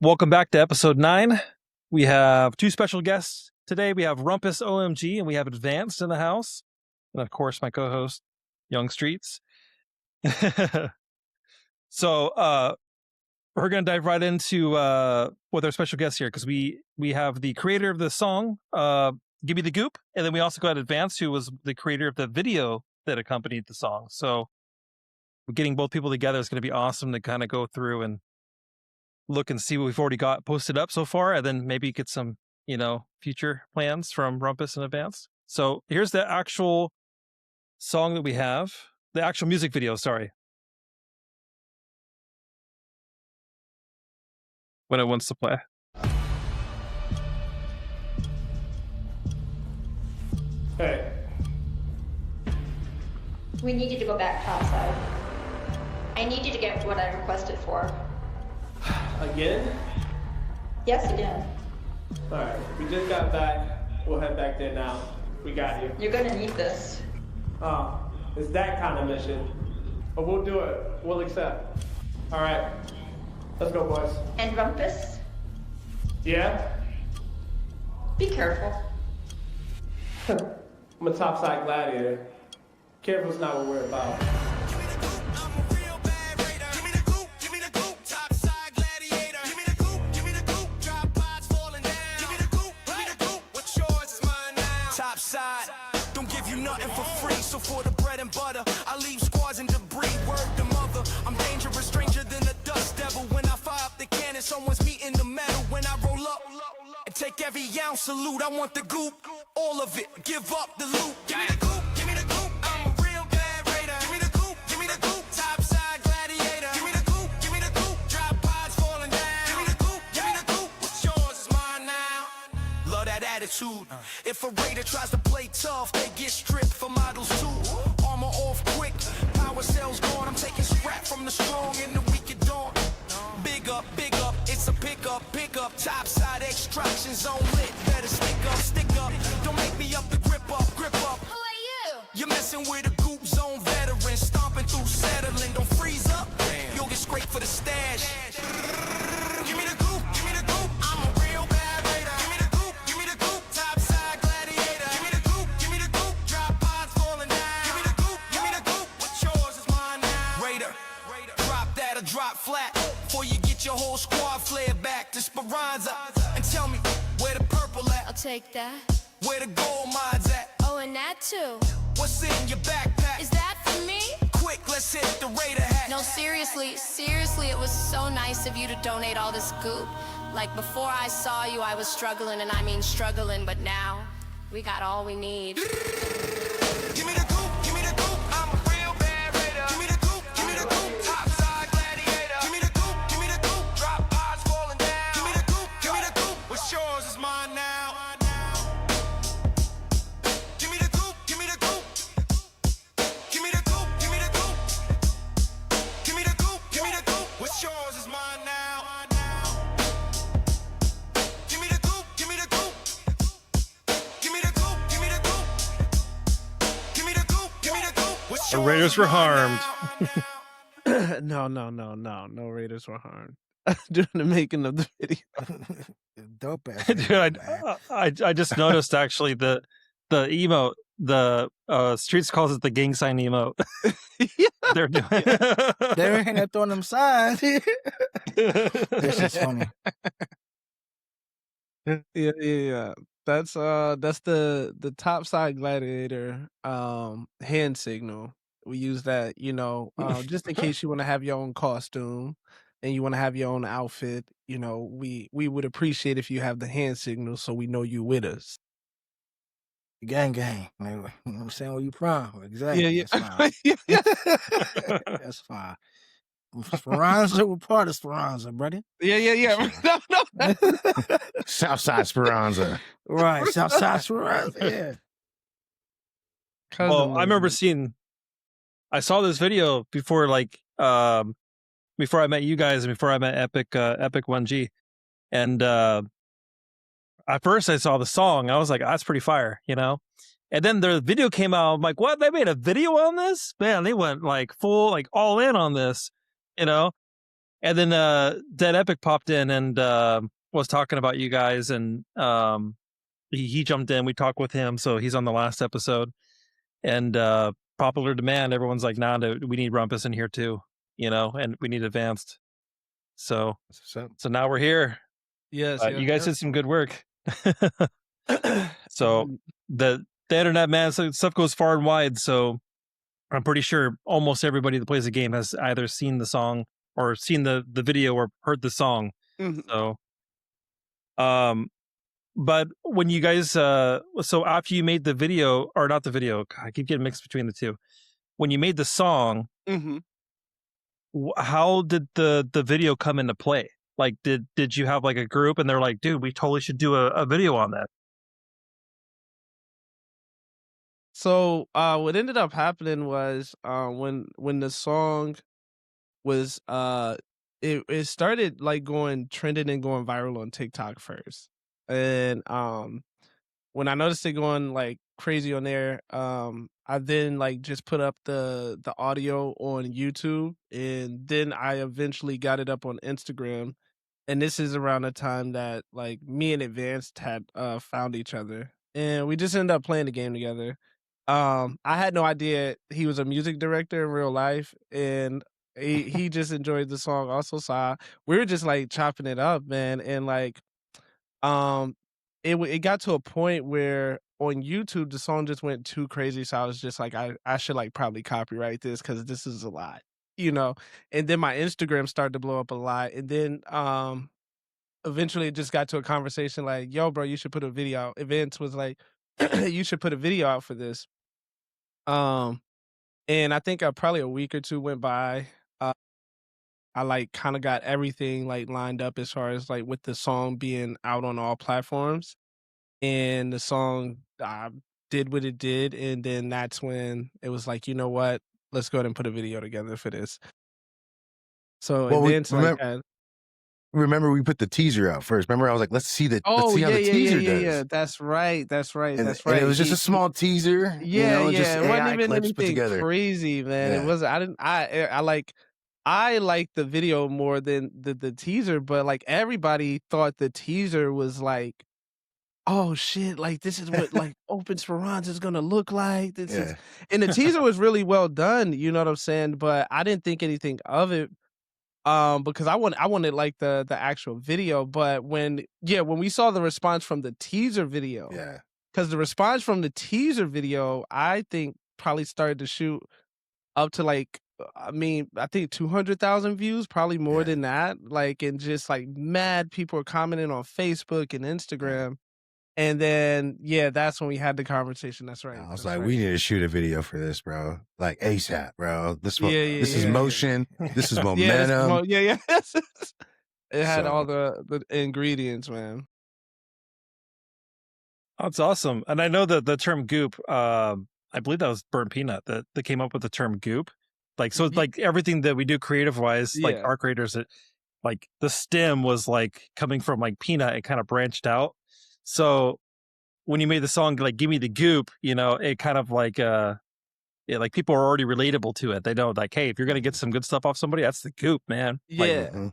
Welcome back to episode 9. We have 2 special guests today. We have RumpusOMG and we have Adv4nCeD in the house. And of course, my co-host, Young Streets. So we're going to dive right into with our special guests here because we have the creator of the song, Gimme the Goop. And then we also got Adv4nCeD, who was the creator of the video that accompanied the song. So getting both people together is going to be awesome to kind of go through and look and see what we've already got posted up so far, and then maybe get some, future plans from Rumpus in advance. So here's the actual song that we have, the actual music video, sorry. When it wants to play. Hey. We need you to go back topside. I need you to get what I requested for. Again? Yes, again. Alright, we just got back. We'll head back there now. We got you. You're gonna need this. It's that kind of mission. But we'll do it. We'll accept. Alright. Let's go, boys. And Rumpus, Yeah? be careful. I'm a topside gladiator. Careful's not what we're about. Don't give you nothing for free, so for the bread and butter, I leave squads and debris. Word to mother, I'm dangerous, stranger than a dust devil. When I fire up the cannon, someone's meeting the metal. When I roll up and take every ounce of loot, I want the goop, all of it. Give up the loot. Give me the goop, give me the goop. I'm a real bad raider. Give me the goop, give me the goop. Topside gladiator. Give me the goop, give me the goop. Drop pods falling down. Give me the goop, give me the goop. What's yours is mine now. Love that attitude. If a raider tries to play tough, they get stripped for models too. Armor off quick, power cells gone. I'm taking scrap from the strong in the weak at dawn. Big up, it's a pickup. Topside extraction zone lit. Better stick up. Don't make me up the grip up. Who are you? You're messing with a Goop zone veteran, stomping through settling. Don't freeze up, you'll get straight for the stash. Give me the goop, give me the goop. I'm a real bad raider. Give me the goop, give me the goop. Topside gladiator. Give me the goop, give me the goop. Drop pods falling down. Give me the goop, give me the goop. What's yours is mine now. Raider, drop that or drop flat. Before you get your whole squad flare back to Speranza. And tell me where the purple at. I'll take that. Where the gold mines at. Oh, and that too. What's in your backpack? Is that for me? Quick, let's hit the Raider hat. No, seriously, it was so nice of you to donate all this goop. Like, before I saw you, I was struggling, and I mean struggling, but now we got all we need. Give me the goop, give me the goop. I'm a real bad raider. Give me the goop, give me the goop. Topside gladiator. Give me the goop, give me the goop. Drop pods falling down. Give me the goop, give me the goop. What's yours is mine now. Give me the goop, give me the goop. Give me the goop, give me the goop. Give me the goop, give me the goop. What's yours is mine now. Give me the goop, give me the goop. Give me the goop, give me the goop. Give me the goop, give me the goop. What's The yours Raiders is were mine harmed. now. No Raiders were harmed during the making of the video. Dope ass. Dude, I just noticed actually the emote, the Streets calls it the gang sign emote. Yeah. They're doing They were in there throwing them signs. This is funny. Yeah. That's the topside gladiator hand signal. We use that, just in case you want to have your own costume and you want to have your own outfit. We would appreciate if you have the hand signal so we know you with us. Gang. Like, you know what I'm saying? Where you from? Exactly. Yeah. That's fine. Speranza, we're part of Speranza, buddy. Yeah. No. Southside Speranza. Right, Southside Speranza, yeah. Well, I remember I saw this video before, before I met you guys and before I met Adv4nCeD1, and at first I saw the song, I was like, that's pretty fire, And then the video came out. I'm like, what? They made a video on this? Man, they went full, all in on this, And then Dead Epic popped in and was talking about you guys, and he jumped in. We talked with him, so he's on the last episode. And popular demand, everyone's like, "Nah, we need Rumpus in here too, and we need Advanced." So now we're here. Yes, You guys did some good work. So Mhm. the internet, man, stuff goes far and wide. So I'm pretty sure almost everybody that plays the game has either seen the song or seen the video or heard the song. Mhm. So, but when you guys, so after you made the video, or not the video, I keep getting mixed between the two. When you made the song, Mhm. how did the video come into play? Like, did you have like a group and they're like, dude, we totally should do a video on that? So what ended up happening was when the song was it started like going trending and going viral on TikTok first. And when I noticed it going like crazy on there, I then like just put up the audio on YouTube, and then I eventually got it up on Instagram. And this is around the time that like me and Advanced had found each other, and we just ended up playing the game together. I had no idea he was a music director in real life, and he just enjoyed the song also. So we were just like chopping it up, man, and like um, it got to a point where on YouTube the song just went too crazy. So I was just like, I should like probably copyright this because this is a lot, you know. And then my Instagram started to blow up a lot, and then eventually it just got to a conversation like, yo, bro, you should put a video out. Events was like, you should put a video out for this. Um, and I think probably a week or two went by. Uh, I like kind of got everything like lined up as far as like with the song being out on all platforms, and the song did what it did, and then that's when it was like, you know what, let's go ahead and put a video together for this. So Well, we Events like had. remember we put the teaser out first. Remember, I was like, let's see Oh how the teaser does. yeah. That's right. That's right. And, That's and right. it was just a small teaser. Yeah. Just It wasn't AI even clips put anything together. crazy, man. Yeah. It wasn't. I didn't. I like the video more than the teaser, but like everybody thought the teaser was like, oh shit, like this is what like Open Speranza is gonna look like. This is, and the teaser was really well done. You know what I'm saying? But I didn't think anything of it. Because I wanted like the actual video, but when we saw the response from the teaser video, because the response from the teaser video, I think probably started to shoot up to like, I think 200,000 views, probably more than that. Like, and just like mad people are commenting on Facebook and Instagram. And then, that's when we had the conversation. That's right. I was like, we need to shoot a video for this, bro. Like ASAP, bro. This is motion. This is momentum. It had all the ingredients, man. That's awesome. And I know that the term Goop, I believe that was Burnt Peanut that came up with the term Goop. Like, so it's like everything that we do creative wise, like Ark Raiders, like the stem was like coming from like Peanut, it kind of branched out. So when you made the song like Gimme the Goop, it kind of like like people are already relatable to it. They know like, hey, if you're gonna get some good stuff off somebody, that's the Goop, man. Yeah. Like,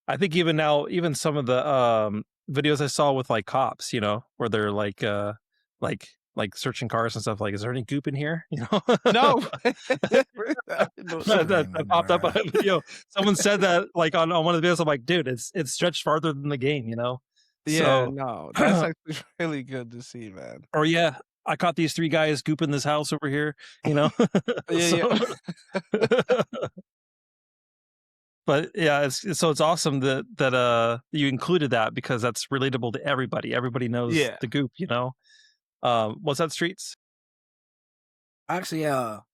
I think even now, even some of the videos I saw with like cops, where they're like searching cars and stuff, like, is there any Goop in here? No. that popped up on a video. Someone said that like on one of the videos. I'm like, dude, it's stretched farther than the game, Yeah, no, that's actually really good to see, man. Or I caught these 3 guys gooping this house over here, But it's awesome that you included that, because that's relatable to everybody. Everybody knows the Goop, what's that, Streets? Actually,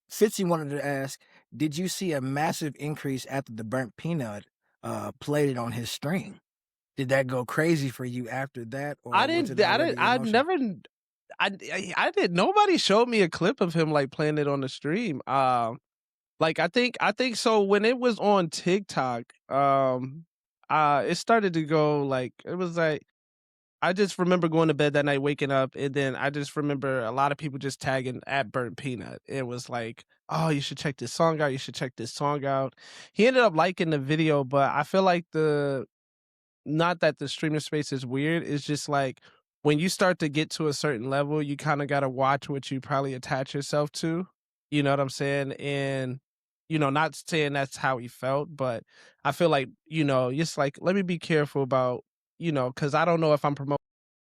Fitzy wanted to ask, did you see a massive increase after the Burnt Peanut played it on his stream? Did that go crazy for you after that? Or I didn't. Nobody showed me a clip of him like playing it on the stream. Like I think so when it was on TikTok, it started to go like, it was like I just remember going to bed that night, waking up, and then I just remember a lot of people just tagging at Burnt Peanut. It was like, oh, you should check this song out. You should check this song out. He ended up liking the video, but I feel like not that the streamer space is weird. It's just like when you start to get to a certain level, you kind of got to watch what you probably attach yourself to. You know what I'm saying? And, not saying that's how he felt, but I feel like, just like, let me be careful about, because I don't know if I'm promoting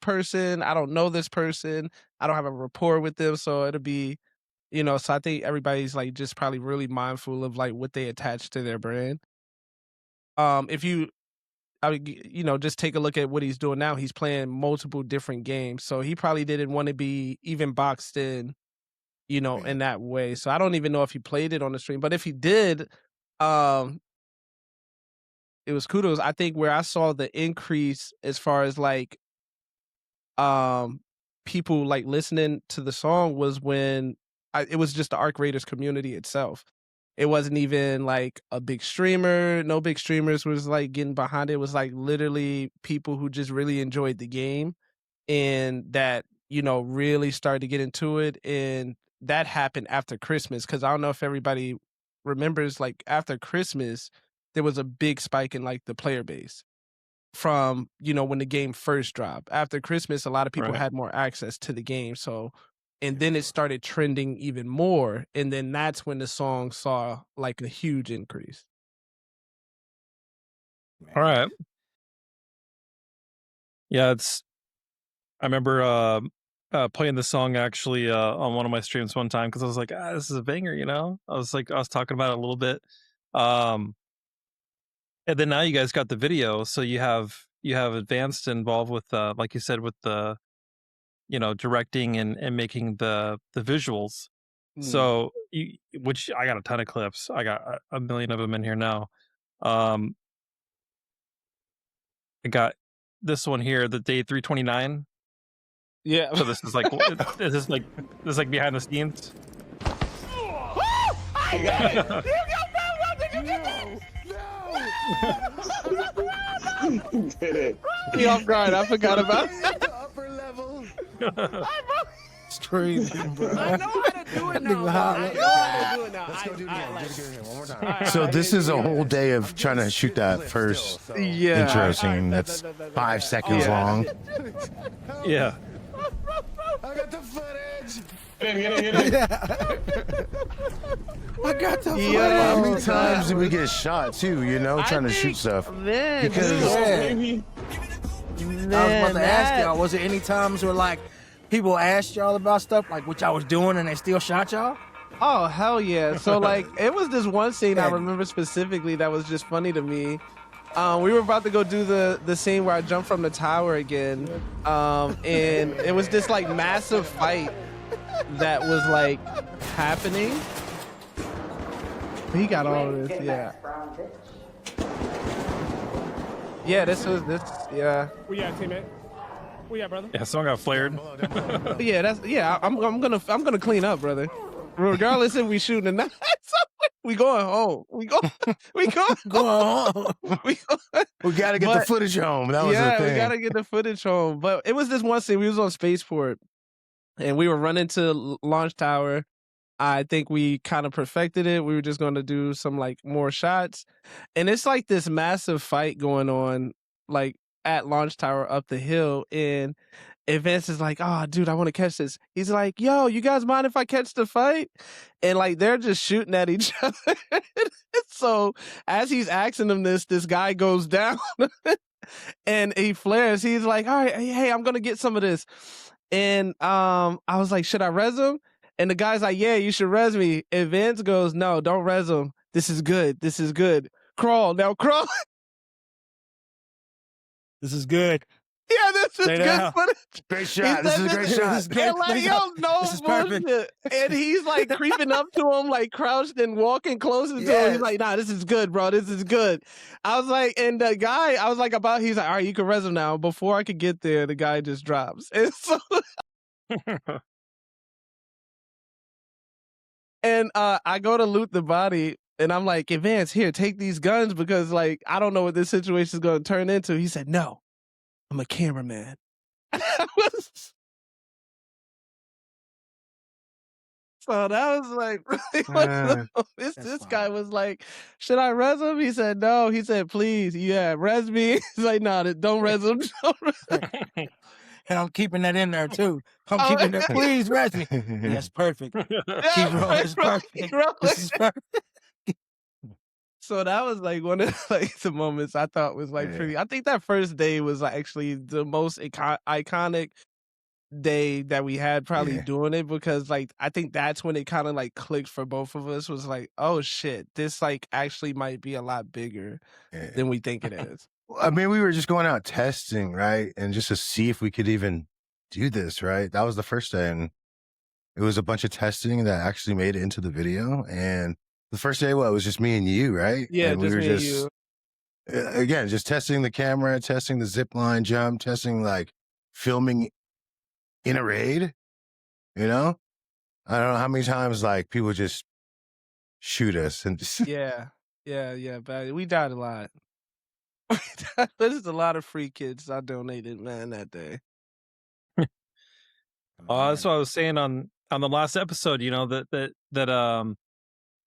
person. I don't know this person. I don't have a rapport with them. So it'll be, so I think everybody's like just probably really mindful of like what they attach to their brand. If you, just take a look at what he's doing now. He's playing multiple different games. So he probably didn't want to be even boxed in, in that way. So I don't even know if he played it on the stream, but if he did, it was kudos. I think where I saw the increase as far as like, people like listening to the song was when it was just the Ark Raiders community itself. It wasn't even like a big streamer. No big streamers was like getting behind it. It was like literally people who just really enjoyed the game and that, really started to get into it. And that happened after Christmas. Cause I don't know if everybody remembers, like after Christmas, there was a big spike in like the player base from, when the game first dropped. After Christmas, a lot of people had more access to the game. So, and then it started trending even more. And then that's when the song saw like a huge increase. All right. Yeah, I remember playing the song actually on one of my streams one time because I was like, this is a banger, I was talking about it a little bit. And then now you guys got the video, so you have Advanced involved with like you said, with the directing and making the visuals. So which I got a ton of clips. I got a million of them in here now. I got this one here, the day 329. Yeah. So this is like this is like behind the scenes. I got it. Did you get that? You did it. He off guard. I forgot about it. Upper level. It's crazy, bro. I know how to do it now. I know how to do it now. Let's go do it again. Get it again. One more time. So this is a whole day of trying to shoot that first intro scene that's 5 seconds long. Yeah. I got the footage. Get it. I got the How many times did we get shot too, trying to shoot stuff? Man, Because I was about to ask y'all, was there any times where like people asked y'all about stuff like what y'all was doing and they still shot y'all? oh hell yeah. So like it was this one scene I remember specifically that was just funny to me. We were about to go do the scene where I jumped from the tower again. And it was this like massive fight that was like happening. He got all of this, yeah. Yeah, yeah. Where you at, teammate? Where you at, brother? Yeah, someone got flared. Yeah, I'm gonna clean up, brother. Regardless if we shooting or not, we going home. We going home. we gotta get the footage home. That was the thing. We gotta get the footage home. But it was this one scene. We was on Spaceport, and we were running to Launch Tower. I think we kind of perfected it. We were just going to do some like more shots, and it's like this massive fight going on, like at Launch Tower up the hill, and Advance is like, oh, dude, I want to catch this. He's like, yo, you guys mind if I catch the fight? And like, they're just shooting at each other. So as he's asking them this guy goes down and he flares. He's like, all right, hey, I'm going to get some of this. And I was like, should I res him? And the guy's like, yeah, you should res me. Advance goes, no, don't res him. This is good. This is good. Crawl. Now crawl. This is good. Yeah, this is good footage. Great shot. This is a great shot. And like, yo, no bullshit. And he's like creeping up to him, like crouched and walking closer to him. He's like, nah, this is good, bro. This is good. I was like, and the guy, I was like, he's like, all right, you can res him now. Before I could get there, the guy just drops. And so, and I go to loot the body. And I'm like, Advance, here, take these guns because, like, I don't know what this situation is going to turn into. He said, no, I'm a cameraman. So that was like really one of the moments. This guy was like, "Should I res him?" He said, "No." He said, "Please, yeah, res me." He's like, "No, don't res him." And I'm keeping that in there too. I'm keeping that. Please res me. That's perfect. Keep rolling. It's perfect. This is perfect. So that was like one of like the moments I thought was like pretty. I think that first day was actually the most iconic day that we had probably doing it, because like I think that's when it kind of like clicked for both of us, was like, oh shit, this like actually might be a lot bigger than we think it is. I mean, we were just going out testing, right? And just to see if we could even do this, right? That was the first day. And it was a bunch of testing that actually made it into the video. And the first day, it was just me and you, right? Yeah, and just we were me and you. Again, just testing the camera, testing the zip line jump, testing like filming in a raid, you know? I don't know how many times like people just shoot us and just yeah, but we died a lot. There's a lot of free kids I donated, man, that day. That's what I was saying on the last episode, you know, that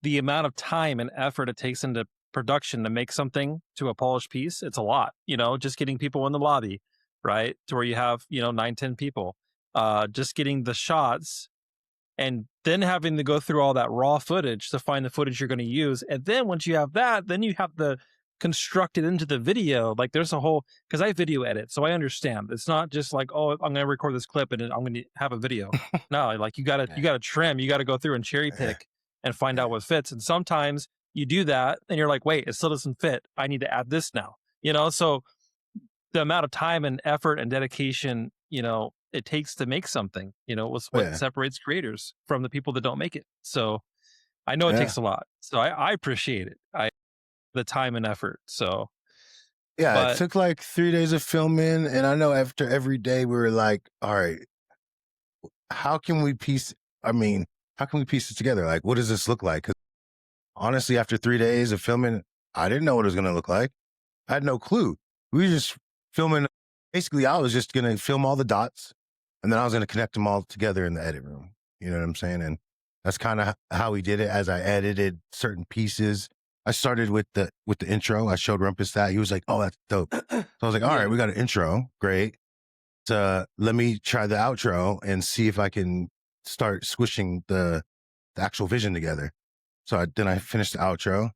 the amount of time and effort it takes into production to make something to a polished piece, it's a lot, you know, just getting people in the lobby, right? To where you have, you know, 9-10 people. Just getting the shots and then having to go through all that raw footage to find the footage you're going to use. And then once you have that, then you have the constructed into the video. Like there's a whole, because I video edit, so I understand. It's not just like, oh, I'm going to record this clip and I'm going to have a video. No, like you got to trim, you got to go through and cherry pick and find out what fits. And sometimes you do that and you're like, wait, it still doesn't fit. I need to add this now, you know? So the amount of time and effort and dedication, you know, it takes to make something, you know, was what separates creators from the people that don't make it. So I know it takes a lot. So I appreciate it. The time and effort. So it took like 3 days of filming. And I know after every day we were like, all right, how can we piece this together? Like, what does this look like? Because honestly, after 3 days of filming, I didn't know what it was going to look like. I had no clue. We were just filming. Basically, I was just going to film all the dots and then I was going to connect them all together in the edit room. You know what I'm saying? And that's kind of how we did it. As I edited certain pieces, I started with the intro. I showed Rumpus that. He was like, oh, that's dope. So I was like, all right, we got an intro. Great. Let me try the outro and see if I can start squishing the actual vision together. So then I finished the outro.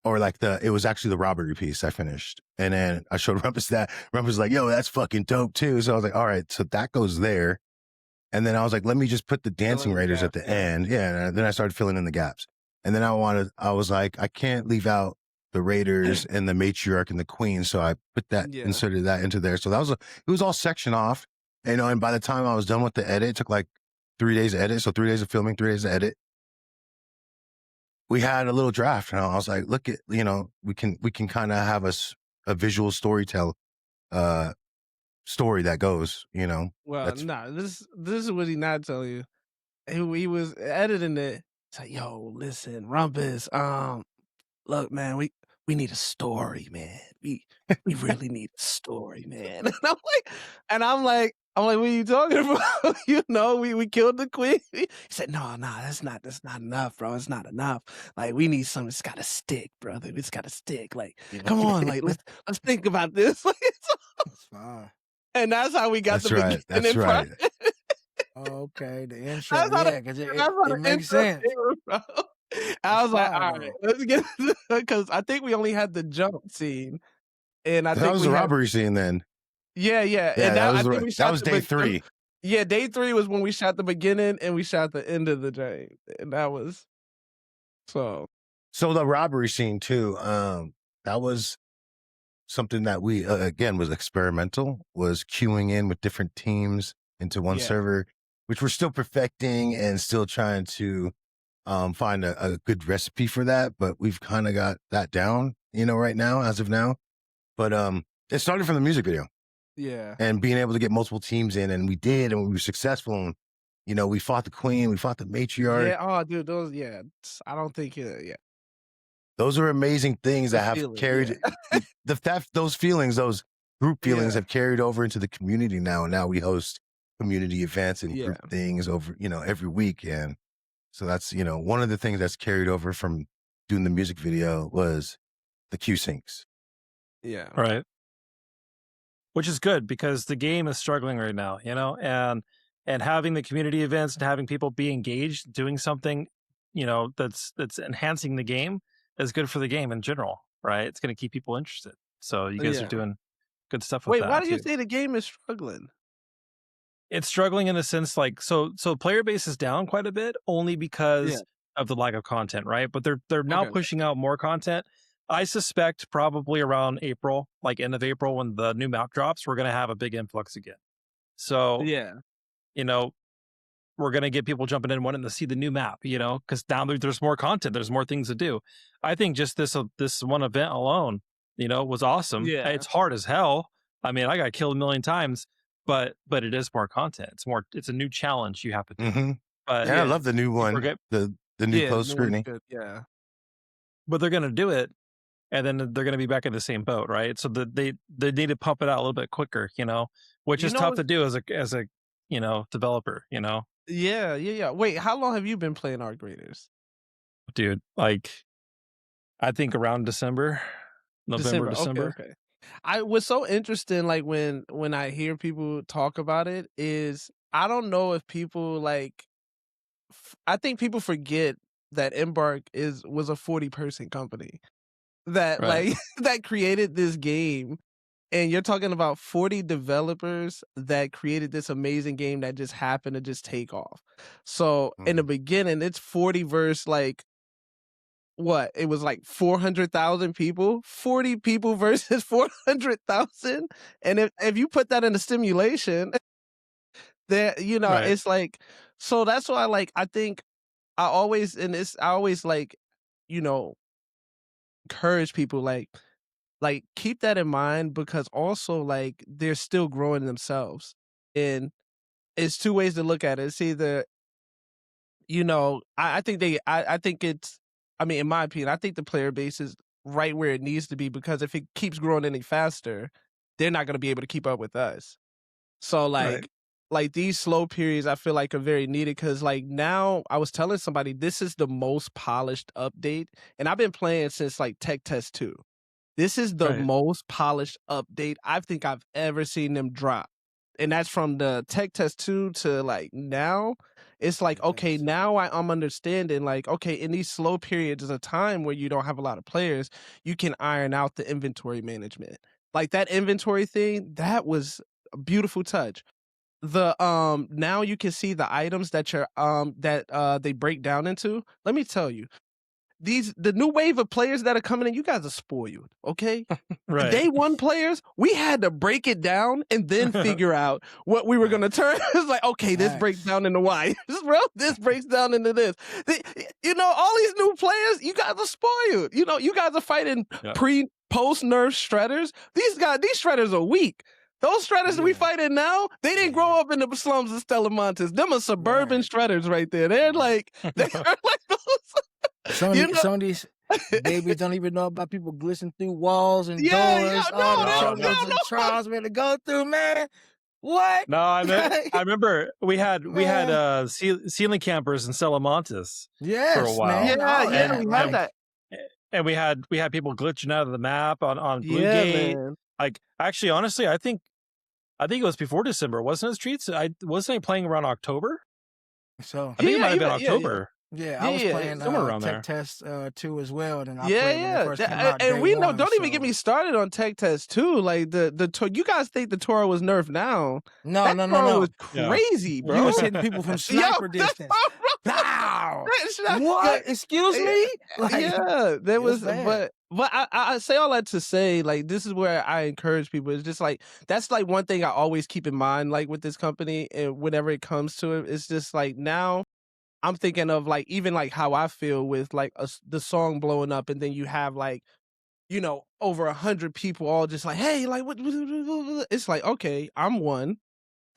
Or like it was actually the robbery piece I finished. And then I showed Rumpus that. Rumpus was like, yo, that's fucking dope too. So I was like, all right, so that goes there. And then I was like, let me just put the dancing raiders at the end. Yeah. And then I started filling in the gaps. And then I was like, I can't leave out the raiders and the matriarch and the queen. So I put that, inserted that into there. So it was all sectioned off. You know, and by the time I was done with the edit, it took like 3 days to edit. So 3 days of filming, 3 days to edit. We had a little draft, and I was like, look at, you know, we can kind of have a visual story that goes, you know. Well, this is what he not telling you. He was editing it. It's like, yo, listen, Rumpus, look, man, we need a story, man. We really need a story, man. And I'm like, what are you talking about? You know, we killed the queen. He said, no, that's not enough, bro. It's not enough. Like, we need something that's gotta stick, brother. It's gotta stick. Like, come on, like let's think about this. That's fine. And that's how we got the beginning. That's right. Okay, the intro, because it makes sense. I was like, all right, let's get because I think we only had the jump scene, and that was the robbery scene then. Yeah. And that was day 3. Yeah, day 3 was when we shot the beginning and we shot the end of the day, and that was so the robbery scene too. That was something that we again was experimental. Was queuing in with different teams into one server, which we're still perfecting and still trying to find a good recipe for that. But we've kind of got that down, you know, right now as of now. But it started from the music video. Yeah. And being able to get multiple teams in, and we did, and we were successful. And, you know, we fought the queen, we fought the matriarch. Yeah, oh, dude, those, I don't think, those are amazing things that have carried those feelings, those group feelings have carried over into the community now. And now we host community events and group things over, every week. And so that's, one of the things that's carried over from doing the music video was the Q syncs. Yeah. Right. Which is good because the game is struggling right now, and having the community events and having people be engaged, doing something, that's enhancing the game is good for the game in general, right? It's going to keep people interested. So you guys are doing good stuff with that. Wait, why do you too. say the game is struggling? It's struggling in the sense like so player base is down quite a bit only because of the lack of content, right? But they're now pushing out more content. I suspect probably around April, like end of April, when the new map drops, we're going to have a big influx again. So, we're going to get people jumping in wanting to see the new map, because down there's more content. There's more things to do. I think just this one event alone, was awesome. Yeah. It's hard as hell. I mean, I got killed a million times, but it is more content. It's a new challenge you have to do. Mm-hmm. But I love the new one, the new closed scrutiny. Yeah. But they're going to do it. And then they're going to be back in the same boat, right? So they need to pump it out a little bit quicker, which is tough to do as a developer, Yeah. Wait, how long have you been playing Ark Raiders? Dude, like I think around December. Okay. I was so interesting, like when I hear people talk about it, is I don't know if people I think people forget that Embark was a 40-person company that that created this game, and you're talking about 40 developers that created this amazing game that just happened to just take off. So in the beginning, it's 40 versus what? It was 400,000 people, 40 people versus 400,000. And if you put that in a simulation, there, it's so that's why I think I always encourage people keep that in mind, because also they're still growing themselves, and it's two ways to look at it. It's either I think it's, I mean, in my opinion, I think the player base is right where it needs to be, because if it keeps growing any faster, they're not going to be able to keep up with us. So these slow periods I feel like are very needed, because now I was telling somebody this is the most polished update, and I've been playing since Tech Test 2. This is the most polished update I think I've ever seen them drop. And that's from the Tech Test 2 to now. It's okay, now I'm understanding okay, in these slow periods is a time where you don't have a lot of players, you can iron out the inventory management. That inventory thing, that was a beautiful touch. The now you can see the items that they break down into. Let me tell you, the new wave of players that are coming in, you guys are spoiled, okay? Right. Day one players, we had to break it down and then figure out what we were going to turn. It's okay, this breaks down into Y. Bro, this breaks down into this. All these new players, you guys are spoiled. You guys are fighting post nerf shredders. These shredders are weak. Those shredders that we fighting now, they didn't grow up in the slums of Stellamontes. Them are suburban shredders right there. They're they're those. Some of these babies don't even know about people glitching through walls and doors. The trials we had to go through, man. What? No, I remember we had ceiling campers in Salamantes for a while. Man. We had that. And we had people glitching out of the map on Blue Gate. Man. Actually, honestly, I think it was before December, wasn't it, Streets? Wasn't I playing around October? So I think it might have been October. Yeah, I was playing around Tech Test 2 as well, and I played and we know. Don't even get me started on Tech Test 2. You guys think the Toro was nerfed now? No. Was crazy, bro. You was hitting people from sniper distance. Wow. What? Excuse me? There was, but I say all that to say, this is where I encourage people. It's just that's one thing I always keep in mind, with this company, and whenever it comes to it, it's just now I'm thinking of even how I feel with the song blowing up, and then you have over 100 people all just hey, what? It's okay, I'm one,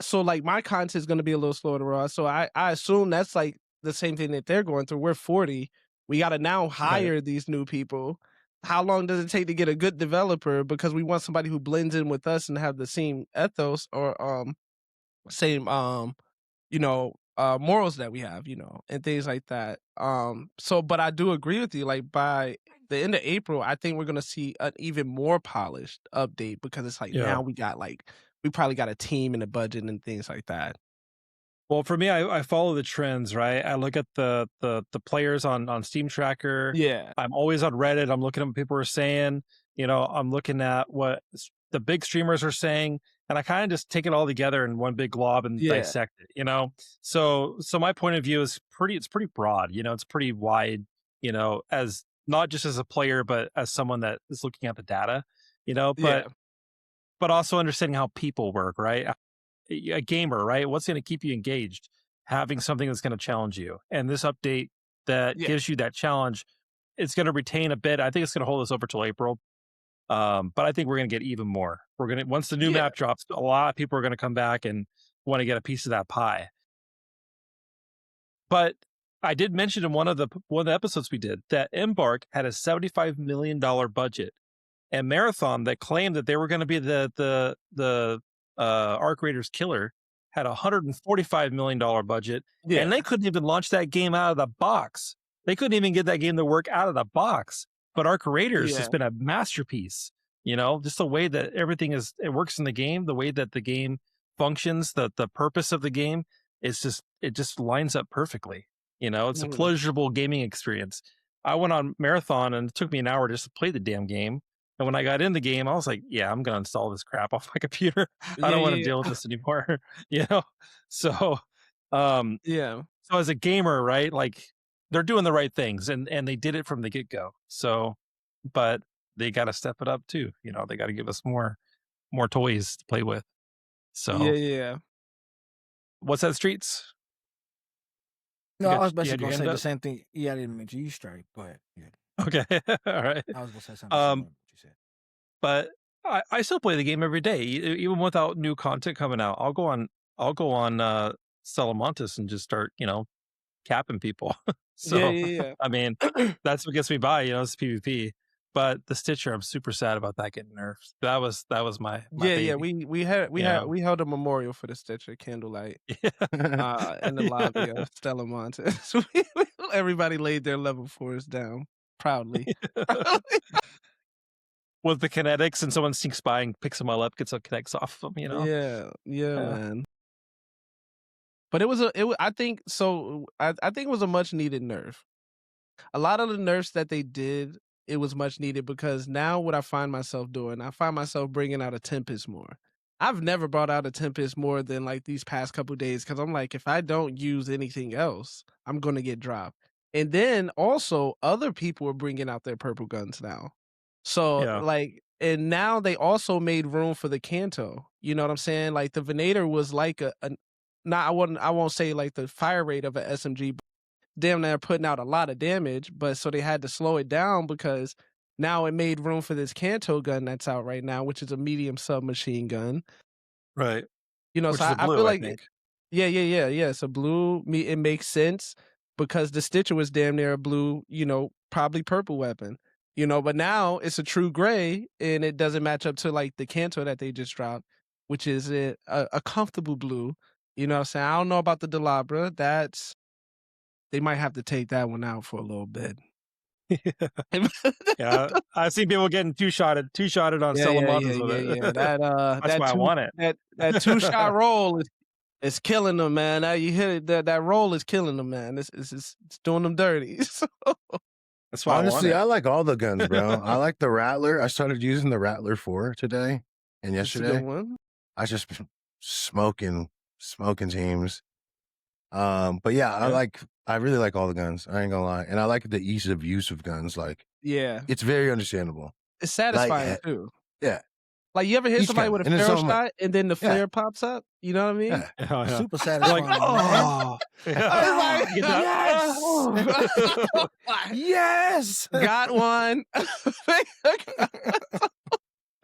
so my content is gonna be a little slower to raw. So I assume that's the same thing that they're going through. We're 40. We got to now hire these new people. how long does it take to get a good developer? Because we want somebody who blends in with us and have the same ethos or same morals that we have, and things like that. But I do agree with you. Like by the end of April, I think we're gonna see an even more polished update because it's like now we probably got a team and a budget and things like that. Well, for me, I follow the trends, right? I look at the players on Steam Tracker. Yeah. I'm always on Reddit. I'm looking at what people are saying. I'm looking at what the big streamers are saying, and I kind of just take it all together in one big glob and dissect it. So my point of view is it's pretty broad. It's pretty wide. As not just as a player, but as someone that is looking at the data. But also understanding how people work, right? A gamer, right? What's going to keep you engaged? Having something that's going to challenge you. And this update that gives you that challenge, it's going to retain a bit. I think it's going to hold us over till April. But I think we're going to get even more. Once the new map drops, a lot of people are going to come back and want to get a piece of that pie. But I did mention in one of the episodes we did that Embark had a $75 million budget, and Marathon that claimed that they were going to be the Ark Raiders killer had a $145 million budget, and they couldn't even launch that game out of the box. They couldn't even get that game to work out of the box. But Ark Raiders has been a masterpiece. Just the way that everything it works in the game, the way that the game functions, the purpose of the game, it just lines up perfectly. It's a pleasurable gaming experience. I went on Marathon and it took me an hour just to play the damn game. And when I got in the game, I was like, I'm going to install this crap off my computer. I don't want to deal with this anymore. So, so as a gamer, right, like they're doing the right things and they did it from the get-go. So, but they got to step it up too. They got to give us more toys to play with. So, what's that, Streets? No, I was basically going to say the same thing. Yeah, I didn't mention you straight. Go ahead. Yeah. Okay. All right. I was going to say something similar to what you said. But I still play the game every day, even without new content coming out. I'll go on Salamantis and just start, capping people. I mean, that's what gets me by, it's PvP. But the Stitcher, I'm super sad about that getting nerfed. That was my baby. We held a memorial for the Stitcher candlelight in the lobby of Stellamontes. Everybody laid their level 4s down proudly. With the kinetics, and someone sneaks by and picks them all up, gets some kinetics off them, Yeah, man. But I think it was a much needed nerf. A lot of the nerfs that they did, it was much needed because now what I find myself doing, I find myself bringing out a Tempest more. I've never brought out a Tempest more than like these past couple days because I'm like, if I don't use anything else, I'm going to get dropped. And then also other people are bringing out their purple guns now. So and now they also made room for the Kanto. You know what I'm saying? Like the Venator was like I won't say like the fire rate of an SMG, but damn near putting out a lot of damage. But so they had to slow it down because now it made room for this Kanto gun that's out right now, which is a medium submachine gun. Right. So I feel like it's a blue. It makes sense because the Stitcher was damn near a blue, probably purple weapon. But now it's a true gray, and it doesn't match up to like the Kanto that they just dropped, which is a comfortable blue. You know what I'm saying? I don't know about the Delabra. They might have to take that one out for a little bit. I've seen people getting two-shotted on Salamantis with it. That's why I want it. That two-shot roll is killing them, man. Now you hit it, that roll is killing them, man. It's doing them dirty. That's why honestly, I like all the guns, bro. I like the Rattler. I started using the Rattler 4 today and yesterday. I just been smoking teams. But yeah, I really like all the guns. I ain't gonna lie. And I like the ease of use of guns. Like, it's very understandable. It's satisfying too. Yeah. Like you ever hit somebody with a ferro shot and then the flare pops up? You know what I mean? Yeah. Super satisfying. Yes. Got one.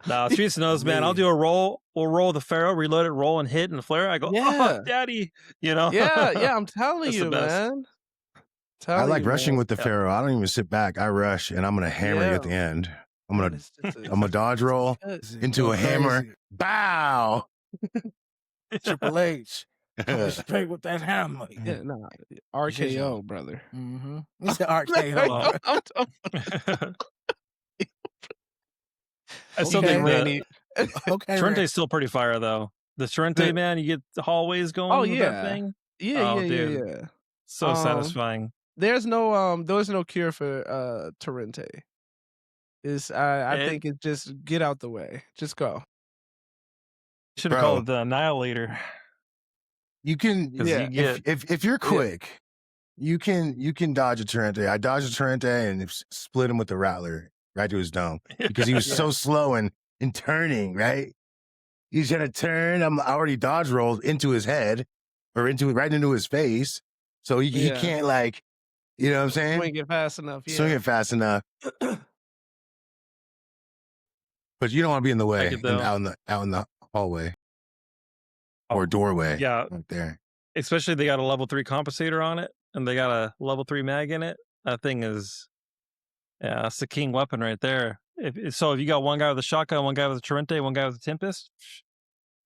No, Streets knows, man. I'll do a roll. We'll roll the ferro, reload it, roll and hit, and flare. I go, oh, daddy. Yeah, I'm telling you, man. Tell I like you, rushing man. with the Pharaoh. I don't even sit back. I rush, and I'm gonna hammer you at the end. I'm gonna dodge roll into Go a hammer. crazy. Bow. Triple H. Coming straight with that hammer. Yeah, nah, RKO, brother. Mm-hmm. He said RKO. I still Okay. think Randy. Okay, Tarente's still pretty fire though. The Tarente, man, you get the hallways going with that thing. Yeah. So satisfying. There's no cure for Tarente. I think it's just get out the way. Just go. Should have called it the Annihilator. You can, if you're quick, you can dodge a Tarente. I dodged a Tarente and split him with the Rattler right to his dome because he was so slow and turning. Right, he's gonna turn. I already dodge rolled into his head or right into his face, so he can't like, you know what I'm saying? Swing it fast enough. Yeah. Swing it fast enough. But you don't want to be in the way out in the hallway or doorway. Yeah, right there. Especially they got a level 3 compensator on it, and they got a level 3 mag in it. That thing is, that's the king weapon right there. If you got one guy with a shotgun, one guy with a Tarente, one guy with a Tempest,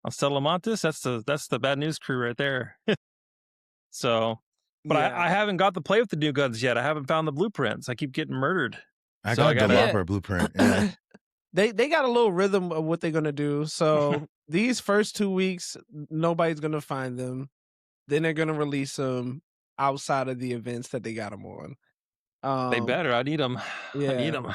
on Stellamontis, that's the bad news crew right there. So, but I haven't got to play with the new guns yet. I haven't found the blueprints. I keep getting murdered. I got a blueprint. Yeah. They got a little rhythm of what they're gonna do. So these first 2 weeks, nobody's gonna find them. Then they're gonna release them outside of the events that they got them on. They better. I need them. Yeah. I need them.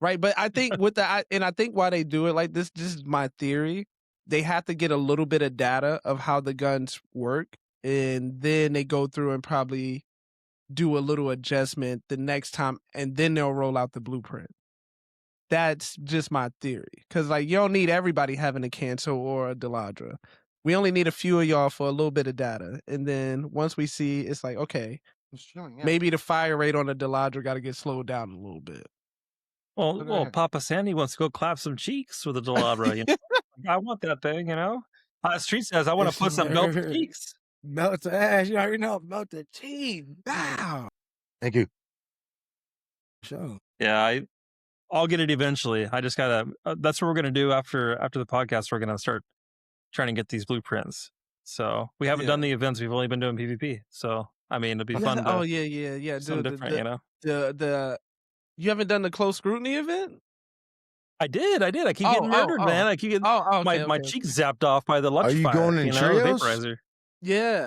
Right, but I think I think why they do it like this is my theory. They have to get a little bit of data of how the guns work, and then they go through and probably do a little adjustment the next time, and then they'll roll out the blueprint. That's just my theory. Because, like, you don't need everybody having a Cancel or a Deladra. We only need a few of y'all for a little bit of data. And then once we see, it's like, okay, maybe the fire rate on the Deladra got to get slowed down a little bit. Well, Papa Sandy wants to go clap some cheeks with a Deladra. You know? I want that thing, you know? Street says, I want to put some melted cheeks. Melt the ass. You already know. Melt the cheese. Wow. Thank you. Sure. Yeah, I'll get it eventually. I just gotta. That's what we're gonna do after the podcast. We're gonna start trying to get these blueprints. So we haven't done the events. We've only been doing PvP. So I mean, it'd be fun. Yeah. Something different, you know. You haven't done the close scrutiny event? I did. I keep getting murdered, man. I keep getting my cheeks zapped off by the Lux Are you fire, going in trios? Vaporizer. Yeah.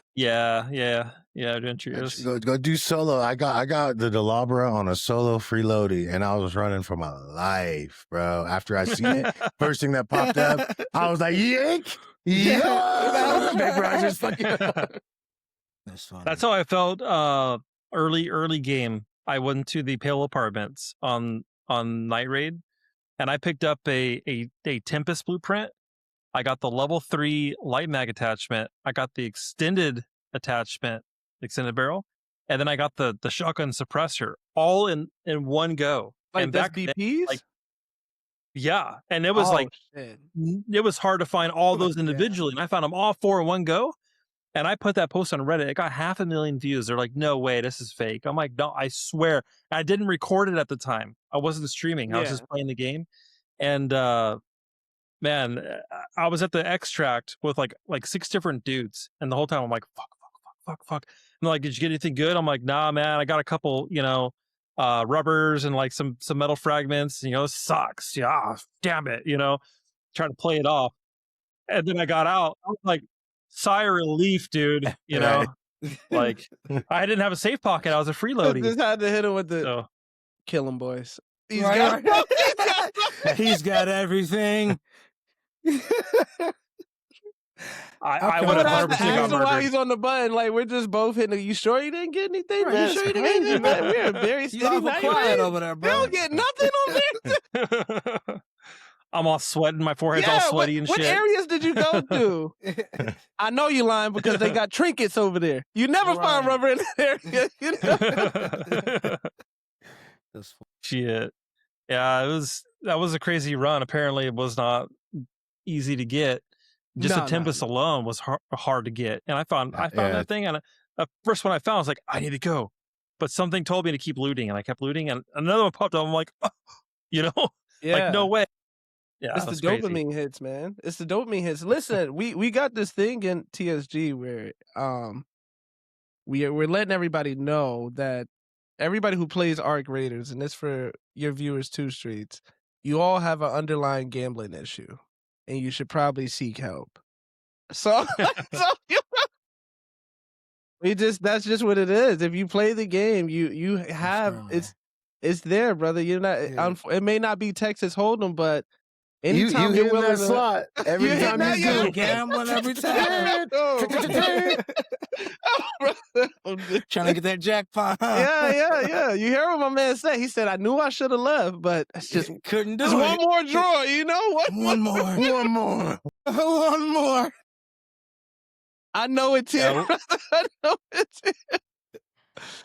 Doing trios. Go do solo. I got the Delabra on a solo freeloading, and I was running for my life, bro. After I seen it, first thing that popped up, I was like, yank, Vaporizer's fucking. That's funny. That's how I felt. Early game. I went to the Pale Apartments on Night Raid, and I picked up a Tempest blueprint. I got the level 3 light mag attachment. I got the extended attachment, extended barrel, and then I got the shotgun suppressor all in one go. Like and that's BPs? Yeah, and it was shit. It was hard to find all those individually, and I found them all 4 in one go. And I put that post on Reddit. It got 500,000 views. They're like, no way, this is fake. I'm like, no, I swear. I didn't record it at the time. I wasn't streaming. I was just playing the game. And man, I was at the extract with like 6 different dudes. And the whole time I'm like, fuck. And they're like, did you get anything good? I'm like, nah, man, I got a couple, rubbers and like some metal fragments. This sucks. Yeah, damn it, trying to play it off. And then I got out. I was like, sigh of relief, dude. Like I didn't have a safe pocket. I was a freeloading. Just had to hit him with the kill him, boys. He's got everything. I would have 100% got murdered. Why he's on the button? Like we're just both hitting. You sure you didn't get anything, man? You sure you didn't get anything, man? We're very steady. Quiet over there, bro. You don't get nothing on there. I'm all sweating. My forehead's all sweaty and shit. What areas did you go to? I know you lying because they got trinkets over there. You never find rubber in that area. Shit. Yeah, that was a crazy run. Apparently, it was not easy to get. Just a Tempest alone was hard to get, and I found that thing. And the first one I found, I was like, I need to go. but something told me to keep looting, and I kept looting, and another one popped up. I'm like, oh, like Yeah. no way. Yeah, It's the that's crazy. dopamine hits, man. It's the dopamine hits. Listen, we got this thing in TSG where we're letting everybody know that everybody who plays Ark Raiders, and this for your viewers too, Streets, you all have an underlying gambling issue, and you should probably seek help. So, that's just what it is. If you play the game, you have it's there, brother. You're not. It may not be Texas Hold'em, but anytime you you're willing that to slot every time you do. Gambling every time. Trying to get that jackpot. Yeah. You hear what my man said? He said, "I knew I should have left, but it's just couldn't do it. One more draw, you know what? One more. One more. One more. I know it's here. Yeah, I know it's here.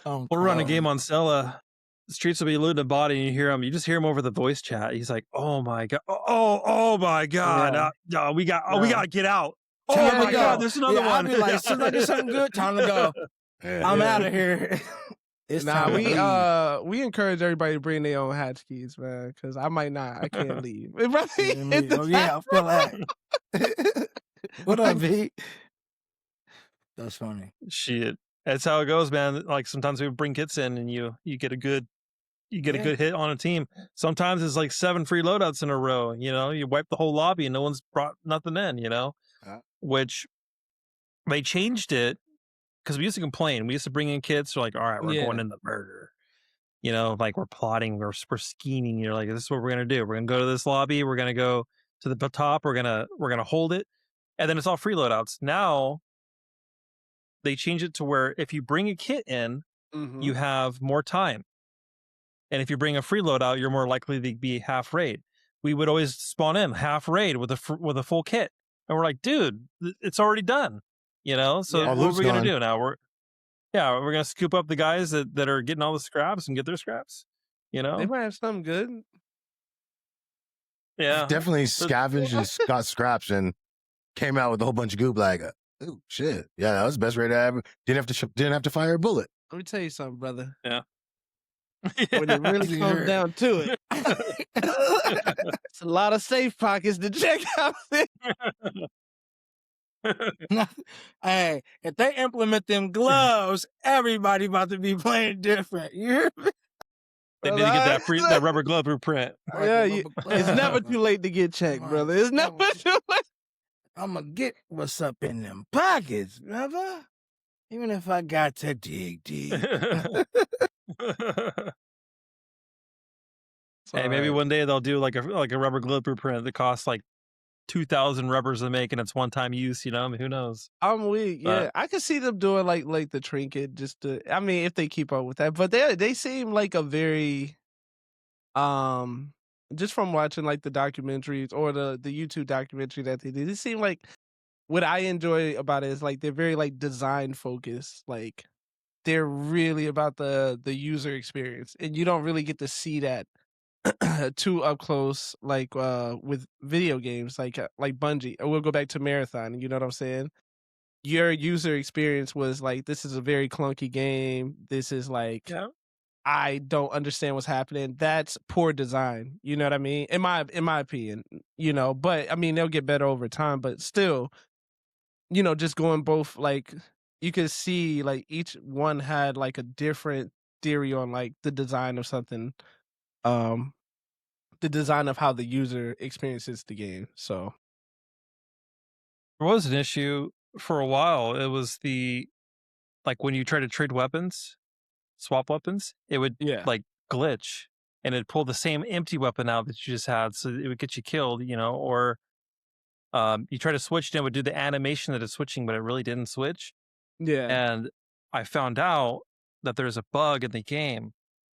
We'll run a game on Cella. Streets will be looting a body, and you just hear him over the voice chat. He's like, "Oh my god, oh my god, we got to get out. Oh my god, there's another one." I'll be like, as soon as I do something good, time to go. I'm out of here. It's time we encourage everybody to bring their own hatch keys, man, because I might not. I can't leave. I feel that. What up, V? That's funny. Shit, that's how it goes, man. Like sometimes we bring kits in, and you get a good a good hit on a team. Sometimes it's like 7 free loadouts in a row. You wipe the whole lobby, and no one's brought nothing in. Which they changed it because we used to complain. We used to bring in kits. We're like, all right, we're going in the murder. Like we're plotting, we're scheming. You're like, this is what we're gonna do. We're gonna go to this lobby. We're gonna go to the top. We're gonna hold it, and then it's all free loadouts. Now they change it to where if you bring a kit in, you have more time, and if you bring a free loadout, you're more likely to be half raid. We would always spawn in half raid with a full kit, and we're like, dude, it's already done. So what are we gonna do now? We're gonna scoop up the guys that are getting all the scraps and get their scraps. They might have something good. Yeah, definitely scavenged and got scraps and came out with a whole bunch of goop. Like, oh shit, yeah, that was the best raid I ever. Didn't have to fire a bullet. Let me tell you something, brother. Yeah. When it really comes down to it, it's a lot of safe pockets to check out. Hey, if they implement them gloves, everybody about to be playing different. You hear me? They need to get that rubber glove blueprint. Yeah, it's never too late to get checked, brother. It's never too late. I'm gonna get what's up in them pockets, brother. Even if I got to dig deep. Hey, maybe one day they'll do like a rubber glove blueprint that costs like 2,000 rubbers to make, and it's one-time use. I mean, who knows? I'm weak. Yeah, I could see them doing like the trinket just to. I mean, if they keep up with that, but they seem like a very, just from watching like the documentaries or the YouTube documentary that they did, it seemed like what I enjoy about it is like they're very like design focused. Like they're really about the user experience, and you don't really get to see that too up close, like with video games, like Bungie. We'll go back to Marathon. You know what I'm saying? Your user experience was like, this is a very clunky game. This is like, I don't understand what's happening. That's poor design. You know what I mean? In my opinion, But I mean, they'll get better over time. But still, just going both, like you could see like each one had like a different theory on like the design of something. The design of how the user experiences the game. So there was an issue for a while. It was like when you try to trade weapons, swap weapons, it would like glitch and it'd pull the same empty weapon out that you just had, so it would get you killed, or you try to switch and it would do the animation that it's switching, but it really didn't switch. Yeah. And I found out that there's a bug in the game,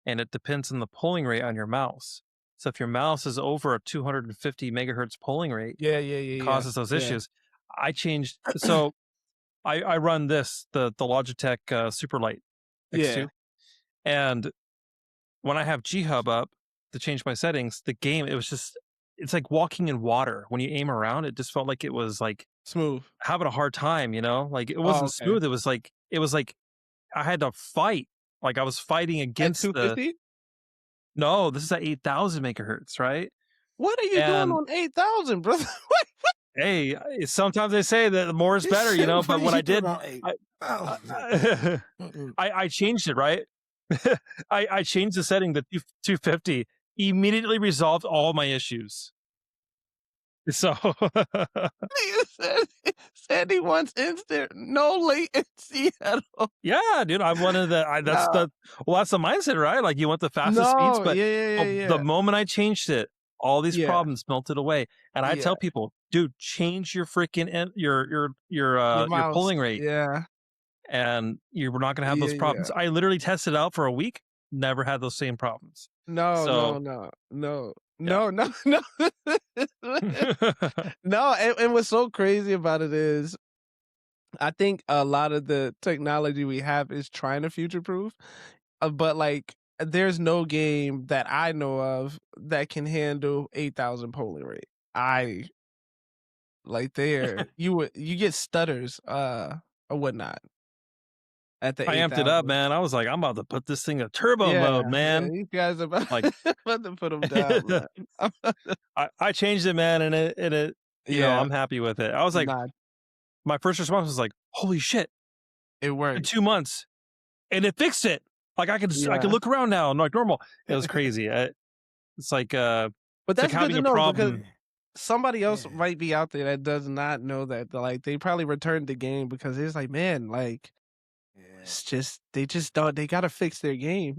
and it depends on the polling rate on your mouse. So if your mouse is over a 250 megahertz polling rate, it causes those issues. I changed. So I run the Logitech Superlight X2. And when I have G-Hub up to change my settings, the game, it's like walking in water. When you aim around, it just felt like it was like smooth, having a hard time, Like it wasn't smooth. It was like I had to fight Like I was fighting At against the 250? no, this is at 8,000 megahertz, right? What are you doing And on 8,000, brother? hey, sometimes they say that the more is better, you know. But what I did, I changed it, right? I changed the setting to 250. Immediately resolved all my issues. So said he wants instant, no latency at all. yeah, dude, I'm one of the. That's the mindset, right? Like you want the fastest speeds, No, but yeah. the moment I changed it, all these Yeah. problems melted away. And I Yeah. tell people, dude, change your freaking your mouse, pulling rate, yeah. and you're not gonna have those Yeah, problems. I literally tested it out for a week, never had those same problems. No, So no. yeah. No, and what's so crazy about it is I think a lot of the technology we have is trying to future-proof, but, like, there's no game that I know of that can handle 8,000 polling rate. Like, you get stutters, or whatnot at the I amped it up, 8,000. man. I was like, I'm about to put this thing in turbo Yeah, mode, man. you guys are about Like about to put them down, man. I changed it, man, and it you know, I'm happy with it. I was like, Nah, my first response was like, holy shit, it in worked. 2 months, and it fixed it. Like I could look around now, like normal. It was crazy. It's like But it's that's like good having to a know because problem. somebody else might be out there that does not know that. Like they probably returned the game because it's like, man, like it's just they gotta fix their game.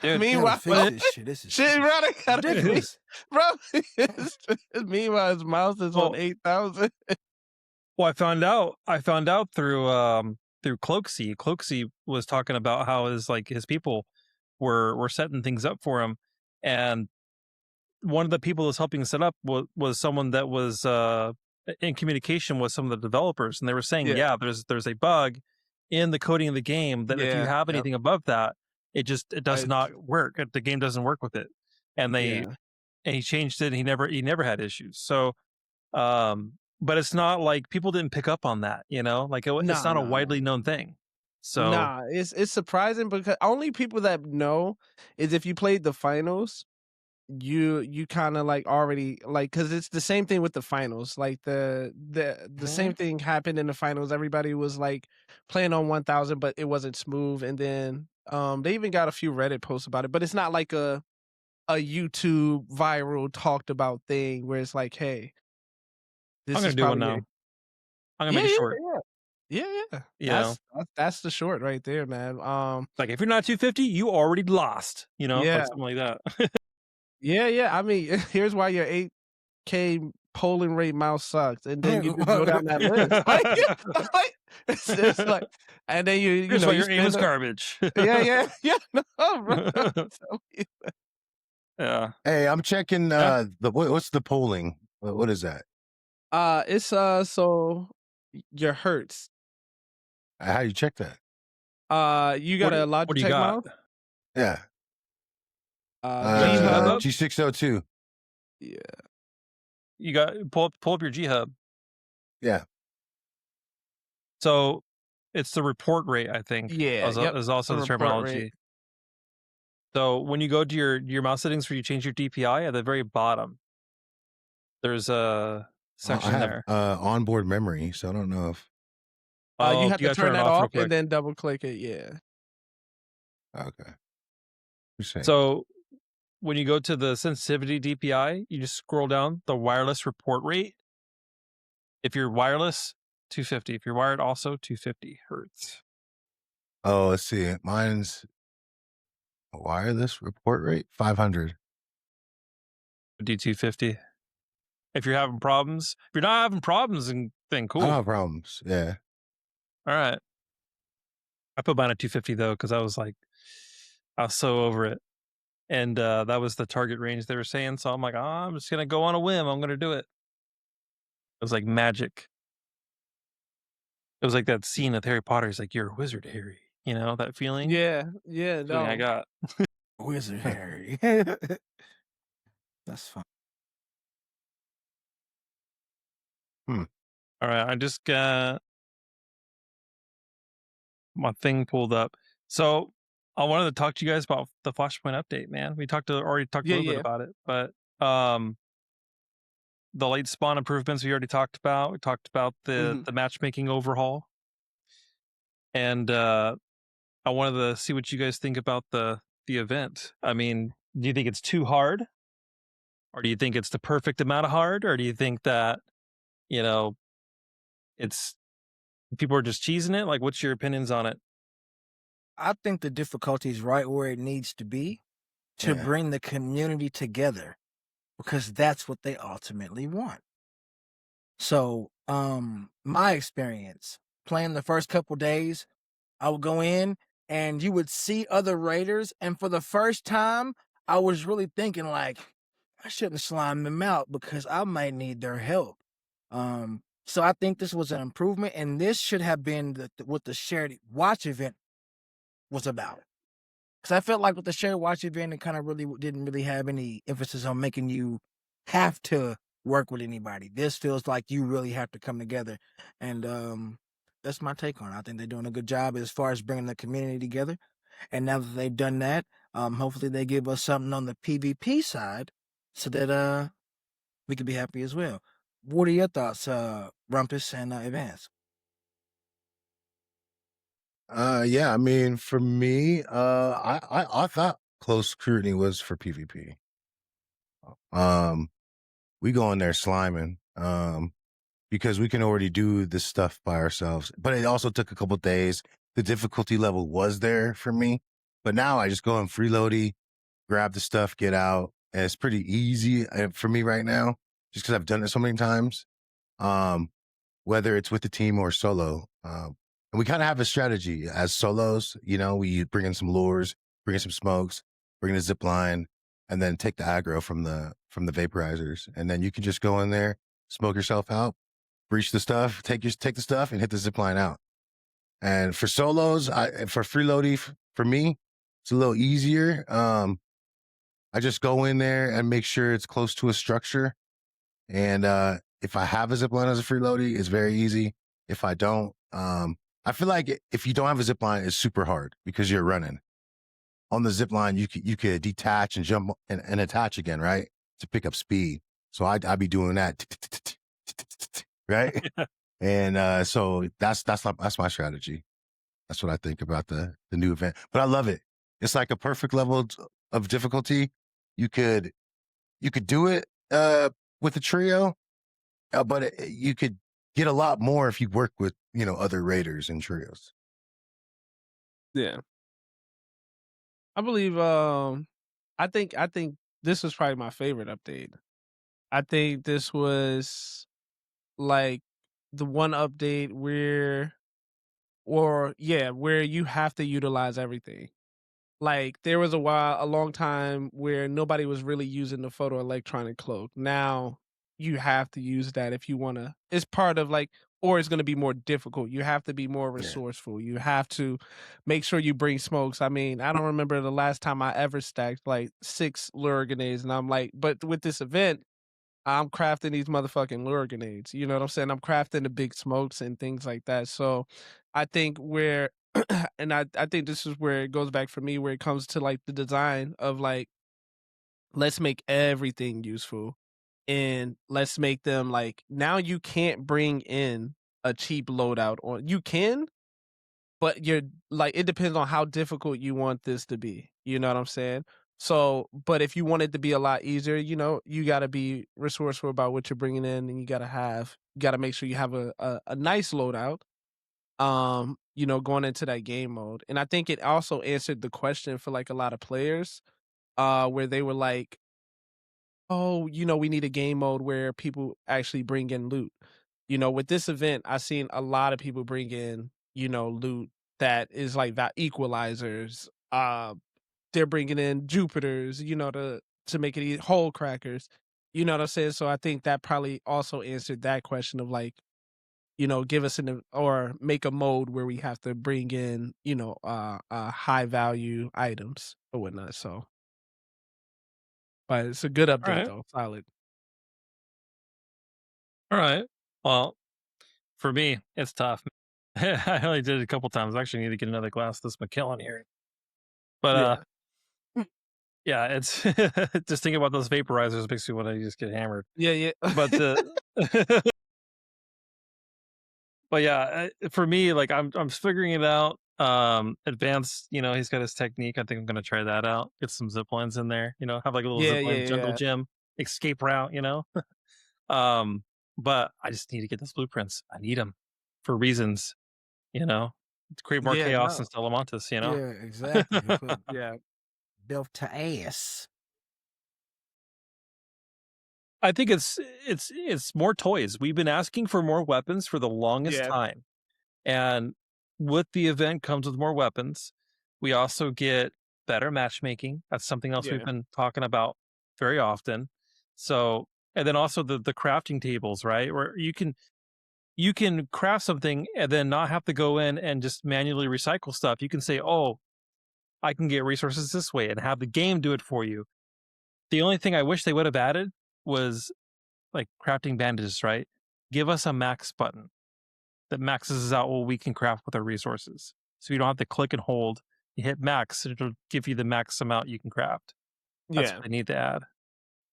Dude, Meanwhile, this is shit, bro, they gotta ridiculous. bro. Meanwhile, his mouse is on 8,000. Well, I found out through Cloaksy. Cloaksy was talking about how his people were setting things up for him, and one of the people who was helping set up was someone that was in communication with some of the developers, and they were saying, Yeah. there's a bug in the coding of the game that if you have anything above that, it does not work. The game doesn't work with it, and and he changed it. And he never had issues. So, but it's not like people didn't pick up on that, you know, like it's not a widely known thing. So Nah, it's surprising because only people that know is if you played the finals, you kind of like already like because it's the same thing with the finals. Like the same thing happened in the finals. Everybody was like playing on 1,000, but it wasn't smooth. And then they even got a few Reddit posts about it, but it's not like a YouTube viral talked about thing where it's like, hey, this I'm gonna is do one probably now. I'm gonna make it short. Yeah. You know? That's the short right there, man. Like if you're not 250, you already lost. You know, like something like that. Yeah. I mean, here's why your 8K polling rate mouse sucks, and then you just go down that list. Like, it's just like, and then you Here's know why you your aim is spend garbage. yeah. No, bro. Yeah. Hey, I'm checking what's the polling? What is that? It's so your hertz. How do you check that? You got a What do you Logitech got? mouse? Yeah. G-Hub? G602. Yeah. You got pull up your G Hub. Yeah. So it's the report rate, I think. Yeah. Is also the report terminology. rate. So when you go to your mouse settings where you change your DPI at the very bottom, there's a section I have, there. Onboard memory, so I don't know if. You have to gotta turn that it off real off quick. and then double click it. Yeah. Okay. So when you go to the sensitivity DPI, you just scroll down the wireless report rate. If you're wireless, 250. If you're wired, also 250 hertz. Oh, let's see. Mine's wireless report rate 500. Do 250. If you're having problems, if you're not having problems, then cool. I don't have problems. Yeah. All right. I put mine at 250 though, because I was so over it. And that was the target range they were saying. So I'm like, I'm just gonna go on a whim. I'm gonna do it. It was like magic. It was like that scene with Harry Potter. He's like, "You're a wizard, Harry." You know that feeling? Yeah. That's the feeling I got. Wizard Harry. That's fine. All right, I just got my thing pulled up. So I wanted to talk to you guys about the Flashpoint update, man. We already talked a little bit about it, but the late spawn improvements we already talked about. We talked about the matchmaking overhaul, and I wanted to see what you guys think about the event. I mean, do you think it's too hard, or do you think it's the perfect amount of hard, or do you think that it's people are just cheesing it? Like, what's your opinions on it? I think the difficulty is right where it needs to be to bring the community together, because that's what they ultimately want. So, my experience playing the first couple days, I would go in and you would see other raiders, and for the first time, I was really thinking like, I shouldn't slime them out because I might need their help. So I think this was an improvement, and this should have been what the shared watch event was about. Because I felt like with the shared watch event, it kind of really didn't really have any emphasis on making you have to work with anybody. This feels like you really have to come together, and that's my take on it. I think they're doing a good job as far as bringing the community together. And now that they've done that, hopefully they give us something on the PvP side so that we could be happy as well. What are your thoughts, Rumpus and Advance? Yeah, I mean, for me, I thought close scrutiny was for PvP. We go in there sliming, because we can already do this stuff by ourselves. But it also took a couple days. The difficulty level was there for me, but now I just go in freeloady, grab the stuff, get out, and it's pretty easy for me right now, just because I've done it so many times. Whether it's with the team or solo. And we kind of have a strategy as solos. We bring in some lures, bring in some smokes, bring in a zip line, and then take the aggro from the vaporizers. And then you can just go in there, smoke yourself out, breach the stuff, take the stuff, and hit the zip line out. And for solos, for freeloading, for me, it's a little easier. I just go in there and make sure it's close to a structure. And if I have a zipline as a freeloading, it's very easy. If I don't, I feel like if you don't have a zipline, it's super hard because you're running. On the zipline, you could detach and jump and attach again, right? To pick up speed. So I'd be doing that, right? And so that's my strategy. That's what I think about the new event. But I love it. It's like a perfect level of difficulty. You could do it with a trio, but you could get a lot more if you work with other raiders and trios. Yeah, I believe. I think this was probably my favorite update. I think this was like the one update where you have to utilize everything. Like there was a long time where nobody was really using the photoelectronic cloak. Now you have to use that if you want to. It's part of or it's going to be more difficult. You have to be more resourceful. You have to make sure you bring smokes. I mean, I don't remember the last time I ever stacked 6 lure grenades, and I'm like, but with this event, I'm crafting these motherfucking lure grenades. You know what I'm saying? I'm crafting the big smokes and things like that. So I think and I think this is where it goes back for me, where it comes to the design of let's make everything useful, and let's make them now you can't bring in a cheap loadout, or you can, but you're it depends on how difficult you want this to be. You know what I'm saying? So, but if you want it to be a lot easier, you got to be resourceful about what you're bringing in, and you got to make sure you have a nice loadout, going into that game mode. And I think it also answered the question for a lot of players, where they were like, oh, we need a game mode where people actually bring in loot. With this event, I've seen a lot of people bring in, loot that is that equalizers. They're bringing in Jupiters, to make it hole crackers. You know what I'm saying? So I think that probably also answered that question of give us or make a mode where we have to bring in, high value items or whatnot. So, but it's a good update though. Solid. All right. Well, for me, it's tough. I only did it a couple times. I actually need to get another glass of this McKellen here. But yeah, it's just thinking about those vaporizers makes me want to just get hammered. Yeah. But but yeah, for me, like I'm figuring it out. Advanced, he's got his technique. I think I'm gonna try that out. Get some zip lines in there. Have like a little zip line jungle gym escape route. But I just need to get those blueprints. I need them for reasons. To create more chaos in Stellamontis. Yeah, exactly. Yeah. Built to ass. I think it's more toys. We've been asking for more weapons for the longest time. And with the event comes with more weapons. We also get better matchmaking. That's something else we've been talking about very often. So, and then also the crafting tables, right? Where you can craft something and then not have to go in and just manually recycle stuff. You can say, oh, I can get resources this way and have the game do it for you. The only thing I wish they would have added was like crafting bandages, right? Give us a max button that maxes out what we can craft with our resources. So you don't have to click and hold. You hit max, and it'll give you the max amount you can craft. That's what they need to add.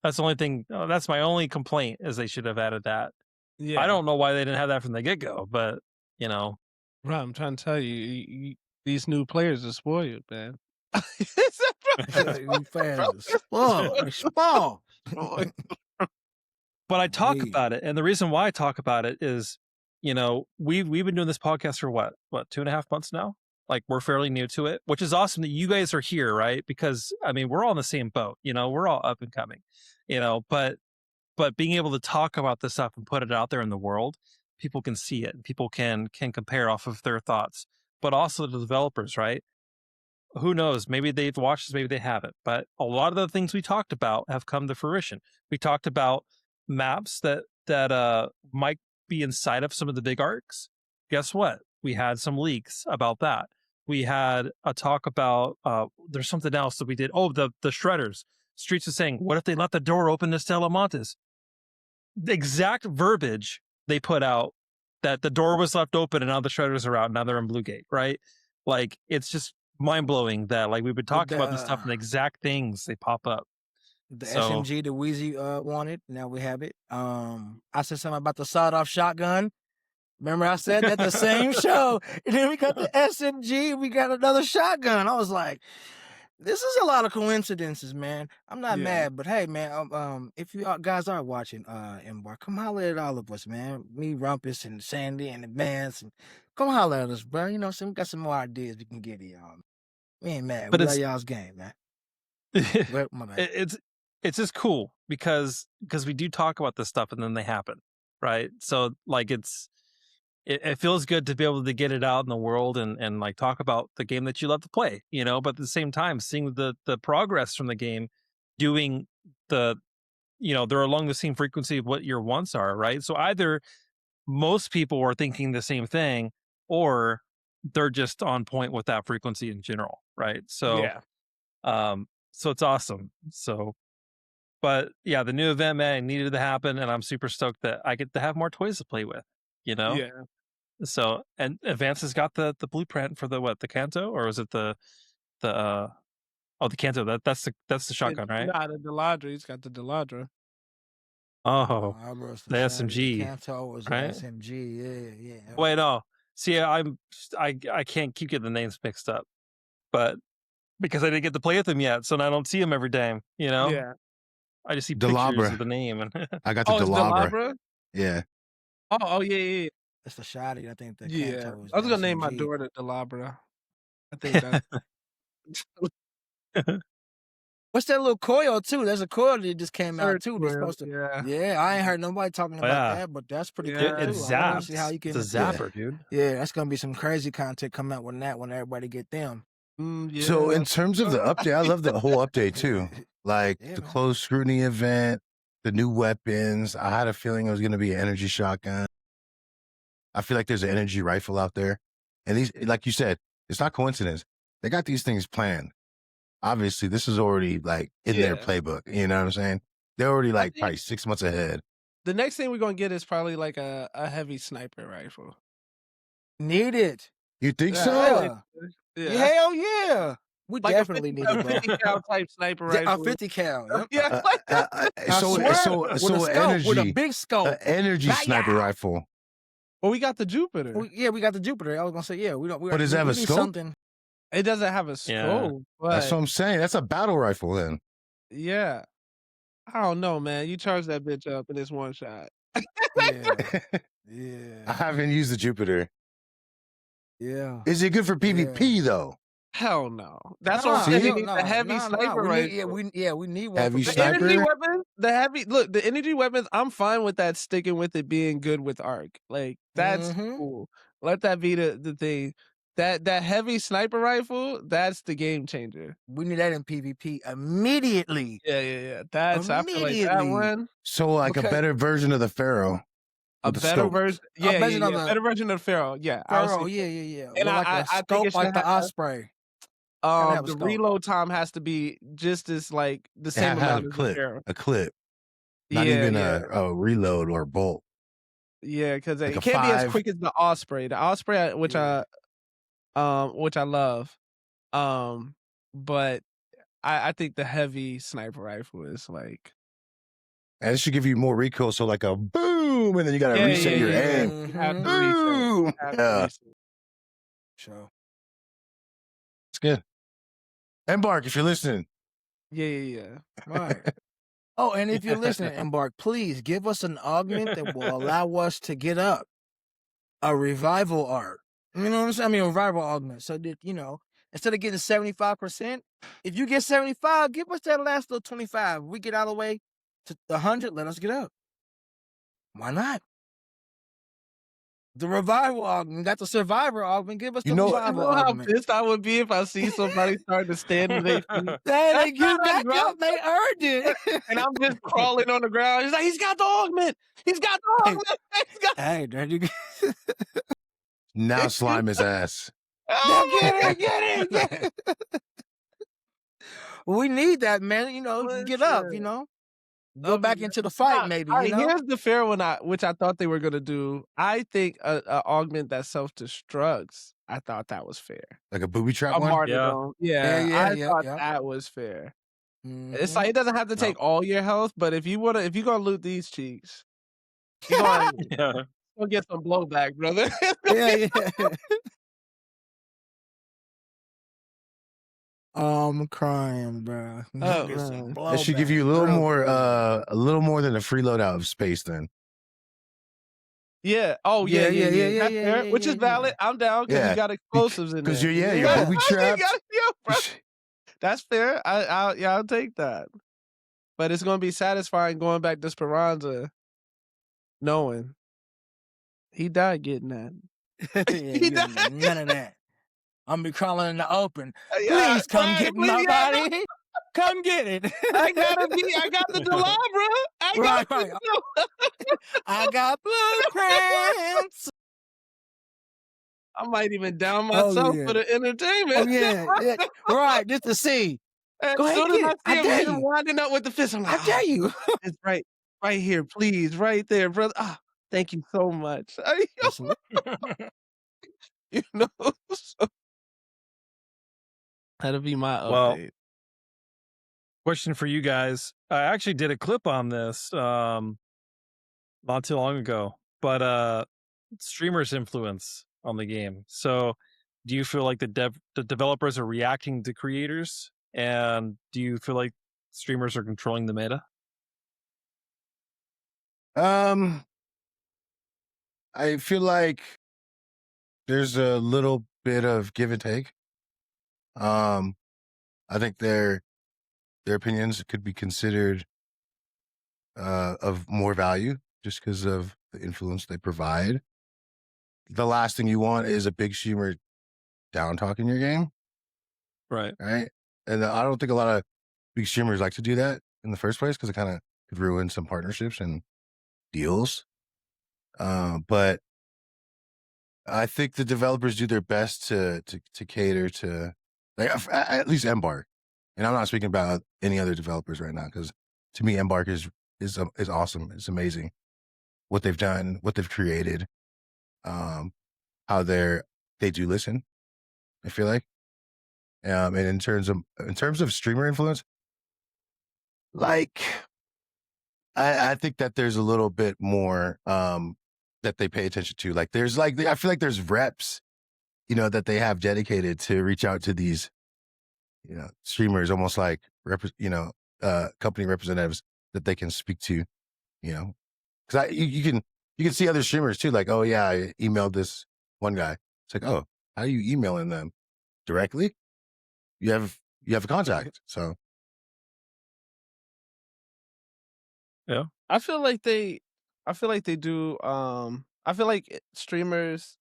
That's the only thing. That's my only complaint is they should have added that. Yeah. I don't know why they didn't have that from the get-go, but Bro, I'm trying to tell you, these new players are spoiled, man. You fans are spoiled. But I talk about it, and the reason why I talk about it is, we've been doing this podcast for what 2.5 months now. Like we're fairly new to it, which is awesome that you guys are here, right? Because I mean, we're all in the same boat. We're all up and coming. But being able to talk about this stuff and put it out there in the world, people can see it. People can compare off of their thoughts. But also the developers, right? Who knows? Maybe they've watched this, maybe they haven't. But a lot of the things we talked about have come to fruition. We talked about maps that might be inside of some of the big arcs. Guess what? We had some leaks about that. We had a talk about there's something else that we did. Oh, the shredders. Streets is saying, what if they let the door open to Stellamontis? The exact verbiage they put out that the door was left open and now the shredders are out. Now they're in Bluegate, right? Like it's just mind blowing that like we've been talking about this stuff and the exact things they pop up. The SMG that Wheezy wanted, now we have it. I said something about the sawed-off shotgun. Remember I said that the same show, and then we got the SMG, we got another shotgun. I was like, this is a lot of coincidences, man. I'm not mad, but hey, man, if you guys are watching MBAR, come holler at all of us, man. Me, Rumpus, and Sandy, and Advance, and come holler at us, bro. We got some more ideas we can give y'all. We ain't mad. But we love y'all's game, man. My bad. It's just cool because we do talk about this stuff and then they happen, right? So like it feels good to be able to get it out in the world and like talk about the game that you love to play, but at the same time seeing the progress from the game, doing they're along the same frequency of what your wants are, right? So either most people are thinking the same thing or they're just on point with that frequency in general, right? So so it's awesome. So but yeah, the new event, man, it needed to happen, and I'm super stoked that I get to have more toys to play with, Yeah. So, and Advance has got the blueprint for the Kanto, or is it the Kanto? That's the shotgun, right? Nah, the Deladra. He's got the Deladra. Oh, the SMG. Kanto was right? the SMG. Yeah. Wait, no. See, I can't keep getting the names mixed up, but because I didn't get to play with them yet, so I don't see them every day. Yeah. I just see Delabra. pictures of the name. And I got the Delabra. Yeah. Oh yeah. That's the shotty. I think the Yeah. Kanto was I was the gonna name my SMG. daughter Delabra. I think that. What's that little coil too? There's a coil that just came out too. That's Coil, supposed to. Yeah, I ain't heard nobody talking about that, but that's pretty cool Yeah. too. it I wanna zaps. see how you can. It's a zapper, dude. Yeah, that's gonna be some crazy content coming out when everybody get them. So in terms of the update, I love the whole update too. Like Yeah, the man. closed scrutiny event, the new weapons. I had a feeling it was going to be an energy shotgun. I feel like there's an energy rifle out there. And these, like you said, it's not coincidence. They got these things planned. Obviously, this is already like in their playbook. You know what I'm saying? They're already like probably 6 months ahead. The next thing we're gonna get is probably like a heavy sniper rifle. Need it. You think Yeah, so? Yeah. Hell yeah. We like definitely need it, a bro. 50 cal type sniper A rifle. 50 cal. Yep. Yeah, like that. I swear, So with a so scope, with a energy, big scope. energy Bah, sniper yeah. rifle. Well, we got the Jupiter. Yeah, we got the Jupiter. I was gonna say, yeah, we don't. But does it have we a need scope? something. It doesn't have a Yeah. scope, but That's what I'm saying. That's a battle rifle then. yeah. I don't know, man. You charge that bitch up and it's one shot. Yeah, I yeah, haven't used the Jupiter. yeah. Is it good for PvP though? Hell no. That's Nah, what I'm saying. You hell need nah, the heavy nah, sniper we rifle. need, we need one. Heavy for The energy sniper? weapons, the energy weapons, I'm fine with that, sticking with it being good with Ark. Like, that's cool. Let that be the thing. That heavy sniper rifle, that's the game changer. We need that in PvP immediately. Yeah. That's, I feel like that Immediately. one, So like a Okay. better version of the Pharaoh. a with the better scope. version. A Yeah, version of the- better version of Pharaoh. Yeah. I was Pharaoh, thinking- yeah. And With I like a think it scope should like the have- Osprey. have a the scope. reload time has to be just as like the It same have amount a as the clip. Pharaoh. A clip. Not Yeah, even yeah. a reload or bolt. Yeah, because Like it a can't be as 5. quick as the Osprey. The Osprey, which Yeah. which I love. But I think the heavy sniper rifle is like And it should give you more recoil. So like a boom, and then you gotta reset your aim. You have to reset. Boom. You have to Yeah, reset. Sure. it's good. Embark, if you're listening. Yeah. Right. Oh, and if you're listening, Embark, please give us an augment that will allow us to get up a revival art. You know what I'm saying? I mean, a revival augment. So that, instead of getting 75%, if you get 75, give us that last little 25. If we get out of the way to 100, let us get up. Why not? The revival augment, that's a survivor augment. Give us the You know- You revival know how augment. pissed I would be if I see somebody starting to stand in their feet They get back up. They earned it. and I'm just crawling on the ground. He's like, he's got the augment. He's got the augment. He's got Hey, there you go. Now slime his ass. oh, Get it. We need that, man. Get up, Go back into the fight, maybe. All right, here's the fair one, which I thought they were gonna do. I think a augment that self-destructs. I thought that was fair. Like a booby trap A one? martyrdom. Yeah, I thought yeah. that was fair. Mhm. It's like it doesn't have to take all your health, but if you're gonna loot these cheeks, you're gonna Yeah. get some blowback, brother. yeah. Oh, I'm crying, bro. Oh, Get some man. It should give blowback, you a little real more, quick. a little more than a free loadout of space. Then, Yeah. Oh, yeah. Yeah. That's fair, which is valid. I'm down because Yeah, you got explosives in there. because you're You you're got- booby you trapped. got- yo, bro. That's fair. I'll take that. But it's gonna be satisfying going back to Speranza, knowing he died getting that. You don't need none of that. I'm be crawling in the open. Yeah, Please come right, get please, my yeah, body. Come get it. I got the Delabra. I got Right. the I got blueprints. I might even down Oh, myself yeah. for the entertainment. Oh, yeah. Right, just to see. As Go ahead, soon as get it. I I see dare him you. winding up with the fist, I'm like, I dare you. it's right here, please, right there, brother. Ah, thank you so much. Listen, So that'll be my Well, update. Question for you guys. I actually did a clip on this not too long ago, but streamers' influence on the game. So do you feel like the developers are reacting to creators? And do you feel like streamers are controlling the meta? I feel like there's a little bit of give and take. I think their opinions could be considered of more value just because of the influence they provide. The last thing you want is a big streamer down talking your game, Right. right? And I don't think a lot of big streamers like to do that in the first place because it kind of could ruin some partnerships and deals. But I think the developers do their best to cater to, like, at least Embark. And I'm not speaking about any other developers right now because to me Embark is awesome. It's amazing what they've done, what they've created. how they do listen. I feel like, and in terms of streamer influence, like I think that there's a little bit more that they pay attention to. Like there's like I feel like there's reps, that they have dedicated to reach out to these, streamers, almost like company representatives that they can speak to, because you can see other streamers too. Like, oh yeah, I emailed this one guy. It's like, oh, how are you emailing them directly? You have a contact, so. Yeah. I feel like they do. I feel like streamers.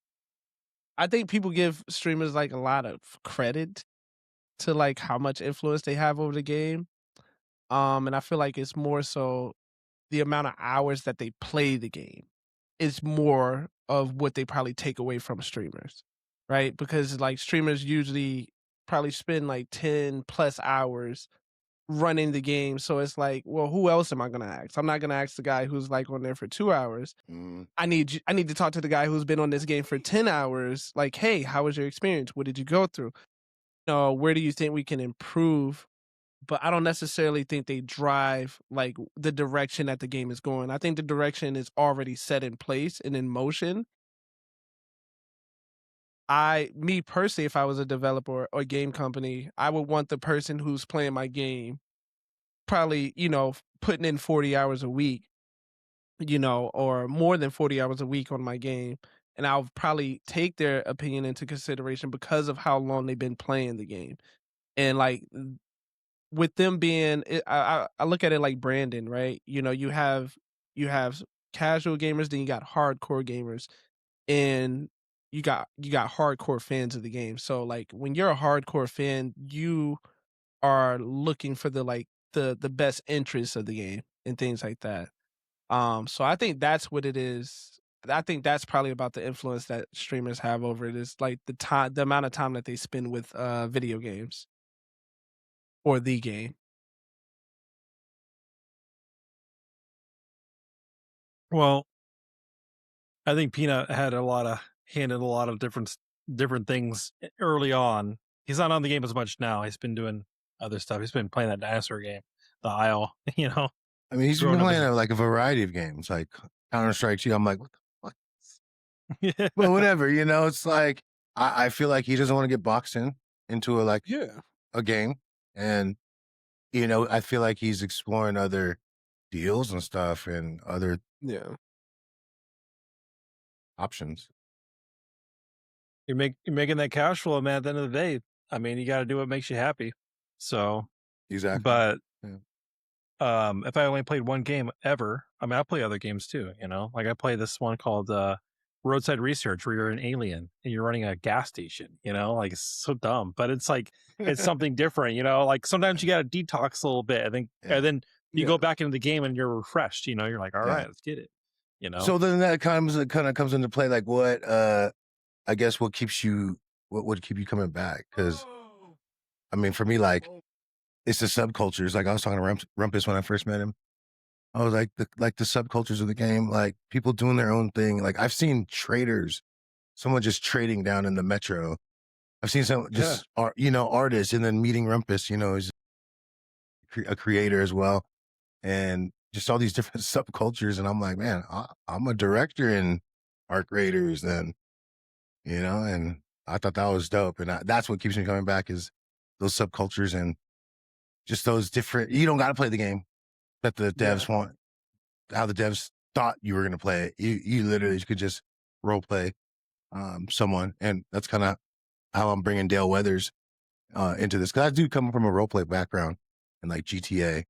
I think people give streamers like a lot of credit to like how much influence they have over the game. And I feel like it's more so the amount of hours that they play the game is more of what they probably take away from streamers, right? Because like streamers usually probably spend like 10 plus hours running the game. So it's like, well, who else am I going to ask? I'm not going to ask the guy who's like on there for 2 hours. I need to talk to the guy who's been on this game for 10 hours. Like, hey, how was your experience? What did you go through? Where do you think we can improve? But I don't necessarily think they drive like the direction that the game is going. I think the direction is already set in place and in motion. Me personally, if I was a developer or game company, I would want the person who's playing my game probably, putting in 40 hours a week, or more than 40 hours a week on my game. And I'll probably take their opinion into consideration because of how long they've been playing the game. And like with them being, I look at it like branding, right? You have casual gamers, then you got hardcore gamers, and you got hardcore fans of the game. So like when you're a hardcore fan, you are looking for the best interests of the game and things like that. So I think that's what it is. I think that's probably about the influence that streamers have over it, is like the amount of time that they spend with video games or the game. Well, I think Peanut had a lot of different things early on. He's not on the game as much now. He's been doing other stuff. He's been playing that dinosaur game, the Isle. I mean, he's been playing like a variety of games, like Counter-Strike 2. I'm like, what the fuck? Yeah. But whatever, it's like I feel like he doesn't want to get boxed into a game, and I feel like he's exploring other deals and stuff and other options. You're making that cash flow, man. At the end of the day, I mean, you got to do what makes you happy. So exactly. But if I only played one game ever, I mean, I'll play other games too. Like I play this one called Roadside Research, where you're an alien and you're running a gas station. Like it's so dumb, but it's like it's something different. Like sometimes you got to detox a little bit, and then you go back into the game and you're refreshed. You're like, all right, let's get it. So then that kind of comes into play. Like what? I guess what keeps you? What would keep you coming back? Because I mean, for me, like it's the subcultures. Like I was talking to Rumpus when I first met him. I was like the subcultures of the game, like people doing their own thing. Like I've seen traders, someone just trading down in the metro. I've seen some just artists, and then meeting Rumpus, is a creator as well, and just all these different subcultures. And I'm like, man, I'm a director in Ark Raiders, and and I thought that was dope. And that's what keeps me coming back, is those subcultures and just those different. You don't got to play the game that the devs want, how the devs thought you were going to play it. You literally could just role play someone. And that's kind of how I'm bringing Dale Weathers into this. Because I do come from a role play background in like GTA.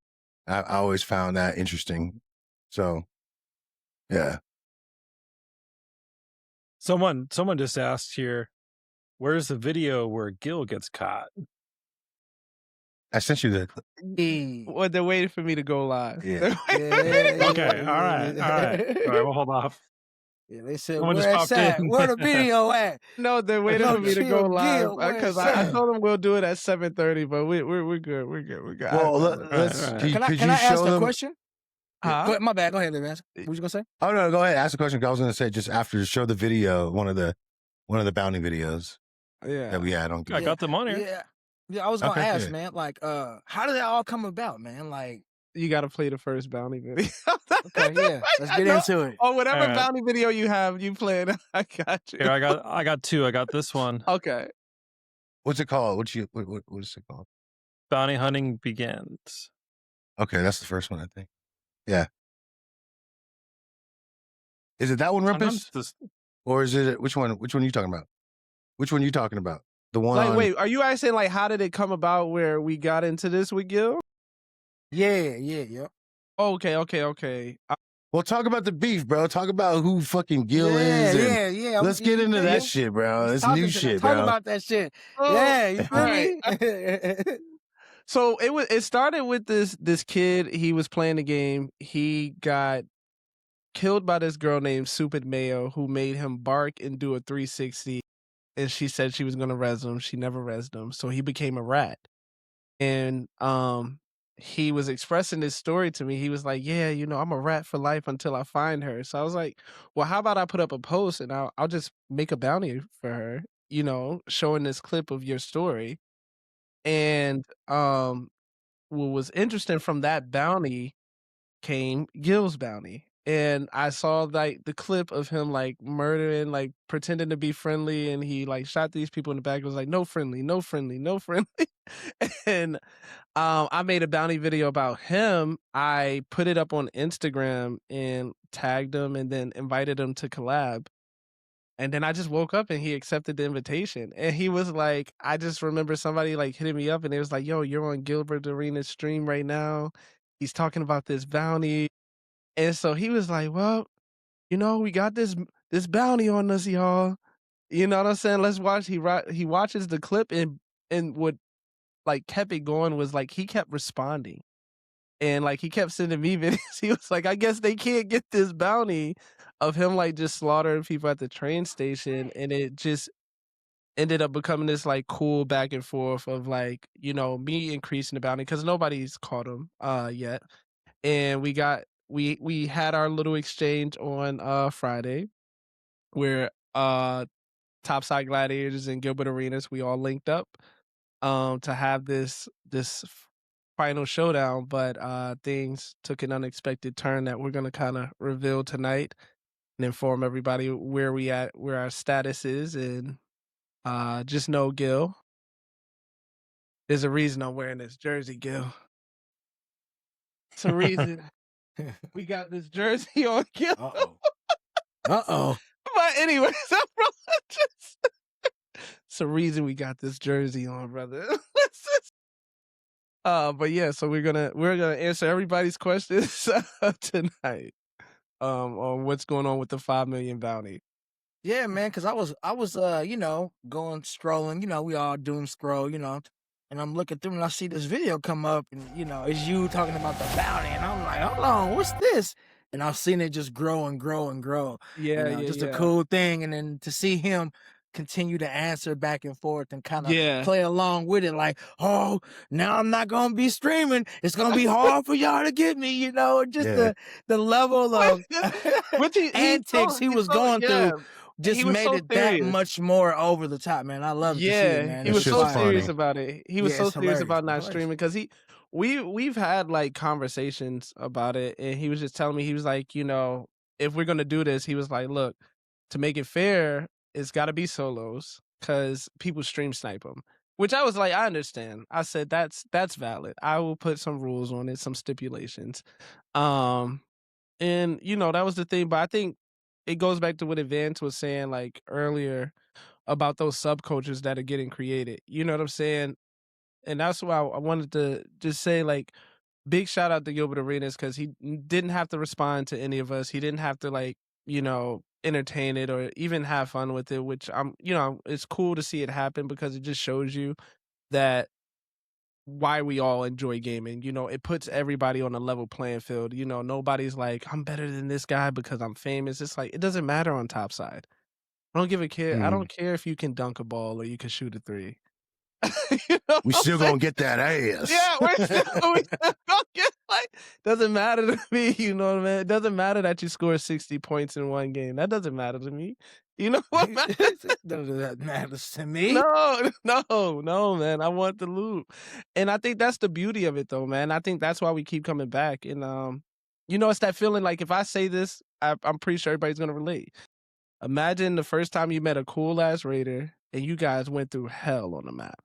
I always found that interesting. So, yeah. Someone just asked here, where's the video where Gil gets caught? I sent you the. Well, they're waiting for me to go live. Yeah. Okay. All right. We'll hold off. Yeah, they said, Someone where just it's at? popped in. Where the video at? No, they're waiting for me to go live because I told them we'll do it at 7:30. But we're good. We're good. We're good. Well, let's. Can I ask a question? Go, my bad. Go ahead, let me ask. What you gonna say? Oh no, go ahead. Ask the question. I was gonna say just after show the video. One of the one of the bounty videos that we had on. I got them on here. Yeah. I was gonna Okay, ask, good. man. Like, how did that all come about, man? Like, You got to play the first bounty video. okay, yeah, let's get into it. Or whatever All right. bounty video you have, you play it. I got you. Here, I got two. I got this one. Okay. What's it called? What is it called? Bounty hunting begins. Okay, that's the first one, I think. Yeah. Is it that one, Rumpus? Or is it which one? Which one are you talking about? Which one are you talking about? The one. Like, wait, are you asking like how did it come about where we got into this with Gil? Yeah. Okay. Well, talk about the beef, bro. Talk about who fucking Gil is. Yeah. Let's get into that shit, bro. It's new shit, bro. Talk about that shit. Yeah, you feel me? So it started with this kid. He was playing the game. He got killed by this girl named Supid Mayo, who made him bark and do a 360. And she said she was gonna res him. She never resed him, so he became a rat. And he was expressing this story to me. He was like, "Yeah, I'm a rat for life until I find her." So I was like, "Well, how about I put up a post and I'll just make a bounty for her, showing this clip of your story." And what was interesting from that bounty came Gil's bounty. And I saw like the clip of him like murdering, like pretending to be friendly, and he like shot these people in the back. It was like no friendly. And I made a bounty video about him. I put it up on Instagram and tagged him and then invited him to collab. And then I just woke up and he accepted the invitation. And he was like, I just remember somebody like hitting me up and it was like, "Yo, you're on Gilbert Arena's stream right now. He's talking about this bounty." And so he was like, "Well, we got this bounty on us, y'all. You know what I'm saying? Let's watch." He watches the clip and what like kept it going was like he kept responding. And like he kept sending me videos. He was like, "I guess they can't get this bounty of him like just slaughtering people at the train station." And it just ended up becoming this like cool back and forth of like, me increasing the bounty because nobody's caught him yet. And we had our little exchange on Friday where Topside Gladiators and Gilbert Arenas, we all linked up to have this final showdown, but things took an unexpected turn that we're going to kind of reveal tonight and inform everybody where our status is. And just know, Gil, there's a reason I'm wearing this jersey, Gil. It's a reason we got this jersey on, Gil. Uh-oh. But anyways, it's a reason we got this jersey on, brother. But yeah, so we're gonna answer everybody's questions tonight on what's going on with the 5 million bounty. Yeah, man, because I was going scrolling, we all doom scroll, and I'm looking through and I see this video come up and it's you talking about the bounty and I'm like, hold on, what's this? And I've seen it just grow and grow and grow. Yeah, just a cool thing. And then to see him continue to answer back and forth and kind of play along with it, like, oh, now I'm not gonna be streaming. It's gonna be hard for y'all to get me, just the level of antics he was going through. Just made it that much more over the top, man. I love to see it, man. He was so serious about it. He was so serious about not streaming because we've had like conversations about it, and he was just telling me, he was like, if we're gonna do this, he was like, look, to make it fair, it's got to be solos because people stream snipe them. Which I was like, I understand. I said that's valid. I will put some rules on it, some stipulations, and that was the thing. But I think it goes back to what Advance was saying like earlier about those subcultures that are getting created. You know what I'm saying? And that's why I wanted to just say like big shout out to Gilbert Arenas because he didn't have to respond to any of us. He didn't have to like, entertain it or even have fun with it, which it's cool to see it happen because it just shows you that why we all enjoy gaming. It puts everybody on a level playing field. Nobody's like, I'm better than this guy because I'm famous. It's like, it doesn't matter on Topside. I don't give a care. I don't care if you can dunk a ball or you can shoot a 3. We still gonna get that ass. Yeah, we're still gonna get Like, doesn't matter to me, you know what I mean? It doesn't matter that you score 60 points in one game. That doesn't matter to me. You know what matters? That matters to me. No, man. I want the loot. And I think that's the beauty of it, though, man. I think that's why we keep coming back. And, you know, it's that feeling like if I say this, I'm pretty sure everybody's going to relate. Imagine the first time you met a cool-ass raider and you guys went through hell on the map.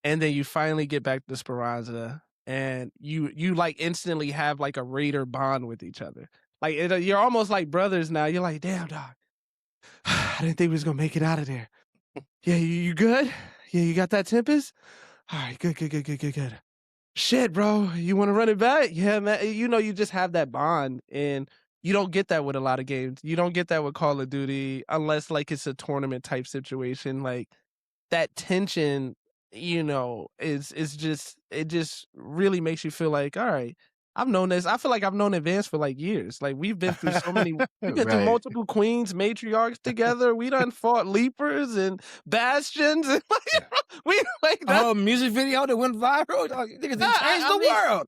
And then you finally get back to Speranza and you like instantly have like a raider bond with each other. Like you're almost like brothers now. You're like, damn, dog. I didn't think we was gonna make it out of there. Yeah, you good? Yeah, you got that Tempest? All right, good. Shit, bro, you want to run it back? Yeah, man. You know, you just have that bond, and you don't get that with a lot of games. You don't get that with Call of Duty unless like it's a tournament type situation. Like that tension, you know, is just it just really makes you feel like, all right, I've known this. I feel like I've known Advance for like years. Like we've been through so many, we've been through multiple queens, matriarchs together. We done fought leapers and bastions, and like, we like that music video that went viral. Niggas changed the world.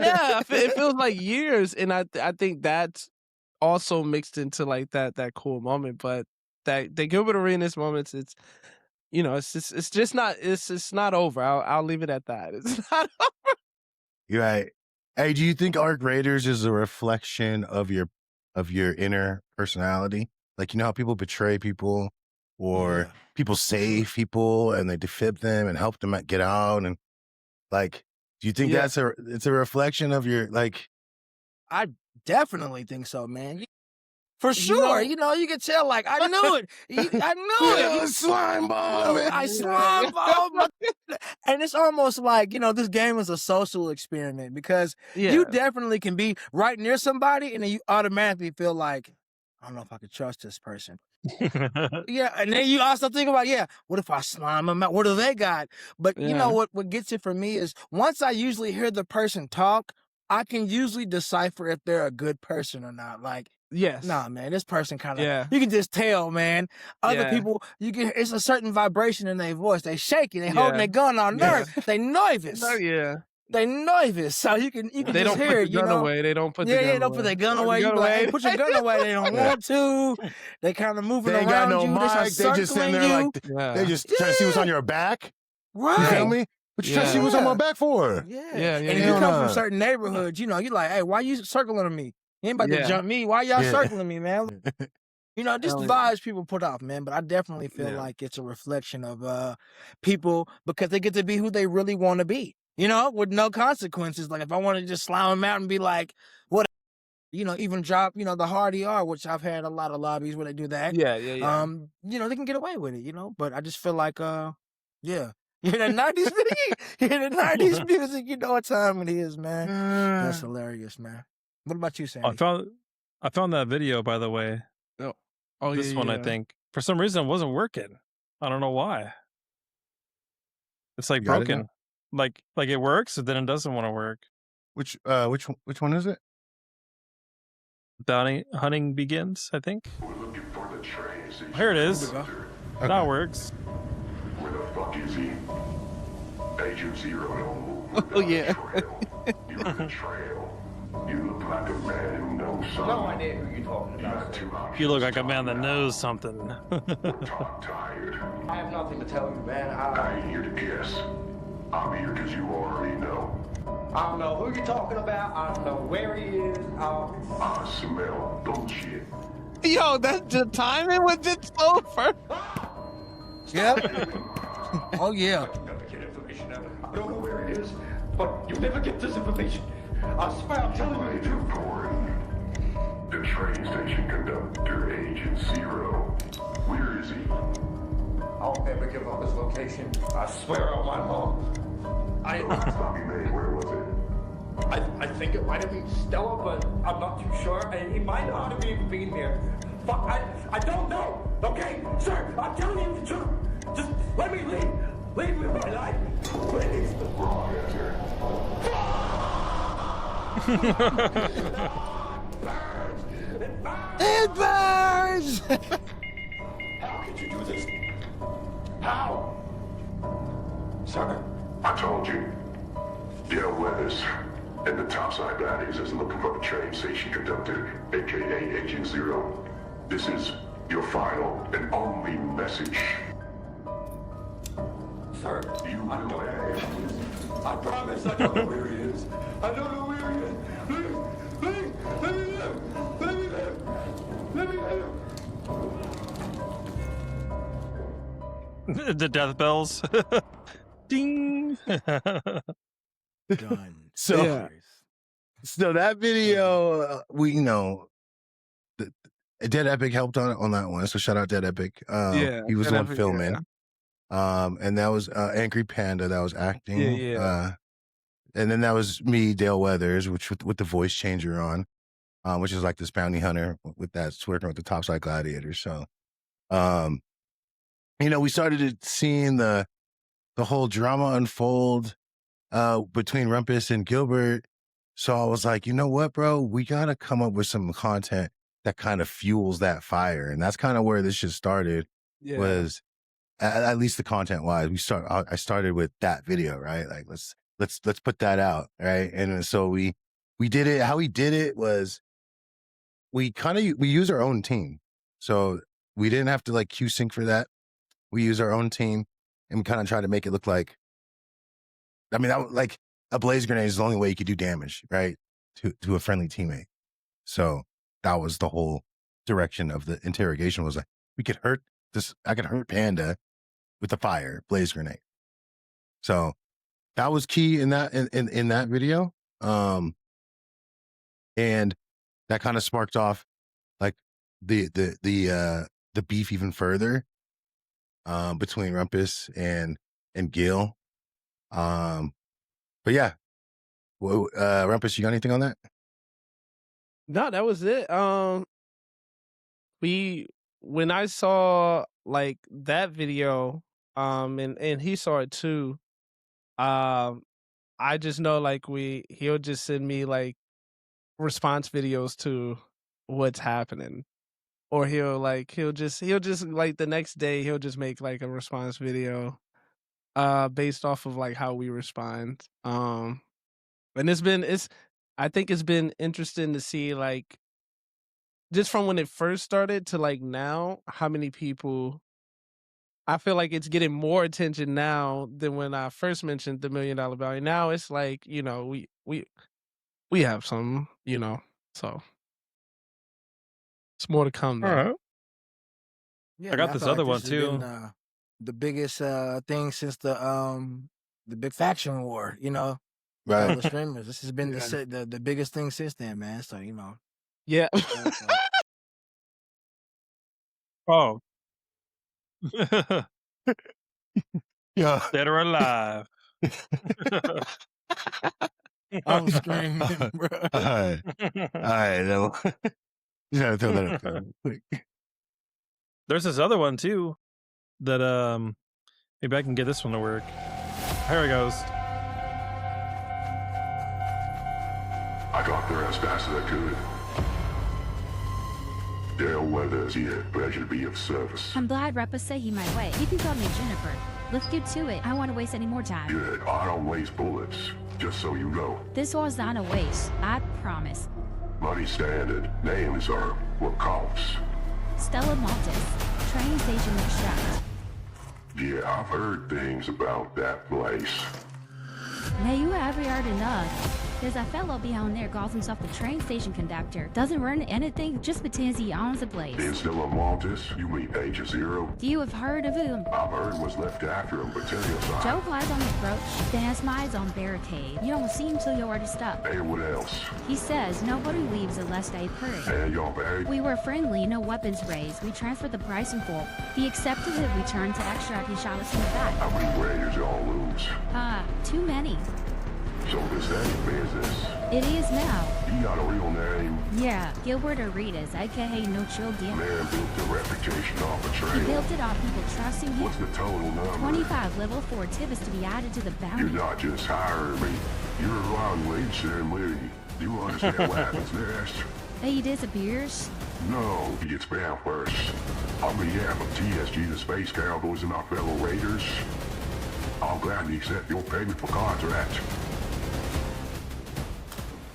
Yeah, it feels like years, and I think that's also mixed into like that cool moment. But that the Gilbert Arenas moments, it's, you know, it's just not over. I'll leave it at that. It's not over. You're right. Hey, do you think Ark Raiders is a reflection of your inner personality? Like, you know how people betray people or people save people and they defib them and help them get out, and like, do you think it's a reflection of your, like? I definitely think so, man. For sure, you know, you can tell. Like, I knew it. I knew it. Slime bomb. I slime bomb. And it's almost like, you know, this game is a social experiment because you definitely can be right near somebody and then you automatically feel like, I don't know if I could trust this person. And then you also think about, what if I slime them out? What do they got? But you know what gets it for me is once I usually hear the person talk, I can usually decipher if they're a good person or not. Like, nah, man, this person kind of, you can just tell, man. Other people, it's a certain vibration in their voice. They shaking, they holding their gun on nerve. They nervous. They nervous. So you can they just don't hear put the gun away. They don't put the gun away. They don't put their gun away. You be like, hey, put your gun away. They don't want to. They kind of moving around. They ain't got no you. mic. They just sitting there like, they just trying to see what's on your back. Right. You feel me? What you trying to see what's on my back for? And if you come from certain neighborhoods, you know, you're like, hey, why you circling me? You ain't about to jump me. Why y'all circling me, man? You know, just the vibes people put off, man. But I definitely feel like it's a reflection of people because they get to be who they really want to be, you know, with no consequences. Like if I want to just slime them out and be like, what, you know, even drop, you know, the hard ER, which I've had a lot of lobbies where they do that. You know, they can get away with it, you know. But I just feel like, you're in the 90s music. You're in the 90s music. You know what time it is, man. That's hilarious, man. What about you, Sandy? I found that video, by the way. This one, I think. For some reason, it wasn't working. I don't know why. It's like broken. Like it works, and then it doesn't want to work. Which one is it? Bounty hunting begins, I think. We're looking for the trace. Here it is. That works. Where the fuck is he? Agent Zero. Oh yeah. You're the trail. You look like a man who knows something. No idea who you're talking about. You look like a man that knows something. Talk tired. I have nothing to tell you, man. I ain't here to guess. I'm here because you already know. I don't know who you're talking about. I don't know where he is. I smell bullshit. Yo, that's the timing was just over. Yep. Oh yeah. Never get information out of him. I don't know where it is, but you never get this information. I swear I'm telling you the truth. The train station conductor, Agent Zero. Where is he? I'll never give up his location. I swear on my mom. Bobby May, where was it? I think it might have been Stella, but I'm not too sure. And he might not have even been here. Fuck, I don't know. Okay, sir, I'm telling you the truth. Just let me leave. Leave me my life. Please. Wrong answer. It burns! How could you do this? How? Sir? I told you. Deal with us. And the topside baddies is looking for the train station conductor, aka Agent Zero. This is your final and only message. Sir, You I will know have. where he is. I promise I don't know where he is. I don't know where he is. Please, let me live. Let me live. Let me live. The death bells. Ding. Done. So, Yeah. so that video, we Dead Epic helped on that one. So shout out Dead Epic. Yeah, He was the Dead one Epic, filming. And that was Angry Panda that was acting. Yeah. And then that was me, Dale Weathers, which with the voice changer on, which is like this bounty hunter with that's working with the Topside Gladiators. So, we started seeing the whole drama unfold between Rumpus and Gilbert. So I was like, you know what, bro? We got to come up with some content that kind of fuels that fire. And that's kind of where this shit started, was at least the content wise. I started with that video, right? Like, let's put that out. Right. And so we did it. How we did it was we use our own team. So we didn't have to like Q sync for that. We use our own team and we kind of try to make it look like, like a blaze grenade is the only way you could do damage, right? To a friendly teammate. So that was the whole direction of the interrogation, was like, I could hurt Panda with the fire blaze grenade. So that was key in that video. And that kind of sparked off like the beef even further between Rumpus and Gil. But yeah, Rumpus, you got anything on that? No, that was it. When I saw like that video, and he saw it too, I just know like he'll just send me like response videos to what's happening. Or he'll just like the next day he'll just make like a response video based off of like how we respond. And I think it's been interesting to see like just from when it first started to like now, how many people. I feel like it's getting more attention now than when I first mentioned the $1 Million Bounty. Now it's like, we have some, so it's more to come though. All right. Yeah, I got man, this feel other like one this has too. been, the biggest thing since the big faction war, with all Right. the streamers. This has been the biggest thing since then, man. So Yeah. Oh. Yeah. Dead or alive. I'm screaming, bro. All right. No. Just had to throw that up there real quick. There's this other one too that maybe I can get this one to work. Here it goes. I got there as fast as I could. Dale Weathers here. Pleasure to be of service. I'm glad Rumpus said he might wait. You can call me Jennifer. Let's get to it. I don't want to waste any more time. Good. I don't waste bullets. Just so you know. This war's not a waste. I promise. Money standard. Names are what counts. Stella Maltis. Train station extract. Yeah, I've heard things about that place. Now you haven't heard enough. There's a fellow behind there calls himself the train station conductor. Doesn't run anything, just pretends he owns the place. Then still on Maltis? You mean Agent Zero? Do you have heard of him? I've heard what's left after him, but tell you something. Joe flies on approach, then has eyes on barricade. You don't see him till you're already stuck. And what else? He says nobody leaves unless they pray. And y'all married? We were friendly, no weapons raised. We transferred the price in full. He accepted the return to extract. He shot us in the back. How many Raiders y'all lose? Too many. So this ain't business. It is now. You got a real name. Yeah, Gilbert Aretas, aka No Chill Deal. Man built a reputation off He betrayal. built it off people trusting him. What's the total number? 25 level 4 tibbets to be added to the bounty. You're not just hiring me. You're a long wage ceremony. You understand what happens next? He disappears. No, he gets found first. On behalf of TSG, the Space Cowboys, and our fellow Raiders, I'll gladly accept your payment for contract.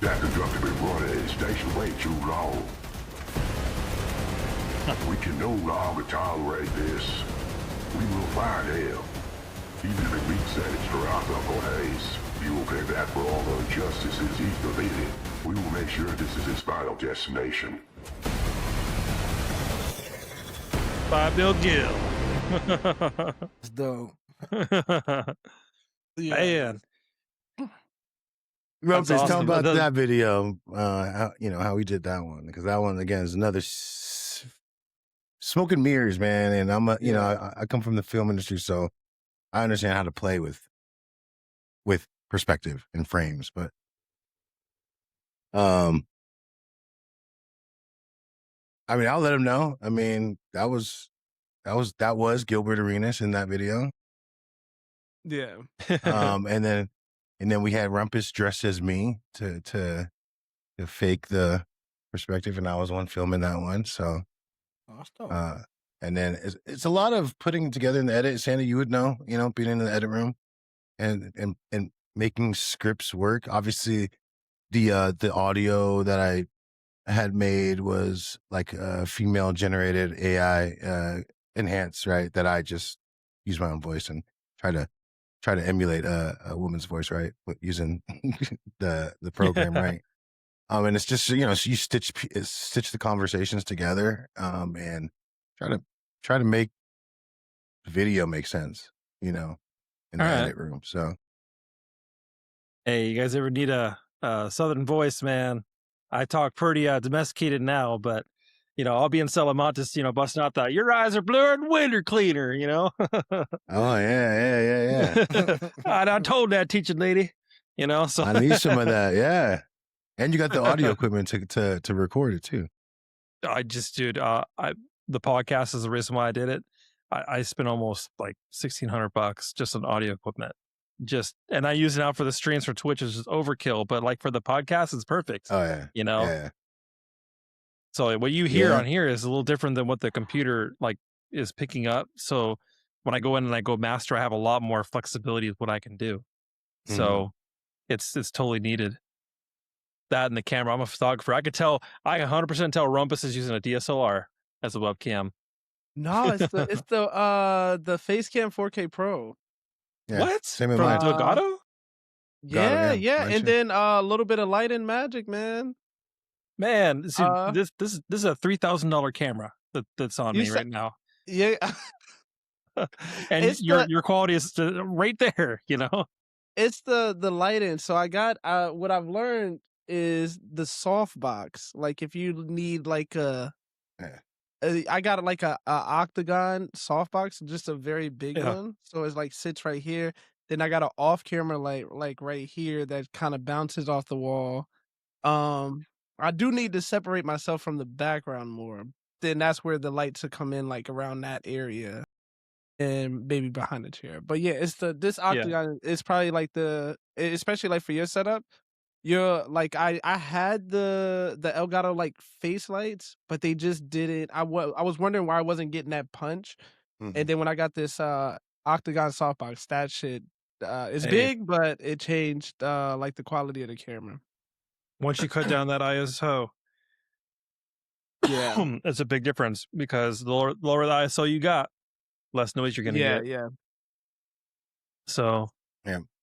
That conductor been running at the station way too long. We can no longer tolerate this. We will find him. Even if it means that it's Rock Uncle Hayes, he will pay back for all the injustices he's committed. We will make sure this is his final destination. 5 Bill Gill. It's dope. Man. Rumpus, That's tell awesome. about that video. How we did that one, because that one again is another smoke and mirrors, man. And I'm I come from the film industry, so I understand how to play with perspective and frames. But I mean, I'll let him know. I mean, that was Gilbert Arenas in that video. Yeah. And then we had Rumpus dressed as me to fake the perspective, and I was one filming that one. So, and then it's a lot of putting together in the edit. Sandy, you would know, being in the edit room and making scripts work. Obviously, the audio that I had made was like a female generated AI enhanced, right? That I just use my own voice and try to emulate a woman's voice, right? Using the program, right? And it's just, so you stitch the conversations together, and try to make the video make sense, in the edit room. So, hey, you guys ever need a Southern voice, man? I talk pretty domesticated now, but I'll be in Salamantis, busting out that "your eyes are blurred, winter cleaner," Oh yeah. I told that teaching lady, So I need some of that, yeah. And you got the audio equipment to record it too. I just, dude, the podcast is the reason why I did it. I spent almost like $1,600 just on audio equipment. And I use it now for the streams for Twitch, is just overkill, but like for the podcast, it's perfect. Oh yeah, Yeah. So what you hear on here is a little different than what the computer is picking up. So when I go in and I go master, I have a lot more flexibility with what I can do. So it's totally needed. That and the camera. I'm a photographer. I 100% tell Rumpus is using a DSLR as a webcam. No, it's the Facecam 4K Pro. Yeah. What? Same in From mine. Elgato? Yeah. Mine And too. then a little bit of light and magic, man. Man, this is a $3,000 camera that's on me right now. Yeah. And your quality is right there, It's the lighting. So I got what I've learned is the softbox. Like if you need like I got like a octagon softbox, just a very big one. So it's like sits right here. Then I got an off camera light like right here that kind of bounces off the wall. I do need to separate myself from the background more. Then that's where the lights will come in, like around that area and maybe behind the chair. But yeah, it's this octagon is probably like especially like for your setup. You're like I had the Elgato like face lights, but they just didn't. I was wondering why I wasn't getting that punch. And then when I got this octagon softbox, that shit is big, but it changed like the quality of the camera. Once you cut down that ISO, it's a big difference, because the lower the ISO you got, less noise you're gonna get. Yeah. So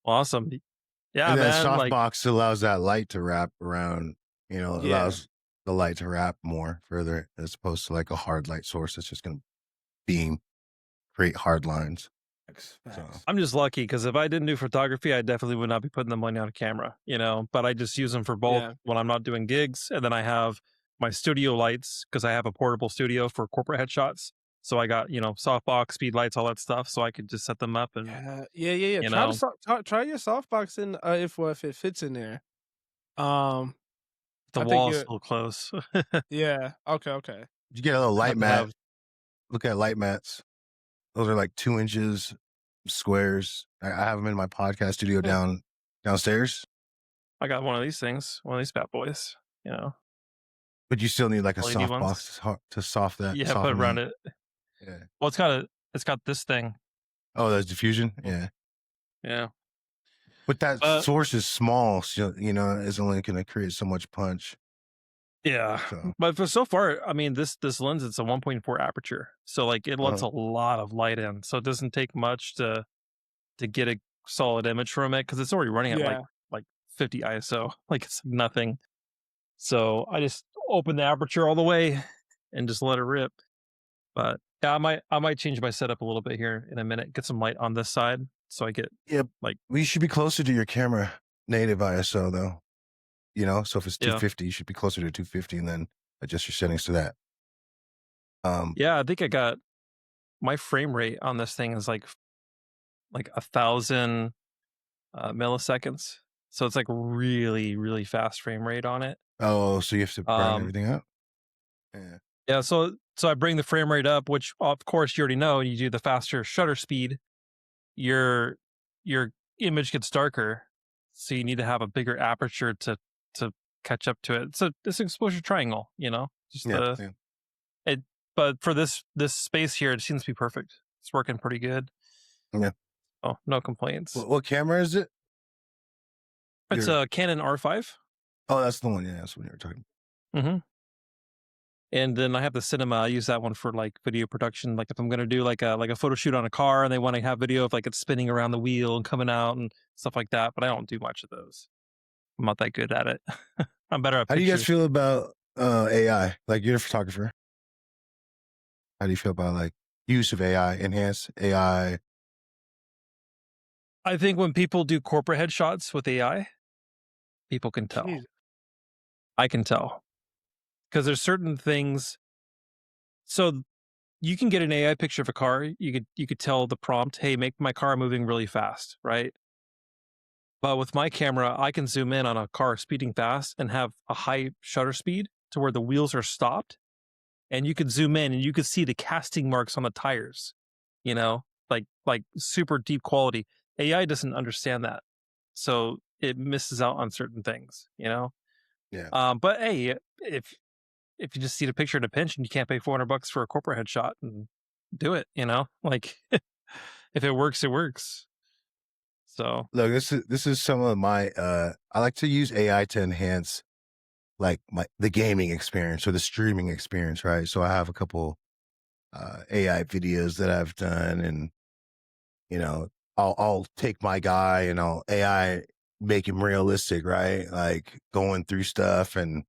awesome. Yeah, and man. That softbox allows that light to wrap around. Allows the light to wrap more further, as opposed to like a hard light source that's just going to create hard lines. So. I'm just lucky, because if I didn't do photography, I definitely would not be putting the money on a camera, but I just use them for both when I'm not doing gigs. And then I have my studio lights, because I have a portable studio for corporate headshots. So I got, softbox, speed lights, all that stuff. So I could just set them up and Try your softbox in if it fits in there. The wall's still close. Yeah. Okay. Did you get a little light mat? Look at light mats. Those are like 2 inches squares. I have them in my podcast studio downstairs. I got one of these things, one of these fat boys, But you still need like a LED softbox to soften that. Yeah, put around it. Yeah. Well, it's got this thing. Oh, that's diffusion? Yeah. But that source is small, so you know, it's only going to create so much punch. Yeah, So. but for so far, I mean, this lens, it's a 1.4 aperture, so like it lets a lot of light in, so it doesn't take much to get a solid image from it because it's already running at like 50 ISO, like it's nothing. So I just open the aperture all the way and just let it rip. But yeah, I might change my setup a little bit here in a minute. Get some light on this side so I get like. We should be closer to your camera native ISO though. You know, so if it's 250, you should be closer to 250 and then adjust your settings to that. Yeah, I think I got my frame rate on this thing is like 1,000 milliseconds. So it's like really, really fast frame rate on it. Oh, so you have to burn everything up? Yeah. Yeah, so I bring the frame rate up, which of course you already know. You do the faster shutter speed, your image gets darker, so you need to have a bigger aperture to catch up to it. So this exposure triangle, you know, just it. But for this space here, it seems to be perfect. It's working pretty good. Yeah. Oh, no complaints. What camera is it? It's a Canon R5. Oh, that's the one. Yeah, that's what you were talking about. Mm-hmm. And then I have the cinema. I use that one for like video production. Like if I'm gonna do like a photo shoot on a car and they want to have video of like it spinning around the wheel and coming out and stuff like that. But I don't do much of those. I'm not that good at it. I'm better at How pictures. do you guys feel about AI? Like you're a photographer. How do you feel about like use of AI, enhanced AI? I think when people do corporate headshots with AI, people can tell. Jesus. I can tell. Because there's certain things. So you can get an AI picture of a car. You could tell the prompt, hey, make my car moving really fast, right? But with my camera, I can zoom in on a car speeding fast and have a high shutter speed to where the wheels are stopped. And you could zoom in and you could see the casting marks on the tires, you know, like super deep quality. AI doesn't understand that. So it misses out on certain things, you know? Yeah. But hey, if you just see the picture in a pinch and you can't pay $400 for a corporate headshot, and do it, you know, like if it works, it works. So look, this is some of my I like to use AI to enhance like the gaming experience or the streaming experience, right? So I have a couple AI videos that I've done, and you know, I'll take my guy and I'll AI make him realistic, right? Like going through stuff and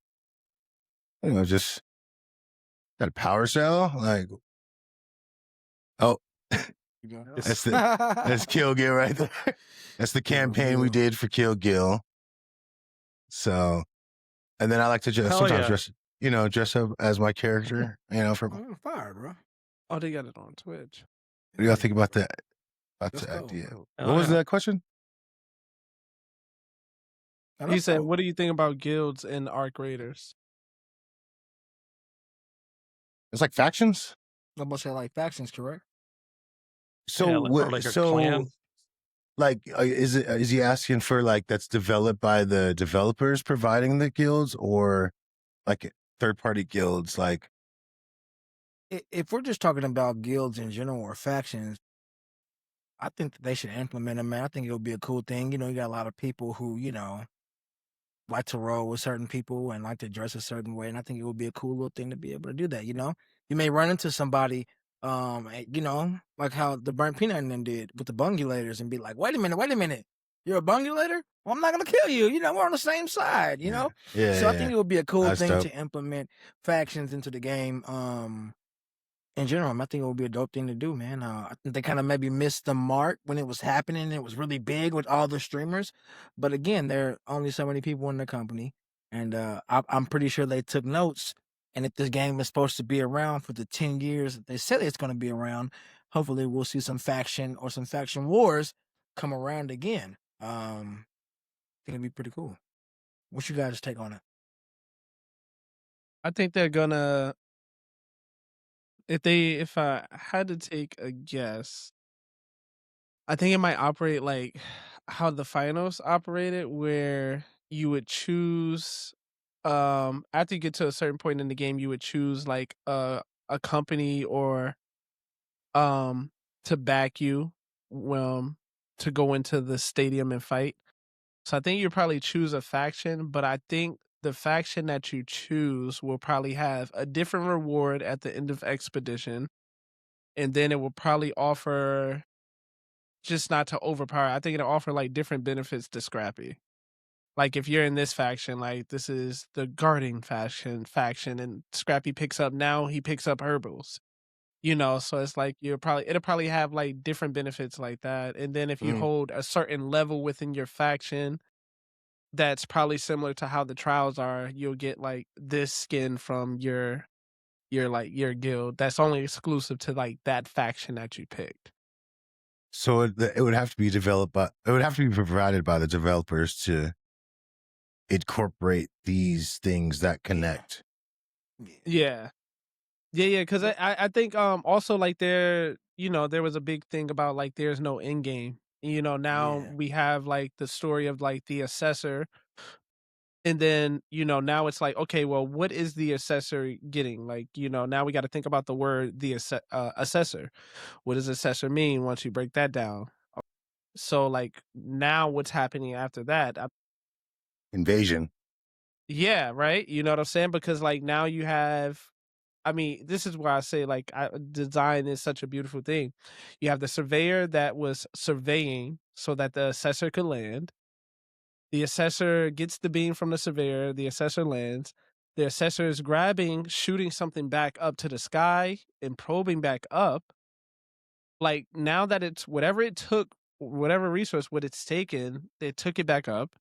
you know, just got a power cell, like that's Kill Gill right there. That's the campaign we did for Kill Gill. So, and then I like to just dress up as my character, you know, from fire, bro. Oh, they got it on Twitch. What do y'all think about that? About the idea? What was that question? He said, "What do you think about guilds and Ark Raiders?" It's like factions. I'm gonna say like factions, correct? So like is he asking for like that's developed by the developers providing the guilds or like third party guilds? Like if we're just talking about guilds in general or factions, I think that they should implement them, man. I think it'll be a cool thing. You know, you got a lot of people who, you know, like to roll with certain people and like to dress a certain way. And I think it would be a cool little thing to be able to do that, you know? You may run into somebody, you know, like how the Burnt Peanut and them did with the bungulators and be like, wait a minute. You're a bungulator? Well, I'm not going to kill you. You know, we're on the same side, you know? Yeah. So I think it would be a cool That's thing dope. to implement factions into the game. In general, I think it would be a dope thing to do, man. I think they kind of maybe missed the mark when it was happening. It was really big with all the streamers. But again, there are only so many people in the company. And I'm pretty sure they took notes. And if this game is supposed to be around for the 10 years that they said it's going to be around, hopefully we'll see some faction or some faction wars come around again. I think it'd be pretty cool. What's your guys' take on it? I think they're gonna. If I had to take a guess, I think it might operate like how the finals operated, where you would choose after you get to a certain point in the game, you would choose like a company or to back you to go into the stadium and fight. So I think you probably choose a faction, but I think the faction that you choose will probably have a different reward at the end of expedition, and then it will probably offer, just not to overpower, I think it'll offer like different benefits to Scrappy. Like if you're in this faction, like this is the guarding faction, and Scrappy picks up herbals. You know, so it's like it'll probably have like different benefits like that. And then if you hold a certain level within your faction, that's probably similar to how the trials are, you'll get like this skin from your guild that's only exclusive to like that faction that you picked. So it would have to be provided by the developers to incorporate these things that connect. Yeah. Because I think also like there was a big thing about like there's no endgame. Now we have like the story of like the assessor, and then now it's like, okay, well, what is the assessor getting? Like now we got to think about the word the assessor. What does assessor mean once you break that down? So like now what's happening after that? Invasion. Yeah, right. You know what I'm saying? Because like now you have, I mean, this is why I say like design is such a beautiful thing. You have the surveyor that was surveying so that the assessor could land. The assessor gets the beam from the surveyor. The assessor lands. The assessor is shooting something back up to the sky and probing back up. Like now that it's whatever resource, what it's taken, they took it back up.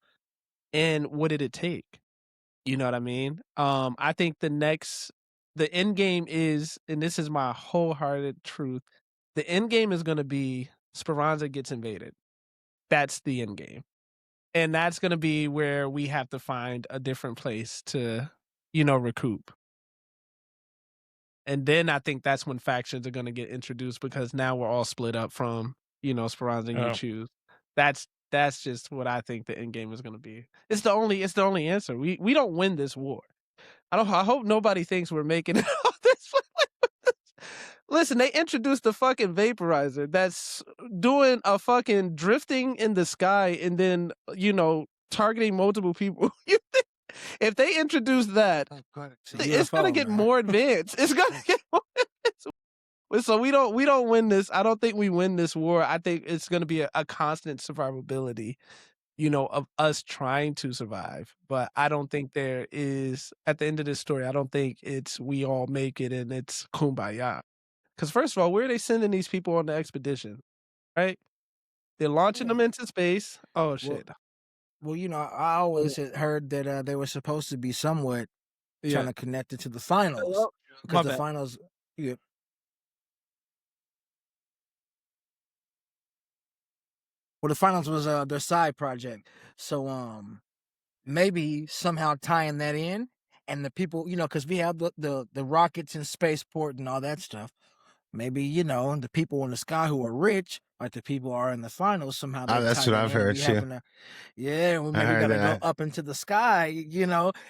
And what did it take? You know what I mean? I think the end game is, and this is my wholehearted truth, the end game is going to be Speranza gets invaded. That's the end game. And that's going to be where we have to find a different place to, recoup. And then I think that's when factions are going to get introduced, because now we're all split up from, Speranza and you choose. That's just what I think the end game is going to be. It's the only answer. We don't win this war. I hope nobody thinks we're making it all this. Listen, they introduced the fucking vaporizer that's doing a fucking drifting in the sky and then, targeting multiple people. If they introduce that, it's going to get more advanced. It's going to get more advanced. So we don't win this. I don't think we win this war. I think it's going to be a constant survivability, of us trying to survive. But I don't think there is, at the end of this story, I don't think it's we all make it and it's kumbaya. Because first of all, where are they sending these people on the expedition? Right? They're launching them into space. Oh, shit. Well, I always had heard that they were supposed to be somewhat trying to connect it to the finals. Because the finals... Yeah. Well, the finals was their side project. So maybe somehow tying that in, and the people, because we have the rockets and spaceport and all that stuff. Maybe, the people in the sky who are rich, like the people are in the finals, somehow. That's what I've heard too. Yeah, we maybe gotta go up into the sky,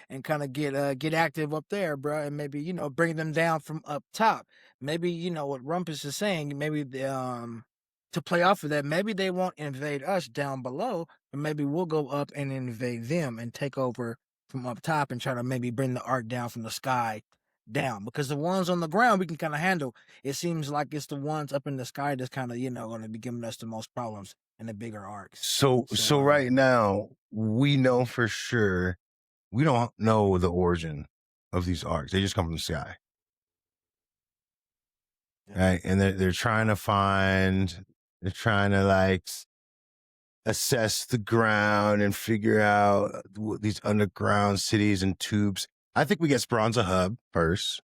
and kind of get active up there, bro, and maybe bring them down from up top. Maybe what Rumpus is saying. Maybe to play off of that, maybe they won't invade us down below, but maybe we'll go up and invade them and take over from up top and try to maybe bring the Ark down from the sky down. Because the ones on the ground we can kind of handle. It seems like it's the ones up in the sky that's kind of, going to be giving us the most problems in the bigger arcs. So right now, we know for sure, we don't know the origin of these arcs. They just come from the sky. Yeah. Right? And they're trying to like assess the ground and figure out these underground cities and tubes. I think we get Speranza Hub first.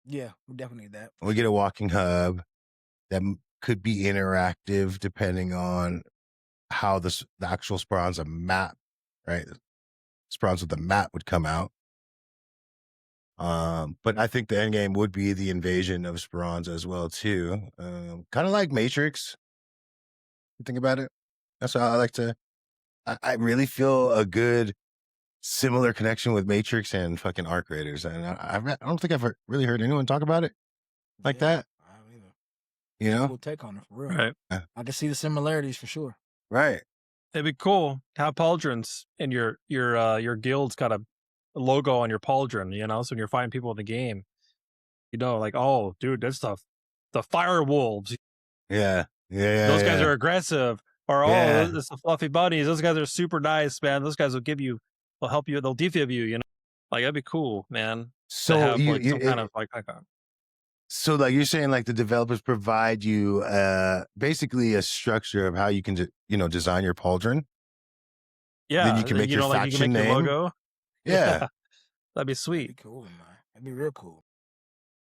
Yeah, we definitely need that. We get a walking hub that could be interactive depending on how the actual Speranza map, right? Speranza the map would come out. But I think the end game would be the invasion of Speranza as well too. Kind of like Matrix. You think about it. That's how I like to. I really feel a good similar connection with Matrix and fucking Ark Raiders, and I don't think I've really heard anyone talk about it like that. I don't either. Cool take on it for real. Right. I can see the similarities for sure. Right. It'd be cool. Have pauldrons and your guild's got a logo on your pauldron, you know, so when you're fighting people in the game, you know, like, oh dude, that's the fire wolves. Yeah. Those guys are aggressive. Or Yeah. it's the fluffy bunnies. Those guys are super nice, man. Those guys they'll help you, they'll defib you, you know. Like that'd be cool, man. So to have like some kind of like So like you're saying, like the developers provide you basically a structure of how you can design your pauldron. Yeah, Then you can make your faction you can make name. your logo. Yeah. That'd be sweet. That'd be cool, man. That'd be real cool.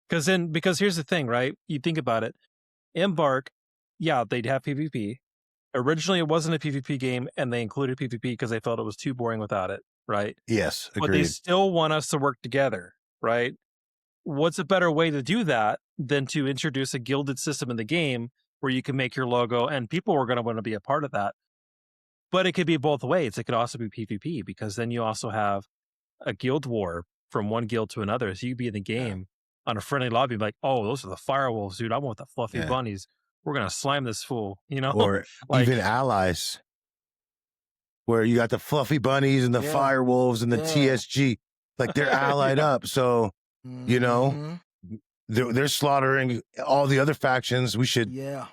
Because here's the thing, right? You think about it. Embark, yeah, they'd have PvP. Originally, it wasn't a PvP game, and they included PvP because they felt it was too boring without it, right? Yes, agreed. But they still want us to work together, right? What's a better way to do that than to introduce a gilded system in the game where you can make your logo and people are going to want to be a part of that? But it could be both ways. It could also be PvP because then you also have a guild war from one guild to another. So you could be in the game on a friendly lobby, like, oh, those are the firewolves, dude. I want the fluffy bunnies. We're going to slime this fool, you know? Or like, even allies, where you got the fluffy bunnies and the firewolves and the TSG. Like they're allied up. So, you know, they're slaughtering all the other factions. We should. Yeah.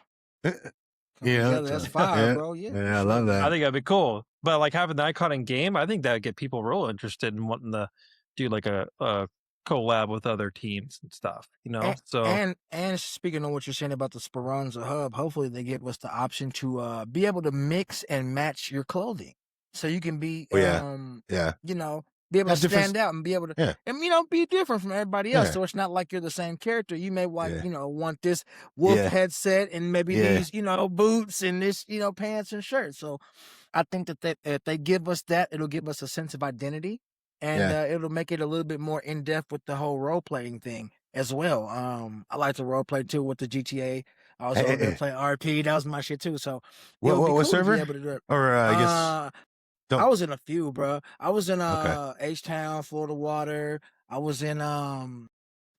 Yeah. That's fire, bro. Yeah. I love that. I think that'd be cool. But like having the icon in game, I think that'd get people real interested in wanting to do like a collab with other teams and stuff, you know? And speaking of what you're saying about the Speranza Hub, hopefully they give us the option to be able to mix and match your clothing. So you can be, you know, be able to stand out and be able to, and, you know, be different from everybody else. So it's not like you're the same character. You may want, you know, want this wolf headset and maybe these, you know, boots and this, you know, pants and shirts. So I think that if they give us that, it'll give us a sense of identity and it'll make it a little bit more in depth with the whole role playing thing as well. I like to role play too with the GTA. I was over there playing RP. That was my shit too. So what server? Or I guess. I was in a few, bro. I was in H-Town, Florida Water. I was in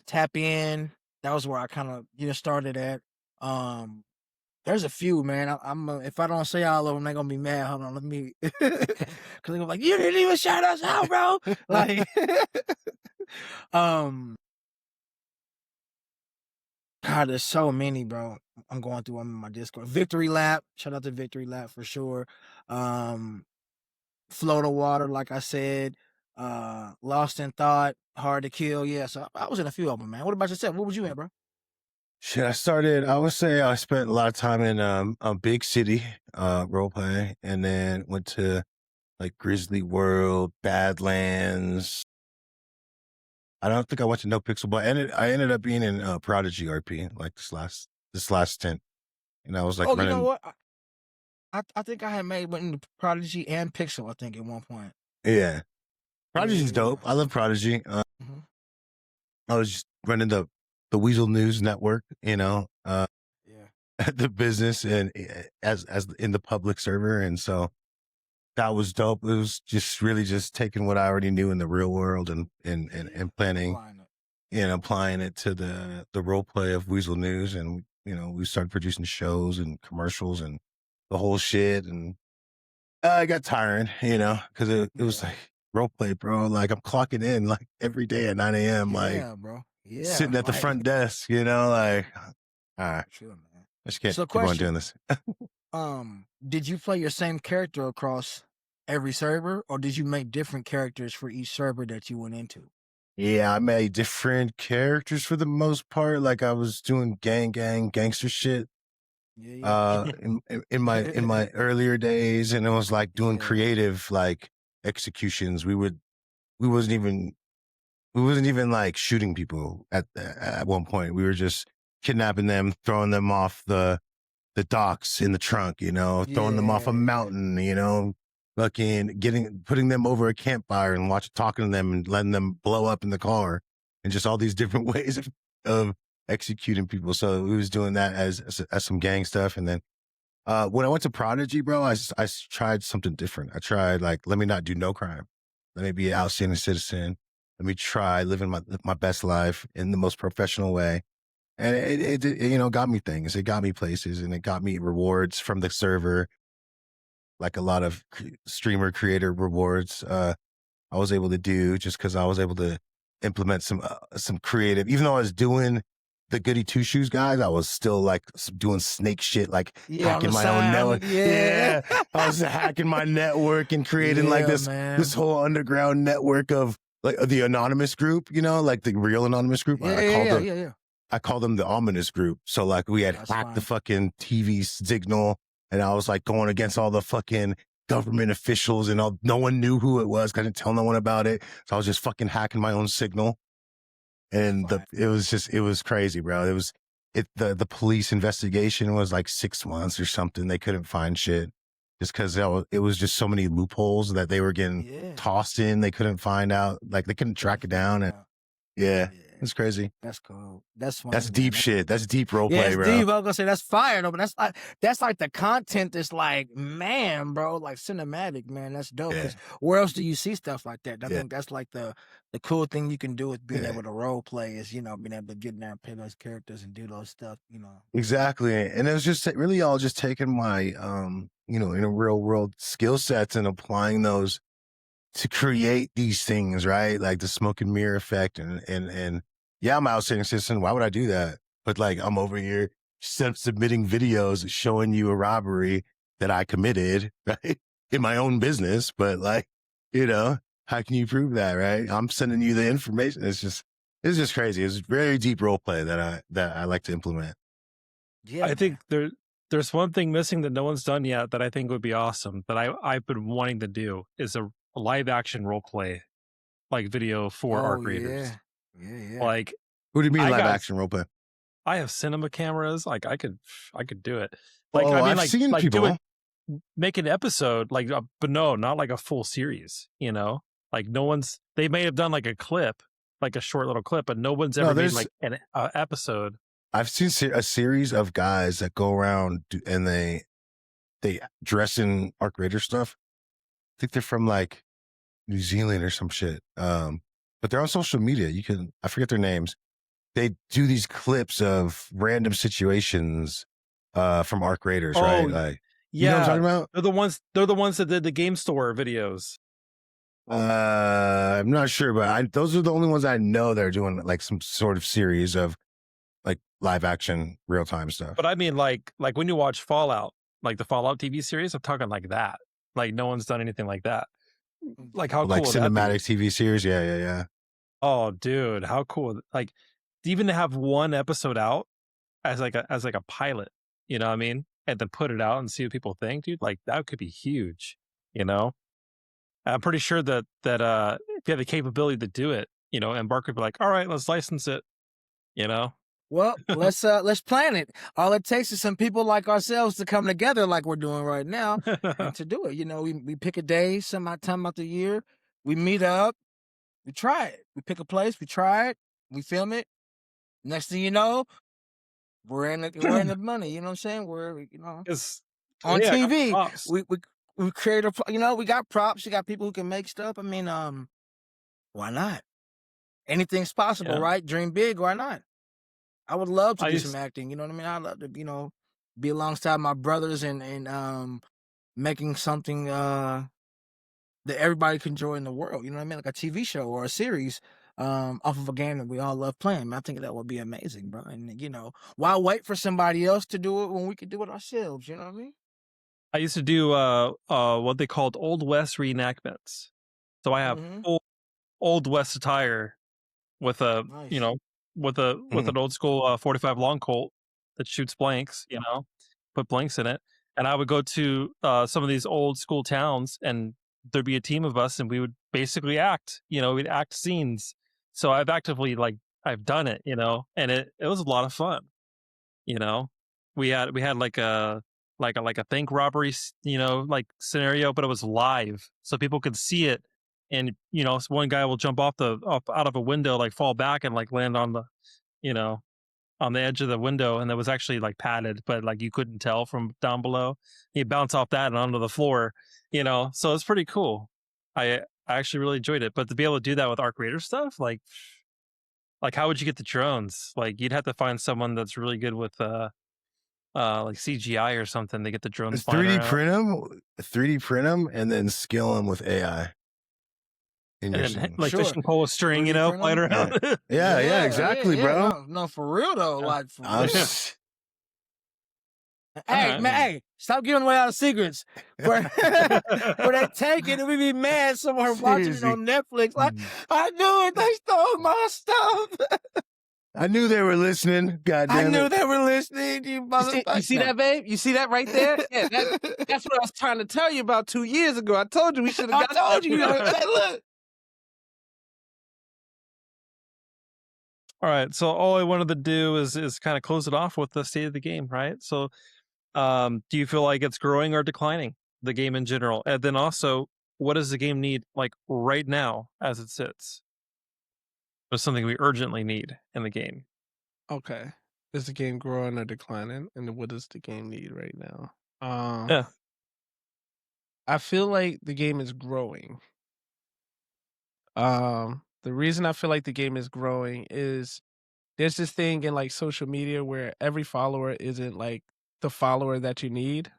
Tap In. That was where I kind of, you know, started at. There's a few, man. I'm if I don't say all of them, they're gonna be mad. Hold on, let me, because they're gonna be like, you didn't even shout us out, bro. Like, God, there's so many, bro. I'm going through them in my Discord. Victory Lap, shout out to Victory Lap for sure. Float of Water, like I said, Lost in Thought, Hard to Kill. Yeah, so I was in a few of them, man. What about yourself? What was you in, bro? Shit, I would say I spent a lot of time in a big city roleplay, and then went to like Grizzly World, Badlands. I don't think I went to No Pixel, but I ended up being in Prodigy RP like this last stint, and I was like, you know what? I think I had went into Prodigy and Pixel, I think, at one point. Yeah. Prodigy's dope. I love Prodigy. I was just running the Weasel News Network, you know, the business and as in the public server. And so that was dope. It was just really just taking what I already knew in the real world and planning and applying it to the role play of Weasel News. And, you know, we started producing shows and commercials and the whole shit, and I got tiring, you know, because it was like role play, bro. Like I'm clocking in like every day at 9 a.m. Like, bro. sitting at the front desk, you know, like, all right, sure, man. Let's keep on doing this. Did you play your same character across every server, or did you make different characters for each server that you went into? Yeah, I made different characters for the most part. Like I was doing gangster shit. In my earlier days, and it was like doing creative like executions. We wasn't even like shooting people at one point. We were just kidnapping them, throwing them off the docks in the trunk, you know, throwing them off a mountain, you know, putting them over a campfire and talking to them and letting them blow up in the car, and just all these different ways of executing people. So we was doing that as some gang stuff. And then when I went to Prodigy, bro, I tried something different. I tried like, let me not do no crime. Let me be an outstanding citizen. Let me try living my best life in the most professional way. And it you know, got me things. It got me places, and it got me rewards from the server. like a lot of streamer creator rewards. I was able to do just because I was able to implement some creative. Even though I was doing the goody two shoes guys, I was still like doing snake shit, like hacking my own network. Yeah. I was hacking my network and creating like this whole underground network of like the anonymous group, you know, like the real anonymous group. I called them the ominous group. So like we had hacked the fucking TV signal, and I was like going against all the fucking government officials, and no one knew who it was. I didn't tell no one about it. So I was just fucking hacking my own signal. And it was crazy, bro. The police investigation was like 6 months or something. They couldn't find shit just because it was just so many loopholes that they were getting tossed in. They couldn't find out, like they couldn't track it down. And it's crazy. That's cool. That's deep shit. That's deep role play, bro. Deep. I was gonna say that's fire though, but that's like the content that's like, man, bro, like cinematic, man. That's dope. Yeah. Where else do you see stuff like that? I think that's like the cool thing you can do with being able to role play is, you know, being able to get in there and play those characters and do those stuff, you know. Exactly. And it was just really all just taking my you know, in a real world skill sets and applying those to create these things, right? Like the smoke and mirror effect and yeah, I'm out saying, citizen, why would I do that? But like, I'm over here submitting videos showing you a robbery that I committed, right? In my own business. But like, you know, how can you prove that, right? I'm sending you the information. It's just crazy. It's very deep role play that I like to implement. Yeah, I think there's one thing missing that no one's done yet that I think would be awesome that I've been wanting to do is a live action role play like video for Ark Raiders. Yeah. Like, what do you mean live action role play? I have cinema cameras. Like, I could do it. Like, I mean, I've like, seen like people make an episode, like, but no, not like a full series. You know, like they may have done like a clip, like a short little clip, but no one's ever made like an episode. I've seen a series of guys that go around and they dress in Ark Raider stuff. I think they're from like New Zealand or some shit. But they're on social media. I forget their names. They do these clips of random situations from Ark Raiders, right? Like, you know what I'm talking about? They're the ones that did the game store videos. I'm not sure, but those are the only ones I know that are doing like some sort of series of like live action real time stuff. But I mean, like when you watch Fallout, like the Fallout TV series, I'm talking like that. Like no one's done anything like that. Like how like cool cinematic TV series, yeah. Oh, dude, how cool! Like even to have one episode out as like a pilot, you know what I mean, and then put it out and see what people think, dude. Like that could be huge, you know. I'm pretty sure that if you have the capability to do it, you know, and Bark would be like, all right, let's license it, you know. Well, let's plan it. All it takes is some people like ourselves to come together like we're doing right now and to do it. You know, we pick a day, some time out the year, we meet up, we try it. We pick a place, we try it, we film it. Next thing you know, we're in the money. You know what I'm saying? We're on TV. We create we got props. You got people who can make stuff. I mean, why not? Anything's possible, right? Dream big. Why not? I would love to do some acting. You know what I mean? I'd love to, be alongside my brothers and making something that everybody can enjoy in the world. You know what I mean? Like a TV show or a series off of a game that we all love playing. I think that would be amazing, bro. And why wait for somebody else to do it when we could do it ourselves? You know what I mean? I used to do what they called Old West reenactments. So I have Old West attire with a with an old school 45 long Colt that shoots blanks, put blanks in it. And I would go to some of these old school towns and there'd be a team of us and we would basically act, we'd act scenes. So I've actively I've done it, and it was a lot of fun. We had like a bank robbery, scenario, but it was live so people could see it. And, one guy will jump out of a window, fall back and land on the, on the edge of the window. And it was actually padded, but you couldn't tell from down below. He'd bounce off that and onto the floor, so it's pretty cool. I actually really enjoyed it, but to be able to do that with Ark Raiders stuff, how would you get the drones? You'd have to find someone that's really good with, like CGI or something. They get the drones 3D print them, and then scale them with AI. And then like fishing pole with string, you know, flying around. Yeah, exactly, bro. No, for real though, like for real. Hey, man, hey, stop giving away all the secrets. For they take it and we be mad somewhere watching it on Netflix. Like, I knew it, they stole my stuff. I knew they were listening. Goddamn I it. knew they were listening. You see that, babe? You see that right there? Yeah, that's what I was trying to tell you about 2 years ago. I told you we should have got I told you. Look. All right, so all I wanted to do is kind of close it off with the state of the game, right? So, do you feel like it's growing or declining, the game in general? And then also, what does the game need, like, right now as it sits? What's something we urgently need in the game? Okay. Is the game growing or declining? And what does the game need right now? Yeah. I feel like the game is growing. The reason I feel like the game is growing is there's this thing in like social media where every follower isn't like the follower that you need,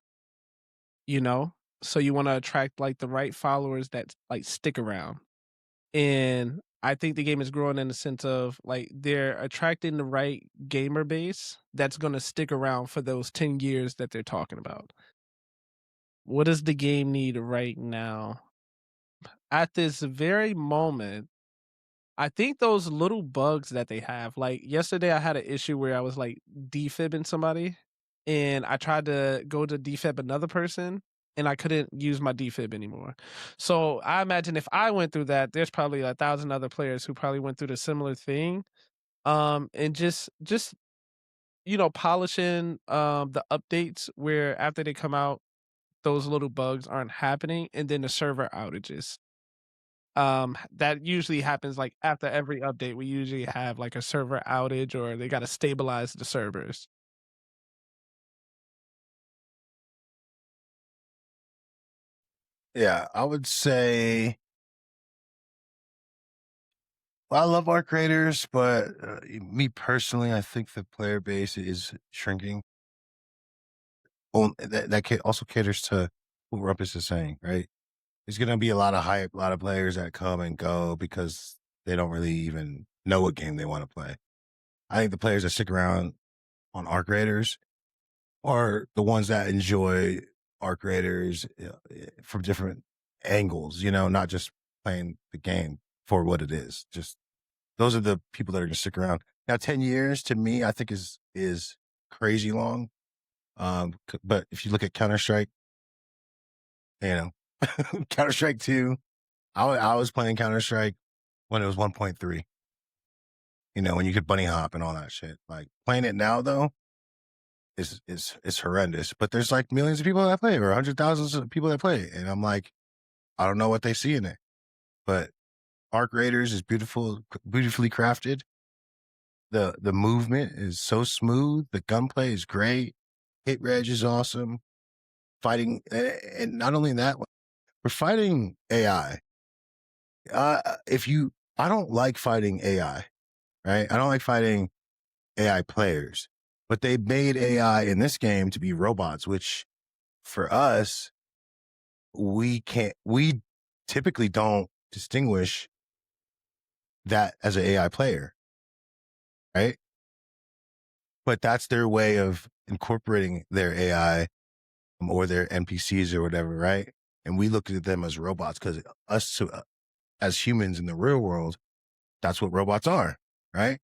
you know? So you want to attract like the right followers that like stick around. And I think the game is growing in the sense of like they're attracting the right gamer base that's going to stick around for those 10 years that they're talking about. What does the game need right now? At this very moment, I think those little bugs that they have, like yesterday I had an issue where I was like defibbing somebody and I tried to go to defib another person and I couldn't use my defib anymore. So I imagine if I went through that, there's probably 1,000 other players who probably went through the similar thing. And just you know, polishing the updates where after they come out, those little bugs aren't happening, and then the server outages. That usually happens like after every update. We usually have like a server outage or they got to stabilize the servers. Yeah, I would say, well, I love Ark Raiders, but me personally, I think the player base is shrinking. That also caters to what Rumpus is saying, right? There's going to be a lot of hype, a lot of players that come and go because they don't really even know what game they want to play. I think the players that stick around on Ark Raiders are the ones that enjoy Ark Raiders from different angles, you know, not just playing the game for what it is. Just those are the people that are going to stick around. Now, 10 years to me, I think is crazy long. But if you look at Counter-Strike, you know, Counter-Strike 2, I was playing Counter-Strike when it was 1.3. You know, when you could bunny hop and all that shit. Like playing it now though is horrendous. But there's like millions of people that play, or 100,000s of people that play. And I'm like, I don't know what they see in it. But Ark Raiders is beautifully crafted. The movement is so smooth. The gunplay is great. Hit reg is awesome. Fighting, and not only that, we're fighting AI. I don't like fighting AI, right? I don't like fighting AI players, but they made AI in this game to be robots, which for us, we typically don't distinguish that as an AI player, right? But that's their way of incorporating their AI or their NPCs or whatever, right? And we look at them as robots because as humans in the real world, that's what robots are, right?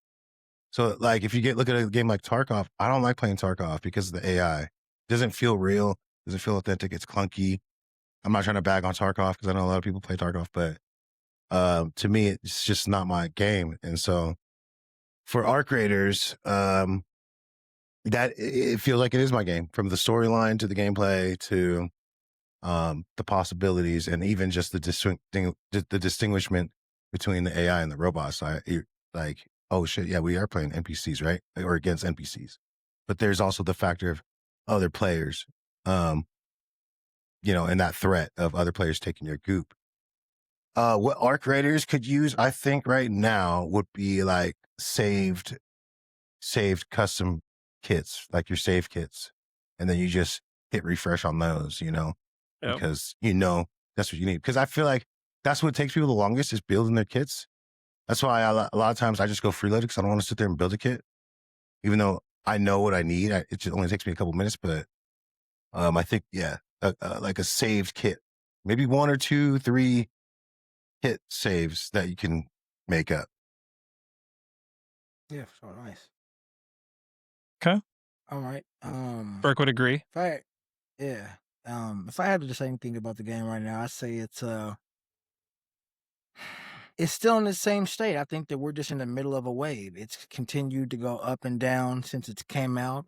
So like if you look at a game like Tarkov, I don't like playing Tarkov because of the AI. It doesn't feel real, doesn't feel authentic, it's clunky. I'm not trying to bag on Tarkov because I know a lot of people play Tarkov, but to me, it's just not my game. And so for Ark Raiders, that it feels like it is my game, from the storyline to the gameplay to the possibilities, and even just the distinguishment between the AI and the robots. Like, oh shit, yeah, we are playing NPCs, right? Or against NPCs. But there's also the factor of other players, you know, and that threat of other players taking your goop. What Ark Raiders could use, I think right now, would be like saved custom kits, like your save kits. and then you just hit refresh on those, Yep. because that's what you need. Because I feel like that's what takes people the longest is building their kits. That's why a lot of times I just go freeloaded because I don't want to sit there and build a kit, even though I know what I need. It just only takes me a couple minutes, but I think like a saved kit, maybe 1 or 2, 3 hit saves that you can make up. Yeah, so nice. Okay. All right. Burke would agree. If I had to say anything about the game right now, I'd say it's still in the same state. I think that we're just in the middle of a wave. It's continued to go up and down since it came out.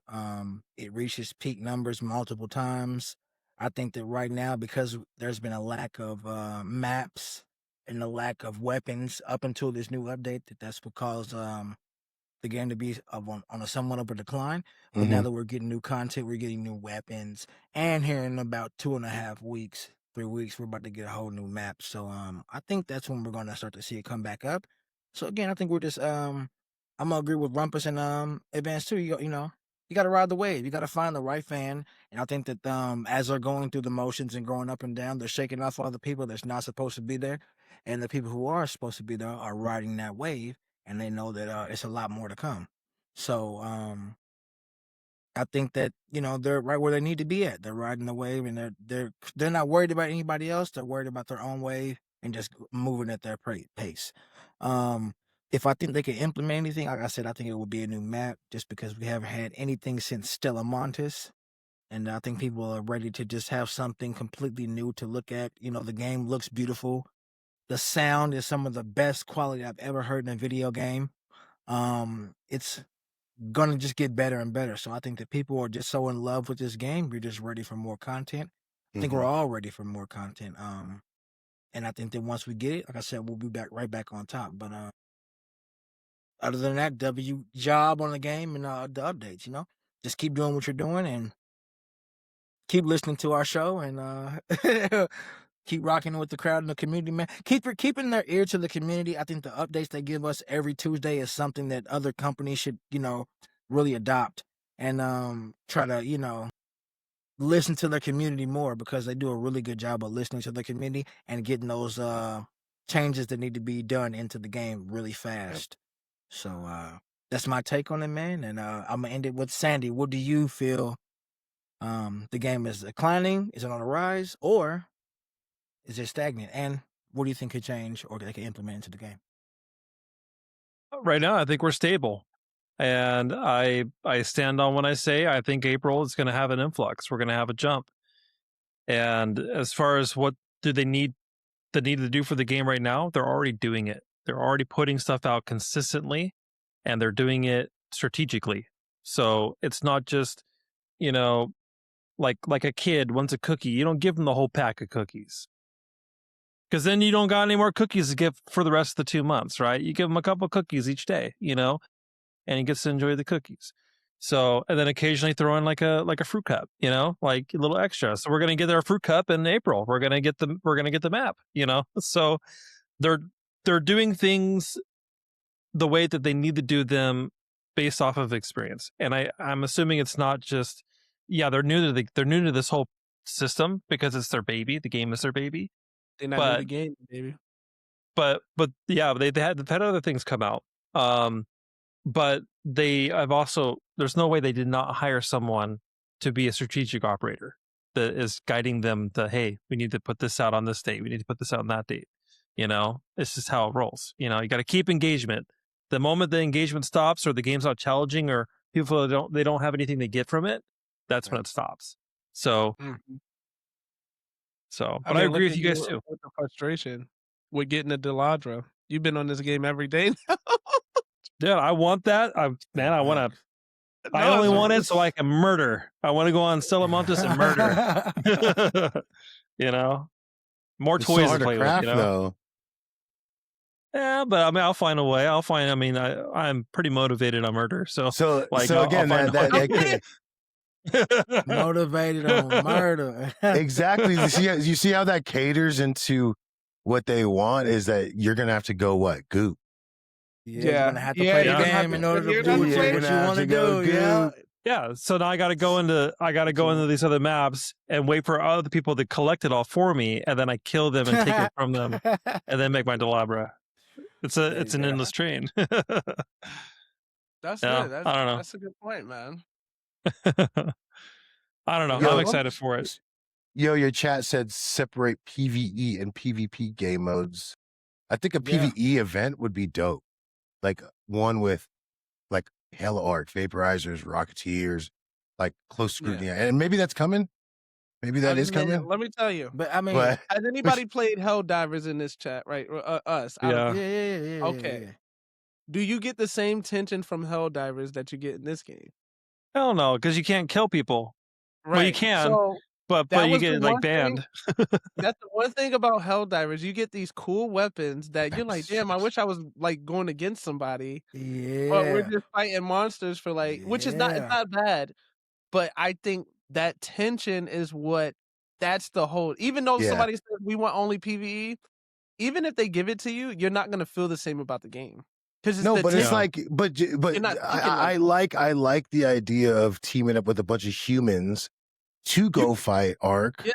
It reaches peak numbers multiple times. I think that right now, because there's been a lack of maps and a lack of weapons up until this new update, that's what caused the game to be on a somewhat of a decline. But now that we're getting new content, we're getting new weapons, and here in about 2.5 weeks, 3 weeks, we're about to get a whole new map. So I think that's when we're gonna start to see it come back up. So again, I think we're just I'm gonna agree with Rumpus and Adv4nCeD1. You got to ride the wave. You got to find the right fan. And I think that as they're going through the motions and going up and down, they're shaking off all the people that's not supposed to be there, and the people who are supposed to be there are riding that wave. And they know that it's a lot more to come. So I think that they're right where they need to be at. They're riding the wave, and they're not worried about anybody else. They're worried about their own wave and just moving at their pace. If I think they can implement anything, like I said, I think it would be a new map, just because we haven't had anything since Stella Montes. And I think people are ready to just have something completely new to look at. The game looks beautiful. The sound is some of the best quality I've ever heard in a video game. It's gonna just get better and better. So I think that people are just so in love with this game. We're just ready for more content. I think we're all ready for more content. And I think that once we get it, like I said, we'll be right back on top. But other than that, job on the game and the updates. Just keep doing what you're doing and keep listening to our show and keep rocking with the crowd and the community, man. Keeping their ear to the community. I think the updates they give us every Tuesday is something that other companies should, really adopt and try to, listen to their community more, because they do a really good job of listening to the community and getting those changes that need to be done into the game really fast. So that's my take on it, man. And I'm gonna end it with Sandy. What do you feel? The game is declining? Is it on the rise, or is it stagnant? And what do you think could change or they can implement into the game? Right now, I think we're stable. And I stand on what I say. I think April is going to have an influx. We're going to have a jump. And as far as what do they need to do for the game right now, they're already doing it. They're already putting stuff out consistently, and they're doing it strategically. So it's not just, like a kid wants a cookie. You don't give them the whole pack of cookies, because then you don't got any more cookies to give for the rest of the 2 months, right? You give them a couple of cookies each day, and he gets to enjoy the cookies. So, and then occasionally throw in like a fruit cup, like a little extra. So we're going to get our fruit cup in April. We're going to get the map, So they're doing things the way that they need to do them based off of experience. And I'm assuming it's not just, they're new to this whole system because it's their baby. The game is their baby. They're not new to the game, baby. But yeah, they've had other things come out. But there's no way they did not hire someone to be a strategic operator that is guiding them to, hey, we need to put this out on this date. We need to put this out on that date. It's just how it rolls. You got to keep engagement. The moment the engagement stops, or the game's not challenging, or people don't have anything to get from it, that's when it stops. So, but I agree with you guys too. With the frustration with getting a Deladra. You've been on this game every day now. Dude, I want that. I only want it so I can murder. I want to go on Stella Montes and murder. More It's toys so hard to play craft, with. though. Yeah, but I'll find a way. I'm pretty motivated on murder. So again, I'll that Motivated on murder. exactly. You see how that caters into what they want is that you're gonna have to go Goop. You're gonna have to play the game in order to do what you want to do. Yeah. Yeah, so now I got to go into these other maps and wait for other people to collect it all for me, and then I kill them and take it from them, and then make my Delabra. It's an endless train. That's Yeah, good. I don't know. That's a good point, man. I don't know. Yo, I'm excited for it. Yo, your chat said separate PvE and PvP game modes. I think a PvE event would be dope. Like one with like Hella Arc, Vaporizers, Rocketeers, like close scrutiny. And maybe that's coming. Maybe that is coming. Let me tell you. But I mean, has anybody played Helldivers in this chat? Right, us. Yeah. Yeah. Okay. Do you get the same tension from Helldivers that you get in this game? Hell no, because you can't kill people. Right. Well, you can, So but you get like banned. That's the one thing about Helldivers. You get these cool weapons that you're like, damn, I wish I was like going against somebody. Yeah. But we're just fighting monsters for like, which is not, it's not bad. But I think that tension is that's the whole, even though somebody says we want only PvE, even if they give it to you, you're not going to feel the same about the game. It's like, but I like the idea of teaming up with a bunch of humans to go fight Ark. Yeah.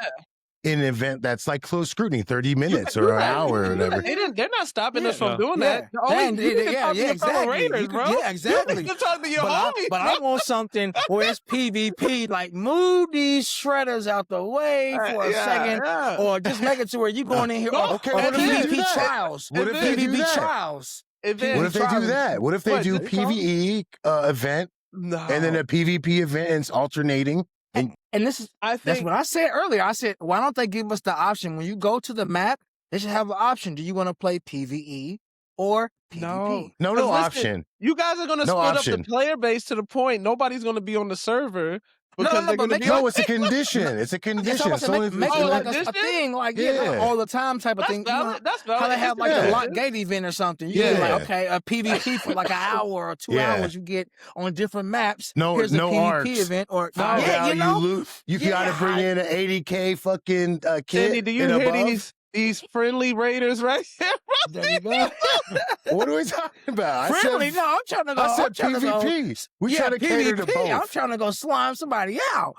In an event that's like close scrutiny, 30 minutes or an hour or whatever. They're not stopping us from doing that. Exactly. Raiders, bro. Yeah, exactly. You can talk to your homie. But I want something where it's PvP, like move these shredders out the way for a second, or just make it to where you going in here. Or PvP trials. What if they do PvP that? trials. What if they do that? What if they do PvE event and then a PvP event and it's alternating? And this is, that's what I said earlier. I said, why don't they give us the option when you go to the map? They should have an option. Do you want to play PvE or PvP? No option. You guys are going to split up the player base to the point nobody's going to be on the server because they're going to be. No, it's a condition. It's a condition. Make it like a thing, like all the time type of thing. That's valid. How they have like a lock gate event or something. You get like, okay, a PvP for like an hour or 2 hours you get on different maps. Here's a PvP arcs. event or you gotta bring in an 80K fucking kit. Sandy, do you hear these friendly raiders right here? There you go. What are we talking about? Friendly? No, I'm trying to go. I said PvP. We try to cater to both. I'm trying to go slime somebody out.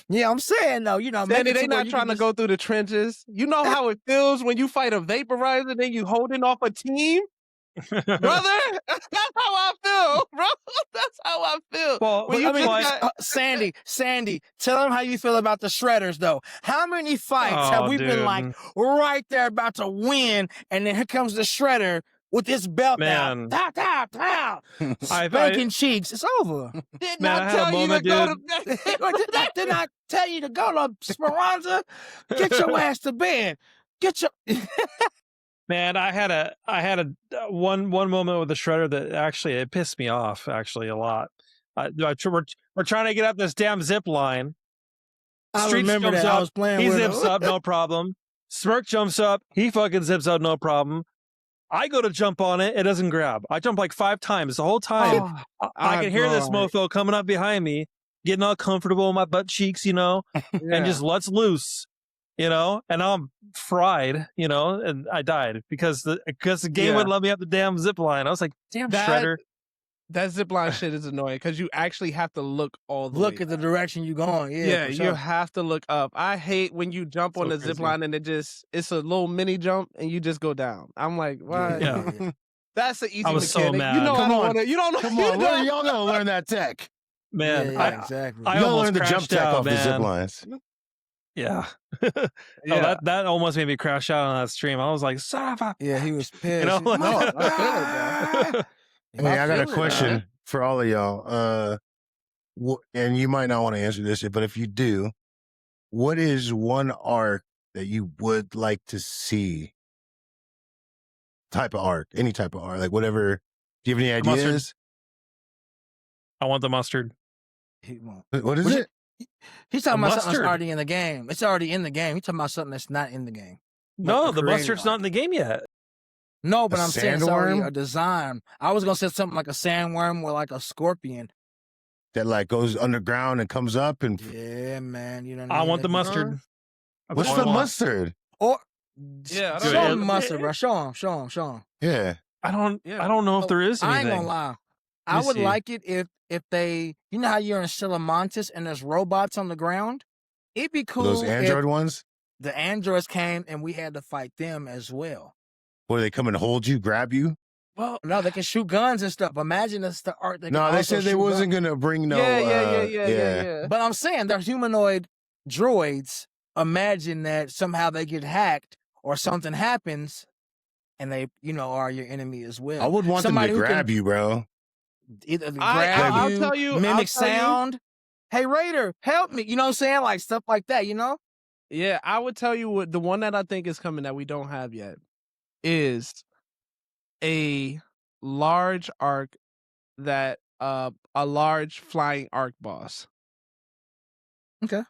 Yeah, I'm saying though, Sandy, they not trying to go through the trenches. You know how it feels when you fight a vaporizer, then you holding off a team? Brother, that's how I feel, bro. That's how I feel. Well, Sandy, tell them how you feel about the shredders, though. How many fights have we been like right there about to win, and then here comes the shredder with this belt out. Pow. Spanking cheeks. It's over. Didn't I tell you to go to Speranza? Get your ass to bed. Get your... Man, I had a one moment with the shredder that actually it pissed me off actually a lot. We're trying to get up this damn zip line. I remember that. I was playing he with zips up, no problem. Smirk jumps up, he fucking zips up, no problem. I go to jump on it, it doesn't grab. I jump like 5 times the whole time. I can hear this mofo coming up behind me, getting all comfortable in my butt cheeks, and just lets loose. And I'm fried, and I died because the game wouldn't let me up the damn zip line. I was like, damn shredder. That zip line shit is annoying because you actually have to look all the way. Look at the direction you're going. Yeah, you have to look up. I hate when you jump on the zip line and it's a little mini jump and you just go down. I'm like, why? Yeah. That's an easy I was mechanic. so mad. You know, you don't know. Come on, y'all gotta learn that tech. Man, exactly. I y'all almost learn the jump tech off the zip lines. Yeah. That almost made me crash out on that stream. I was like, son of a... Yeah, he was pissed. I feel it, bro. Hey, I got a question for all of y'all. And you might not want to answer this, but if you do, what is one arc that you would like to see? Type of arc, any type of arc, like whatever. Do you have any ideas? Mustard. I want the mustard. What is it? He's talking about something that's already in the game. It's already in the game. He's talking about something that's not in the game. No, the mustard's not in the game yet. No, but I'm saying it's already a design. I was gonna say something like a sandworm or like a scorpion that like goes underground and comes up and. Yeah, man. You know. I want the mustard. What's the mustard? Or yeah, show him mustard, bro. Show him. Yeah. I don't know if there is anything. I ain't gonna lie. I would like it if they, you know how you're in Silamantis and there's robots on the ground. It'd be cool. Those android ones. The androids came and we had to fight them as well. Or they come and hold you, grab you. Well, no, they can shoot guns and stuff. Imagine it's the art. No, they said they wasn't gonna bring no. Yeah. But I'm saying they're humanoid droids. Imagine that somehow they get hacked or something happens, and they, are your enemy as well. I would want them to grab you, bro. Either grab I'll tell you, mimic sound. Hey, Raider, help me. You know what I'm saying? Like stuff like that. Yeah, I would tell you what the one that I think is coming that we don't have yet is a large arc that a large flying arc boss. Okay.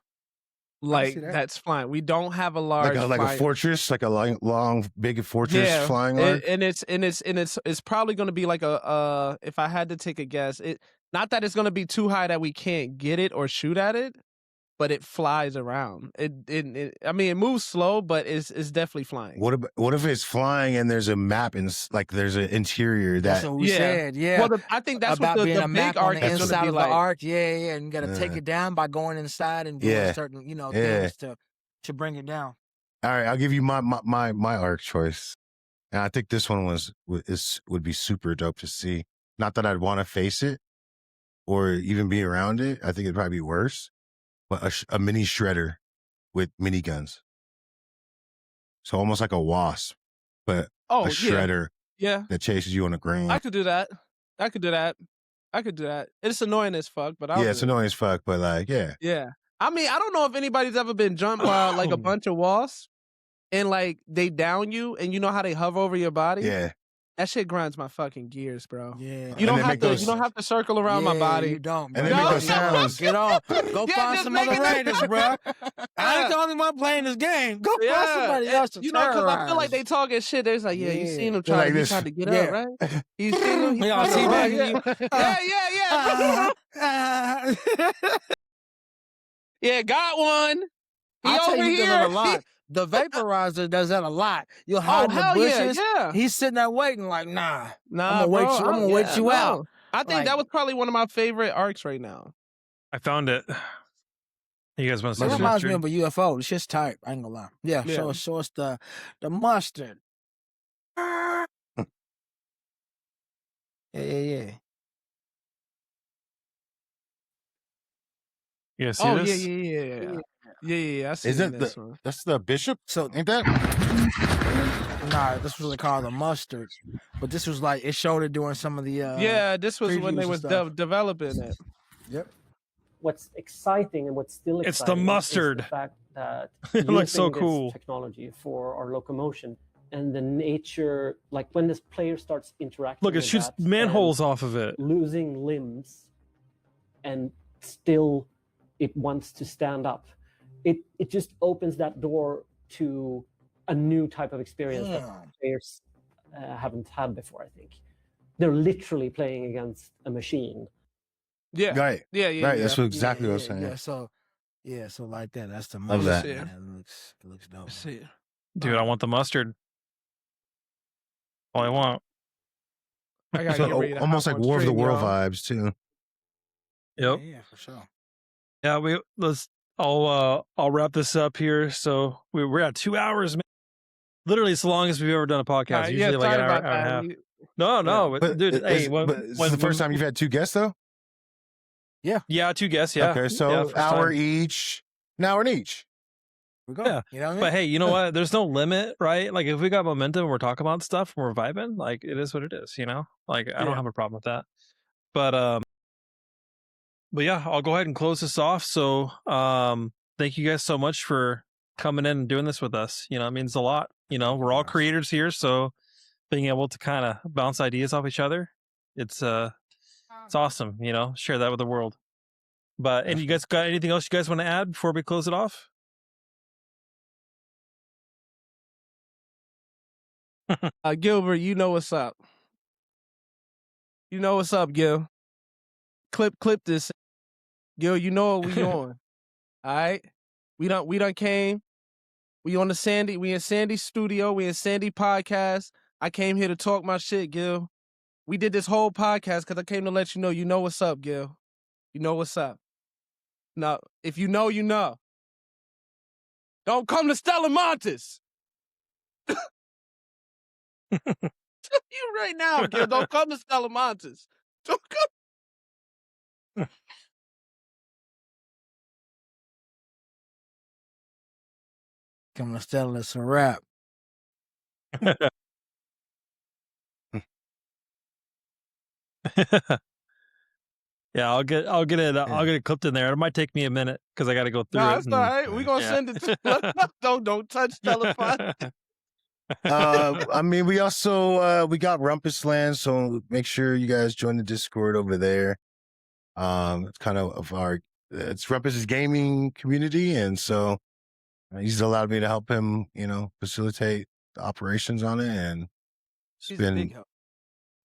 Like that's flying. We don't have a large like a fortress, like a long big fortress flying arc. And it's probably going to be like a if I had to take a guess, not that it's going to be too high that we can't get it or shoot at it, but it flies around. I mean, it moves slow, but it's definitely flying. What if it's flying and there's a map and like there's an interior That's what we said. Yeah. Well, I think that's about what being the a big map arc on the is inside of the like. arc. Yeah, and you got to take it down by going inside and doing certain, things to bring it down. All right, I'll give you my arc choice, and I think this one would be super dope to see. Not that I'd want to face it or even be around it. I think it'd probably be worse. But a mini shredder with miniguns. So almost like a wasp, but a shredder that chases you on the ground. I could do that. It's annoying as fuck, but it's annoying as fuck, but like, yeah. Yeah. I mean, I don't know if anybody's ever been jumped by like a bunch of wasps and like they down you and you know how they hover over your body? Yeah. That shit grinds my fucking gears, bro. Yeah. You don't have to circle around my body. You don't, bro. And they make those sounds. Get off. Go find some other Raiders, bro. I ain't the only one playing this game. Go find somebody else to because I feel like they talking shit. They're like, you seen him trying to get up, right? You seen him? Y'all see Yeah, got one. He I'll over tell you, here. he does that a lot. The vaporizer does that a lot. You'll hide in the bushes. Yeah. He's sitting there waiting like, nah. I'm bro, gonna wait you out. I think that was probably one of my favorite arcs right now. I found it. You guys want to see It the reminds me mustard? of a UFO. It's just tight. I ain't gonna lie. Yeah. Show us the mustard. Yeah. You guys see this? Yeah. I see this one. That's the bishop? So ain't that? Nah, this was called the mustard, but this was like it showed it doing some of the. This was when they was developing it. Yep. What's exciting and what's still exciting It's the mustard. is the fact that It looks so using this cool. technology for our locomotion and the nature, like when this player starts interacting. Look, it with shoots that manholes and off of it. losing limbs, and still it wants to stand up. It just opens that door to a new type of experience that players haven't had before. I think they're literally playing against a machine. Yeah. Right. Yeah. Right. That's exactly what I was saying. Yeah. So like that. That's the Love mustard. that. Man. It looks dope. Dude, I want the mustard. All I want. I gotta So, get ready to almost hop like on War of the stream, World y'all. vibes too. Yep. Yeah, for sure. Yeah, I'll wrap this up here. So we're at 2 hours, man. Literally as long as we've ever done a podcast. Usually like an hour and a half. No, But, dude. Hey, but this is the first time you've had two guests though? Yeah, 2 guests. Yeah. Okay, so yeah, first hour time. each, an hour in each. We go. Yeah. You know what I mean? But hey, you know what? There's no limit, right? Like if we got momentum, we're talking about stuff, and we're vibing. Like it is what it is, you know. Like I don't have a problem with that. But yeah, I'll go ahead and close this off. So thank you guys so much for coming in and doing this with us. You know, it means a lot. You know, we're all creators here, so being able to kind of bounce ideas off each other, it's awesome. You know, share that with the world. But and you guys got anything else you guys want to add before we close it off? Gilbert, you know what's up. You know what's up, Gil. Clip this. Gil, you know what we on. All right? We done came. We on the Sandy. We in Sandy studio. We in Sandy podcast. I came here to talk my shit, Gil. We did this whole podcast because I came to let you know. You know what's up, Gil. You know what's up. Now, if you know, you know. Don't come to Stella Montes. You right now, Gil. Don't come to Stella Montes. Don't come. Come to Stella, it's a wrap. Yeah, I'll get it clipped in there. It might take me a minute because I got to go through No, it. that's all right. We're gonna send it to don't touch Stella Montes. I mean, we also we got Rumpus Land, so make sure you guys join the Discord over there. It's kind of our it's Rumpus's gaming community, and so he's allowed me to help him, facilitate the operations on it, and it's been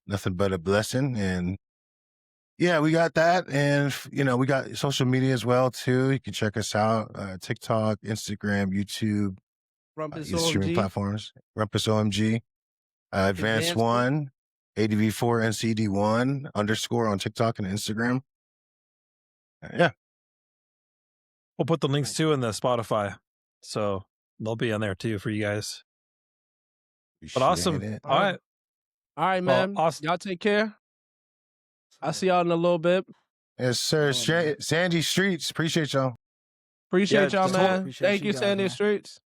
nothing but a blessing. And yeah, we got that, and we got social media as well too. You can check us out: TikTok, Instagram, YouTube. Streaming platforms, RumpusOMG, Adv4nCeD1, Adv4nCeD1 _ on TikTok and Instagram. Yeah. We'll put the links too in the Spotify. So they'll be on there too for you guys. But awesome. All right. All right, man. Well, awesome. Y'all take care. I'll see y'all in a little bit. Yes, sir. Sandy Streets. Appreciate y'all. Appreciate y'all, man. Appreciate Thank you, guys, Sandy man. Streets.